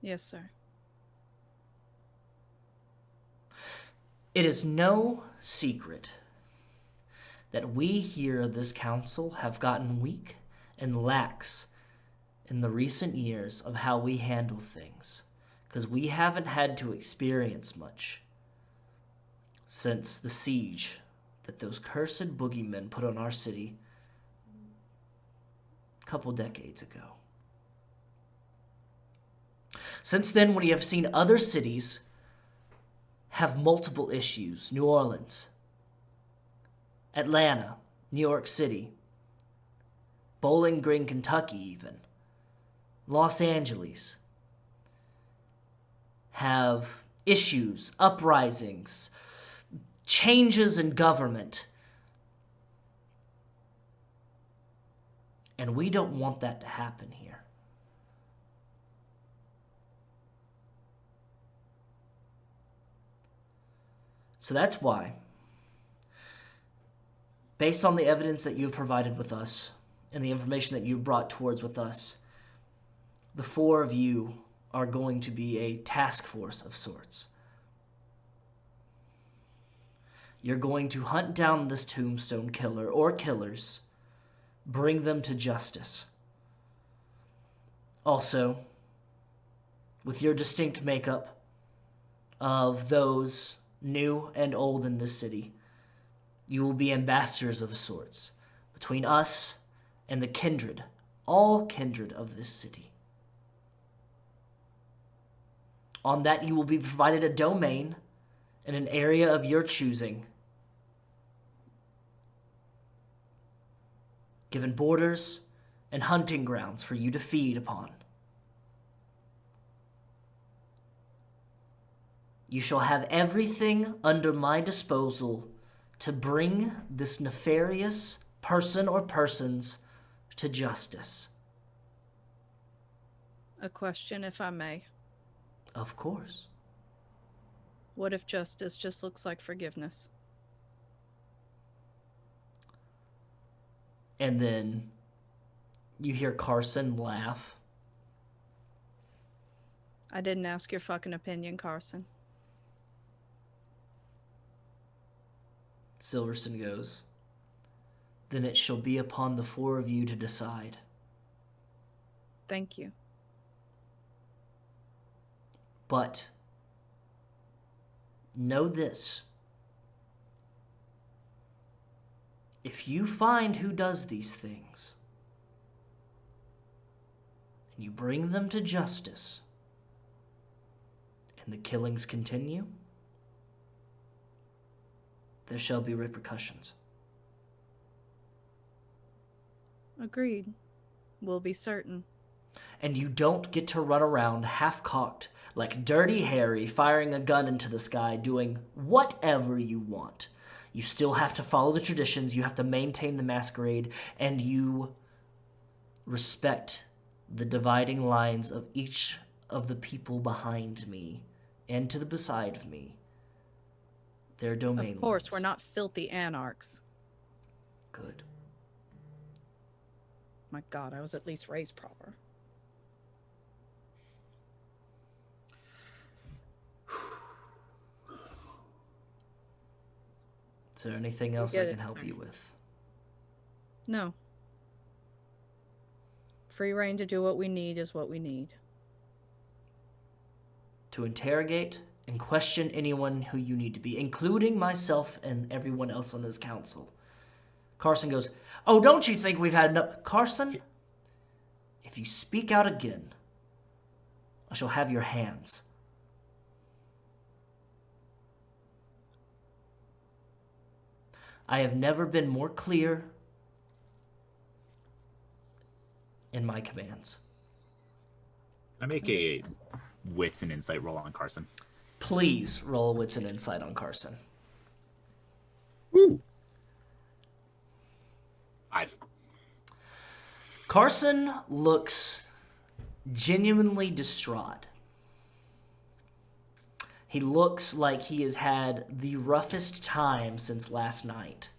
Yes, sir. It is no secret that we here at this council have gotten weak and lax in the recent years of how we handle things, because we haven't had to experience much since the siege that those cursed boogeymen put on our city a couple decades ago. Since then, we have seen other cities have multiple issues. New Orleans, Atlanta, New York City, Bowling Green, Kentucky even, Los Angeles, have issues, uprisings, changes in government. And we don't want that to happen here. So that's why, based on the evidence that you've provided with us and the information that you've brought towards with us, the 4 of you are going to be a task force of sorts. You're going to hunt down this tombstone killer or killers, bring them to justice. Also, with your distinct makeup of those new and old in this city, you will be ambassadors of sorts between us and the kindred, all kindred of this city. On that, you will be provided a domain in an area of your choosing, given borders and hunting grounds for you to feed upon. You shall have everything under my disposal to bring this nefarious person or persons to justice. A question, if I may. Of course. What if justice just looks like forgiveness? And then you hear Carson laugh. I didn't ask your fucking opinion, Carson. Silverson goes, then it shall be upon the 4 of you to decide. Thank you. But know this. if you find who does these things, and you bring them to justice, and the killings continue, there shall be repercussions. Agreed. We'll be certain. And you don't get to run around half-cocked like Dirty Harry firing a gun into the sky doing whatever you want. You still have to follow the traditions, you have to maintain the masquerade, and you respect the dividing lines of each of the people behind me and to the beside of me. Their domain Of course, lines. we're not filthy anarchs. Good. My God, I was at least raised proper. Is there anything else I can help you with? No. Free reign to do what we need is what we need. To interrogate and question anyone who you need to be, including myself and everyone else on this council. Carson goes, "Oh, don't you think we've had enough?" Carson, if you speak out again, I shall have your hands. I have never been more clear in my commands. I make a wits and insight roll on Carson. Please roll a wits and insight on Carson. Woo! 5. Carson looks genuinely distraught. He looks like he has had the roughest time since last night.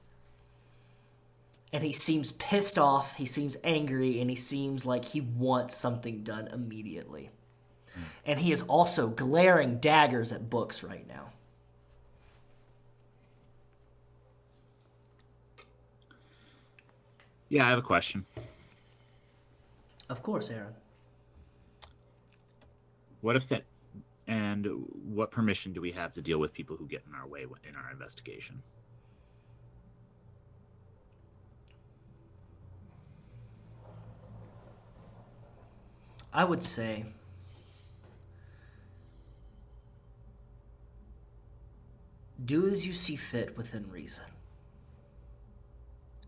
And he seems pissed off, he seems angry, and he seems like he wants something done immediately. And he is also glaring daggers at books right now. Yeah, I have a question. Of course, Aaron. What if it, and what permission do we have to deal with people who get in our way in our investigation? I would say do as you see fit within reason.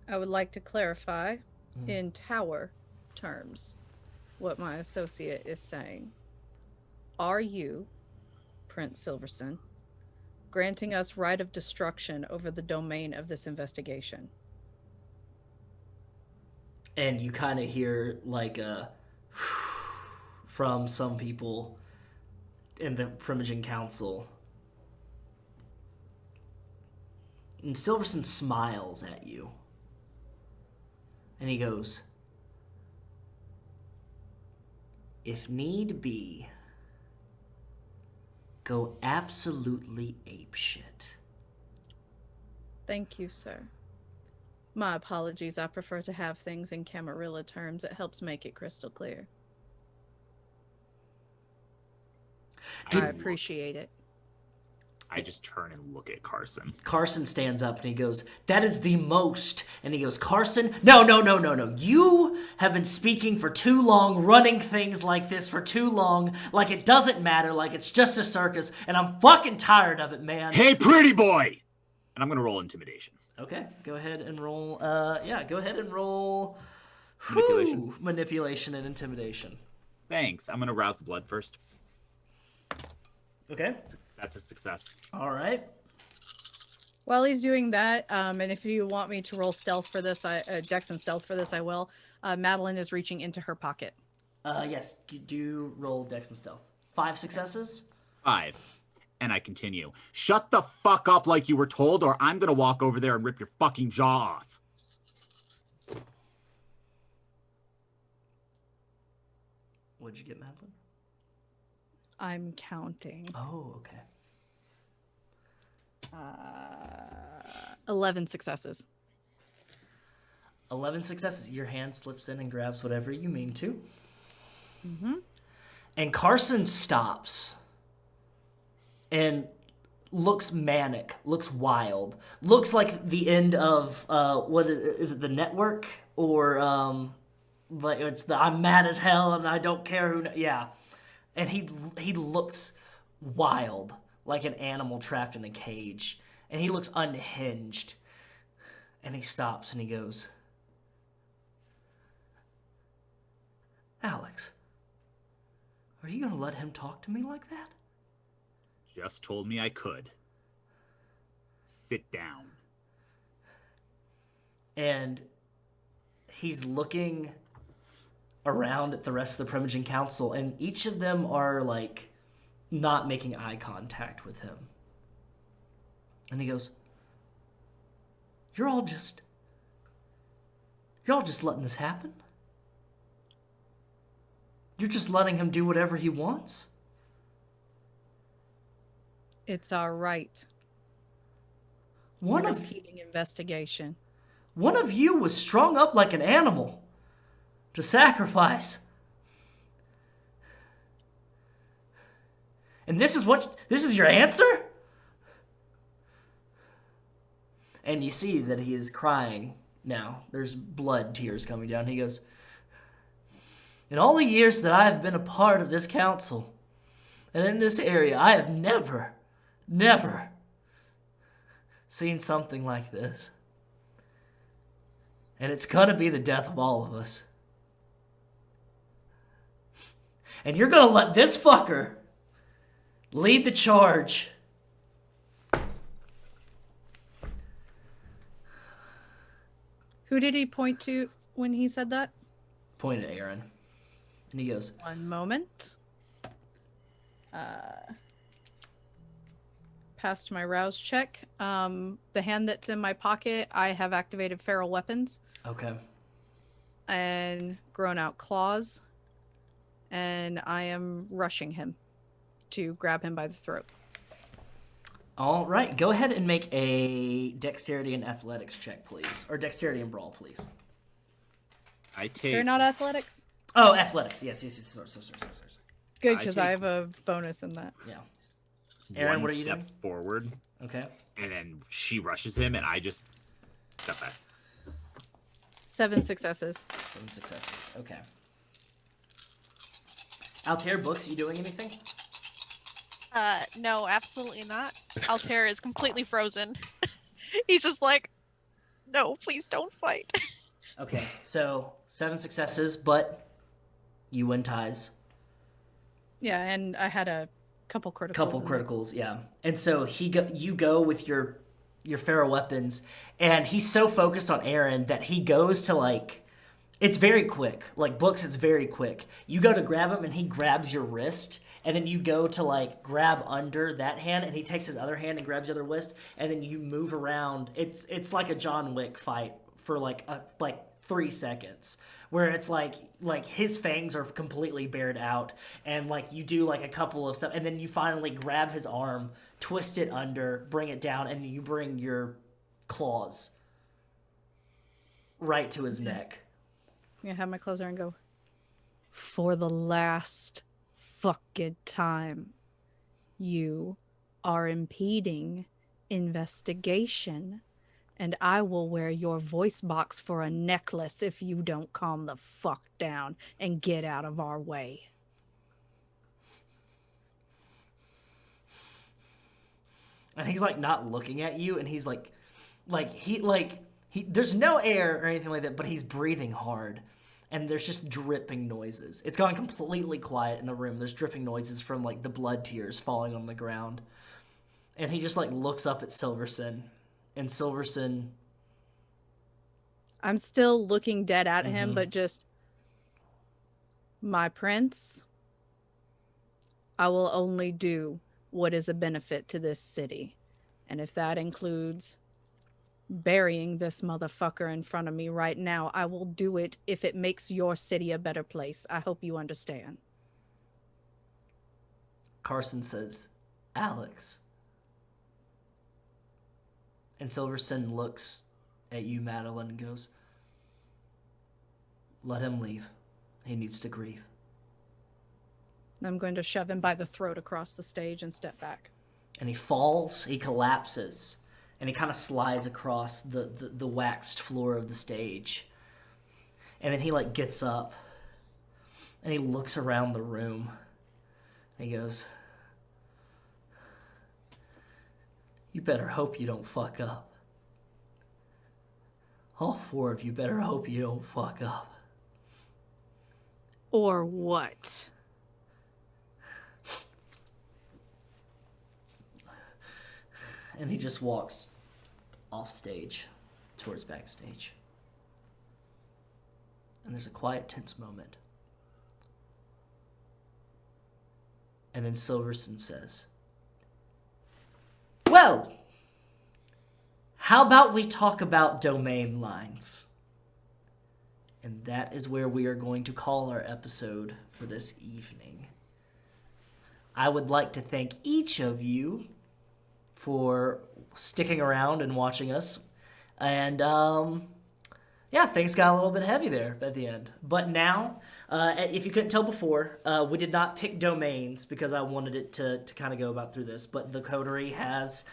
I would like to clarify in tower terms what my associate is saying. Are you, Prince Silverson, granting us right of destruction over the domain of this investigation? And you kind of hear like a from some people in the Primogen Council. And Silverson smiles at you. And he goes, "If need be, go absolutely apeshit." Thank you, sir. My apologies. I prefer to have things in Camarilla terms. It helps make it crystal clear. I appreciate it. I just turn and look at Carson. Carson stands up and he goes, "That is the most." And he goes, "Carson, no. You have been speaking for too long, running things like this for too long, like it doesn't matter, like it's just a circus, and I'm fucking tired of it, man." Hey, pretty boy! And I'm going to roll intimidation. Okay, go ahead and roll, go ahead and roll Manipulation. Manipulation and intimidation. Thanks. I'm going to rouse the blood first. Okay. That's a success. All right. While he's doing that, and if you want me to roll stealth for this, Dex and stealth for this, I will. Madelyn is reaching into her pocket. Yes, do roll Dex and Stealth. 5 successes? 5. And I continue. Shut the fuck up like you were told, or I'm going to walk over there and rip your fucking jaw off. What'd you get, Madelyn? I'm counting. Oh, okay. 11 successes. 11 successes. Your hand slips in and grabs whatever you mean to. Mm-hmm. And Carson stops and looks manic, looks wild, looks like the end of what is it, the Network, or but it's the I'm mad as hell and I don't care who. Yeah, and he looks wild, like an animal trapped in a cage, and he looks unhinged. And he stops and he goes, Alex, are you gonna let him talk to me like that? Just told me I could. Sit down. And he's looking around at the rest of the Primogen Council, and each of them are like not making eye contact with him. And he goes, You're all just letting this happen? You're just letting him do whatever he wants? It's our right. One We're of impeding investigation. One of you was strung up like an animal to sacrifice. And this is your answer? And you see that he is crying now. There's blood tears coming down. He goes, In all the years that I have been a part of this council and in this area, I have never seen something like this. And it's gonna be the death of all of us. And you're gonna let this fucker lead the charge. Who did he point to when he said that? Point at Aaron. And he goes, One moment. Past my rouse check. The hand that's in my pocket, I have activated feral weapons Okay. and grown out claws. And I am rushing him to grab him by the throat. All right. Go ahead and make a dexterity and athletics check, please. Or dexterity and brawl, please. I take. They're not athletics? Oh, athletics. Yes. Sorry. Good, I because take- I have a bonus in that. Yeah. Aaron, one what are you step doing? forward, Okay. and then she rushes him, and I just step back. 7 successes. 7 successes. Okay. Altair, books, you doing anything? No, absolutely not. Altair is completely frozen. He's just like, no, please don't fight. Okay. So 7 successes, but you win ties. Yeah, and I had a couple criticals. Couple in there. criticals, yeah. And so you go with your feral weapons, and he's so focused on Aaron that he goes to like, it's very quick. Like books, it's very quick. You go to grab him, and he grabs your wrist, and then you go to like grab under that hand, and he takes his other hand and grabs the other wrist, and then you move around. It's like a John Wick fight for like 3 seconds, where it's like his fangs are completely bared out, and like you do like a couple of stuff, and then you finally grab his arm, twist it under, bring it down, and you bring your claws right to his neck. I'm gonna have my closer and go, for the last fucking time, you are impeding investigation, and I will wear your voice box for a necklace if you don't calm the fuck down and get out of our way. And he's like not looking at you, and he's like there's no air or anything like that, but he's breathing hard, and there's just dripping noises. It's gone completely quiet in the room. There's dripping noises from like the blood tears falling on the ground, and he just like looks up at Silverson, and Silverson. I'm still looking dead at him, but just, my prince, I will only do what is a benefit to this city. And if that includes burying this motherfucker in front of me right now, I will do it if it makes your city a better place. I hope you understand. Carson says, Alex. And Silverson looks at you, Madelyn, and goes, let him leave. He needs to grieve. I'm going to shove him by the throat across the stage and step back. and he falls, he collapses, and he kind of slides across the waxed floor of the stage. And then he like gets up and he looks around the room and he goes, "You better hope you don't fuck up. All 4 of you better hope you don't fuck up." Or what? And he just walks off stage towards backstage. And there's a quiet, tense moment. And then Silverson says, "Well, how about we talk about domain lines?" And that is where we are going to call our episode for this evening. I would like to thank each of you for sticking around and watching us. And, yeah, things got a little bit heavy there at the end. But now, if you couldn't tell before, we did not pick domains because I wanted it to kind of go about through this. But the Coterie has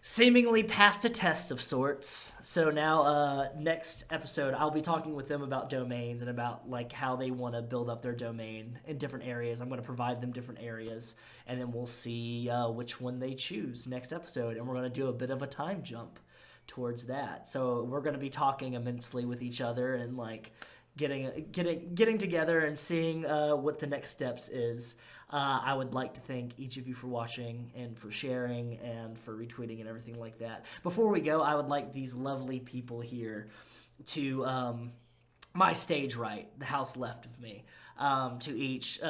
seemingly passed a test of sorts. So now, next episode, I'll be talking with them about domains and about like how they want to build up their domain in different areas. I'm going to provide them different areas, and then we'll see which one they choose next episode. And we're going to do a bit of a time jump towards that. So we're going to be talking immensely with each other and like getting together and seeing what the next steps is. I would like to thank each of you for watching and for sharing and for retweeting and everything like that. Before we go, I would like these lovely people here to my stage right, the house left of me, to each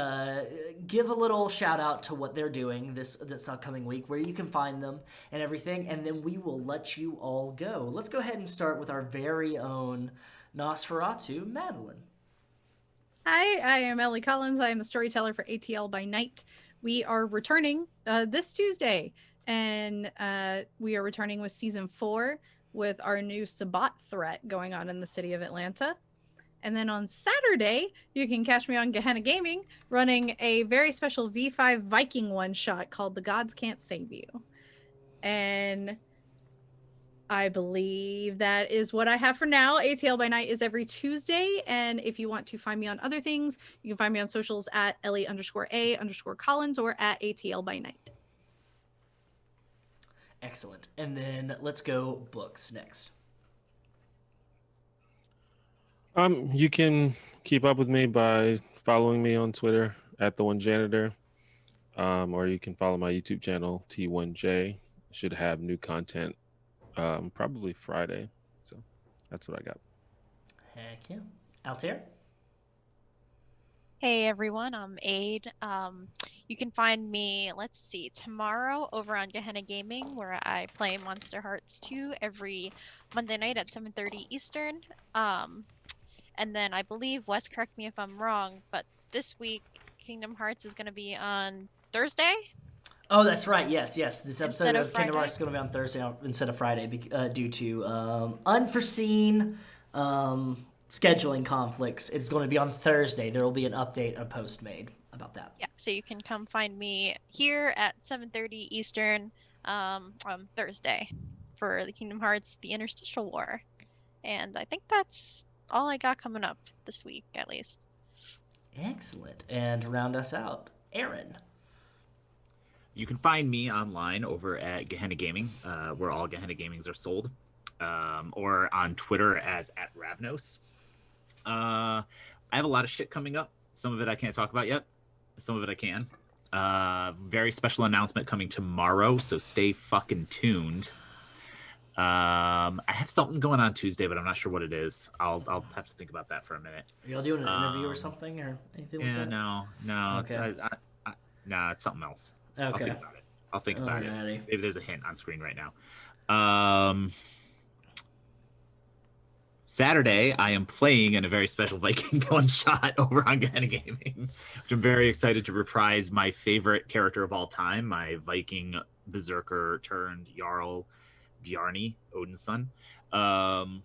give a little shout out to what they're doing this upcoming week, where you can find them and everything, and then we will let you all go. Let's go ahead and start with our very own Nosferatu, Madelyn. Hi, I am Ellie Collins. I am a storyteller for ATL by Night. We are returning this Tuesday, and we are returning with season 4 with our new Sabbat threat going on in the city of Atlanta. And then on Saturday, you can catch me on Gehenna Gaming running a very special V5 Viking one-shot called The Gods Can't Save You. And I believe that is what I have for now. ATL by Night is every Tuesday. And if you want to find me on other things, you can find me on socials at Ellie_A_Collins or at ATL by Night. Excellent. And then let's go books next. You can keep up with me by following me on Twitter at the One Janitor, or you can follow my YouTube channel T1J. Should have new content probably Friday. So that's what I got. Heck yeah. Altair? Hey everyone, I'm Aid. You can find me, let's see, tomorrow over on Gehenna Gaming, where I play Monster Hearts 2 every Monday night at 7:30 Eastern. And then I believe, Wes, correct me if I'm wrong, but this week Kingdom Hearts is going to be on Thursday? Oh, that's right. Yes. This episode Instead of of Kingdom Friday? Hearts is going to be on Thursday instead of Friday due to unforeseen scheduling conflicts. It's going to be on Thursday. There will be an update, a post made about that. Yeah, so you can come find me here at 7:30 Eastern on Thursday for the Kingdom Hearts The Interstitial War. And I think that's all I got coming up this week, at least. Excellent. And to round us out, Aaron. You can find me online over at Gehenna Gaming, where all Gehenna Gamings are sold, or on Twitter as @Ravnos. I have a lot of shit coming up. Some of it I can't talk about yet. Some of it I can. Very special announcement coming tomorrow, so stay fucking tuned. I have something going on Tuesday, but I'm not sure what it is. I'll have to think about that for a minute. Are y'all doing an interview or something or anything like that? No. Okay. It's something else. Okay. I'll think about it. Alrighty. Maybe there's a hint on screen right now. Saturday, I am playing in a very special Viking one-shot over on Gehenna Gaming, which I'm very excited to reprise my favorite character of all time, my Viking berserker turned Jarl Bjarni, Odin's son. And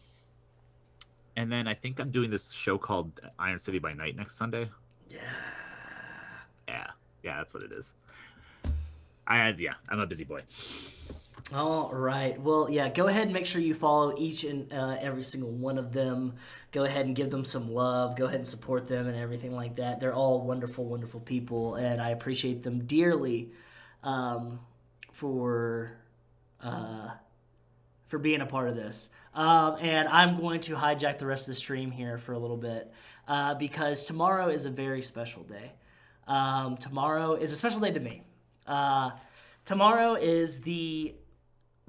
then I think I'm doing this show called Iron City by Night next Sunday. Yeah. Yeah, that's what it is. I'm a busy boy. All right. Well, yeah, go ahead and make sure you follow each and every single one of them. Go ahead and give them some love. Go ahead and support them and everything like that. They're all wonderful, wonderful people, and I appreciate them dearly for being a part of this. And I'm going to hijack the rest of the stream here for a little bit because tomorrow is a very special day. Tomorrow is a special day to me. Tomorrow is the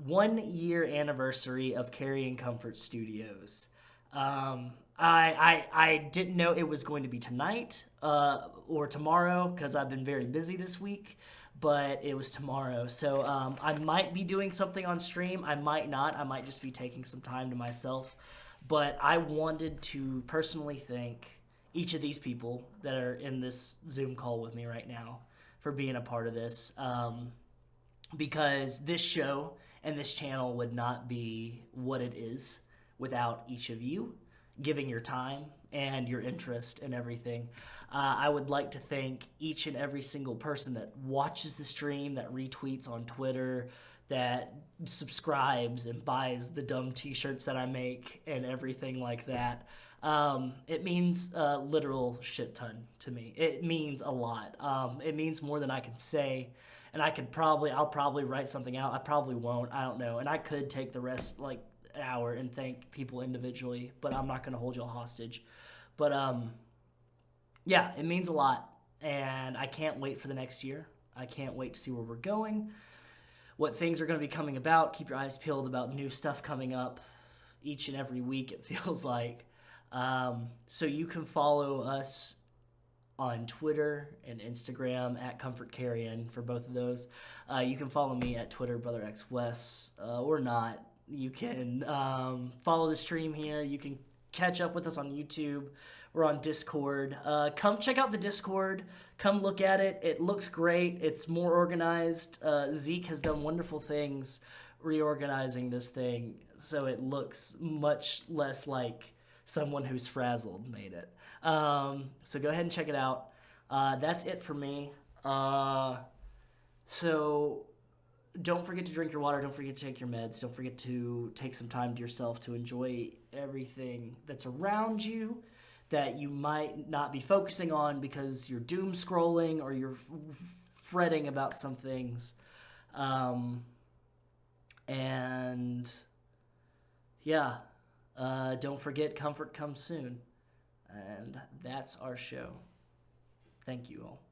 1-year anniversary of Carrion Comfort Studios. I didn't know it was going to be tonight or tomorrow because I've been very busy this week, but it was tomorrow. So I might be doing something on stream. I might not. I might just be taking some time to myself. But I wanted to personally thank each of these people that are in this Zoom call with me right now for being a part of this. Because this show and this channel would not be what it is without each of you giving your time and your interest in everything. I would like to thank each and every single person that watches the stream, that retweets on Twitter, that subscribes and buys the dumb t-shirts that I make and everything like that. It means a literal shit ton to me. It means a lot. It means more than I can say. And I'll probably write something out. I probably won't. I don't know. And I could take the rest, like an hour, and thank people individually, but I'm not going to hold y'all hostage. But, yeah, it means a lot. And I can't wait for the next year. I can't wait to see where we're going, what things are going to be coming about. Keep your eyes peeled about new stuff coming up each and every week, it feels like. So you can follow us on Twitter and Instagram at Comfort Carrion for both of those. You can follow me at Twitter, BrotherXWes, or not. You can follow the stream here. You can catch up with us on YouTube. We're on Discord. Come check out the Discord. Come look at it. It looks great. It's more organized. Zeke has done wonderful things reorganizing this thing so it looks much less like someone who's frazzled made it. So go ahead and check it out. That's it for me. So don't forget to drink your water. Don't forget to take your meds. Don't forget to take some time to yourself to enjoy everything that's around you that you might not be focusing on because you're doom scrolling or you're fretting about some things. And yeah, don't forget comfort comes soon. And that's our show. Thank you all.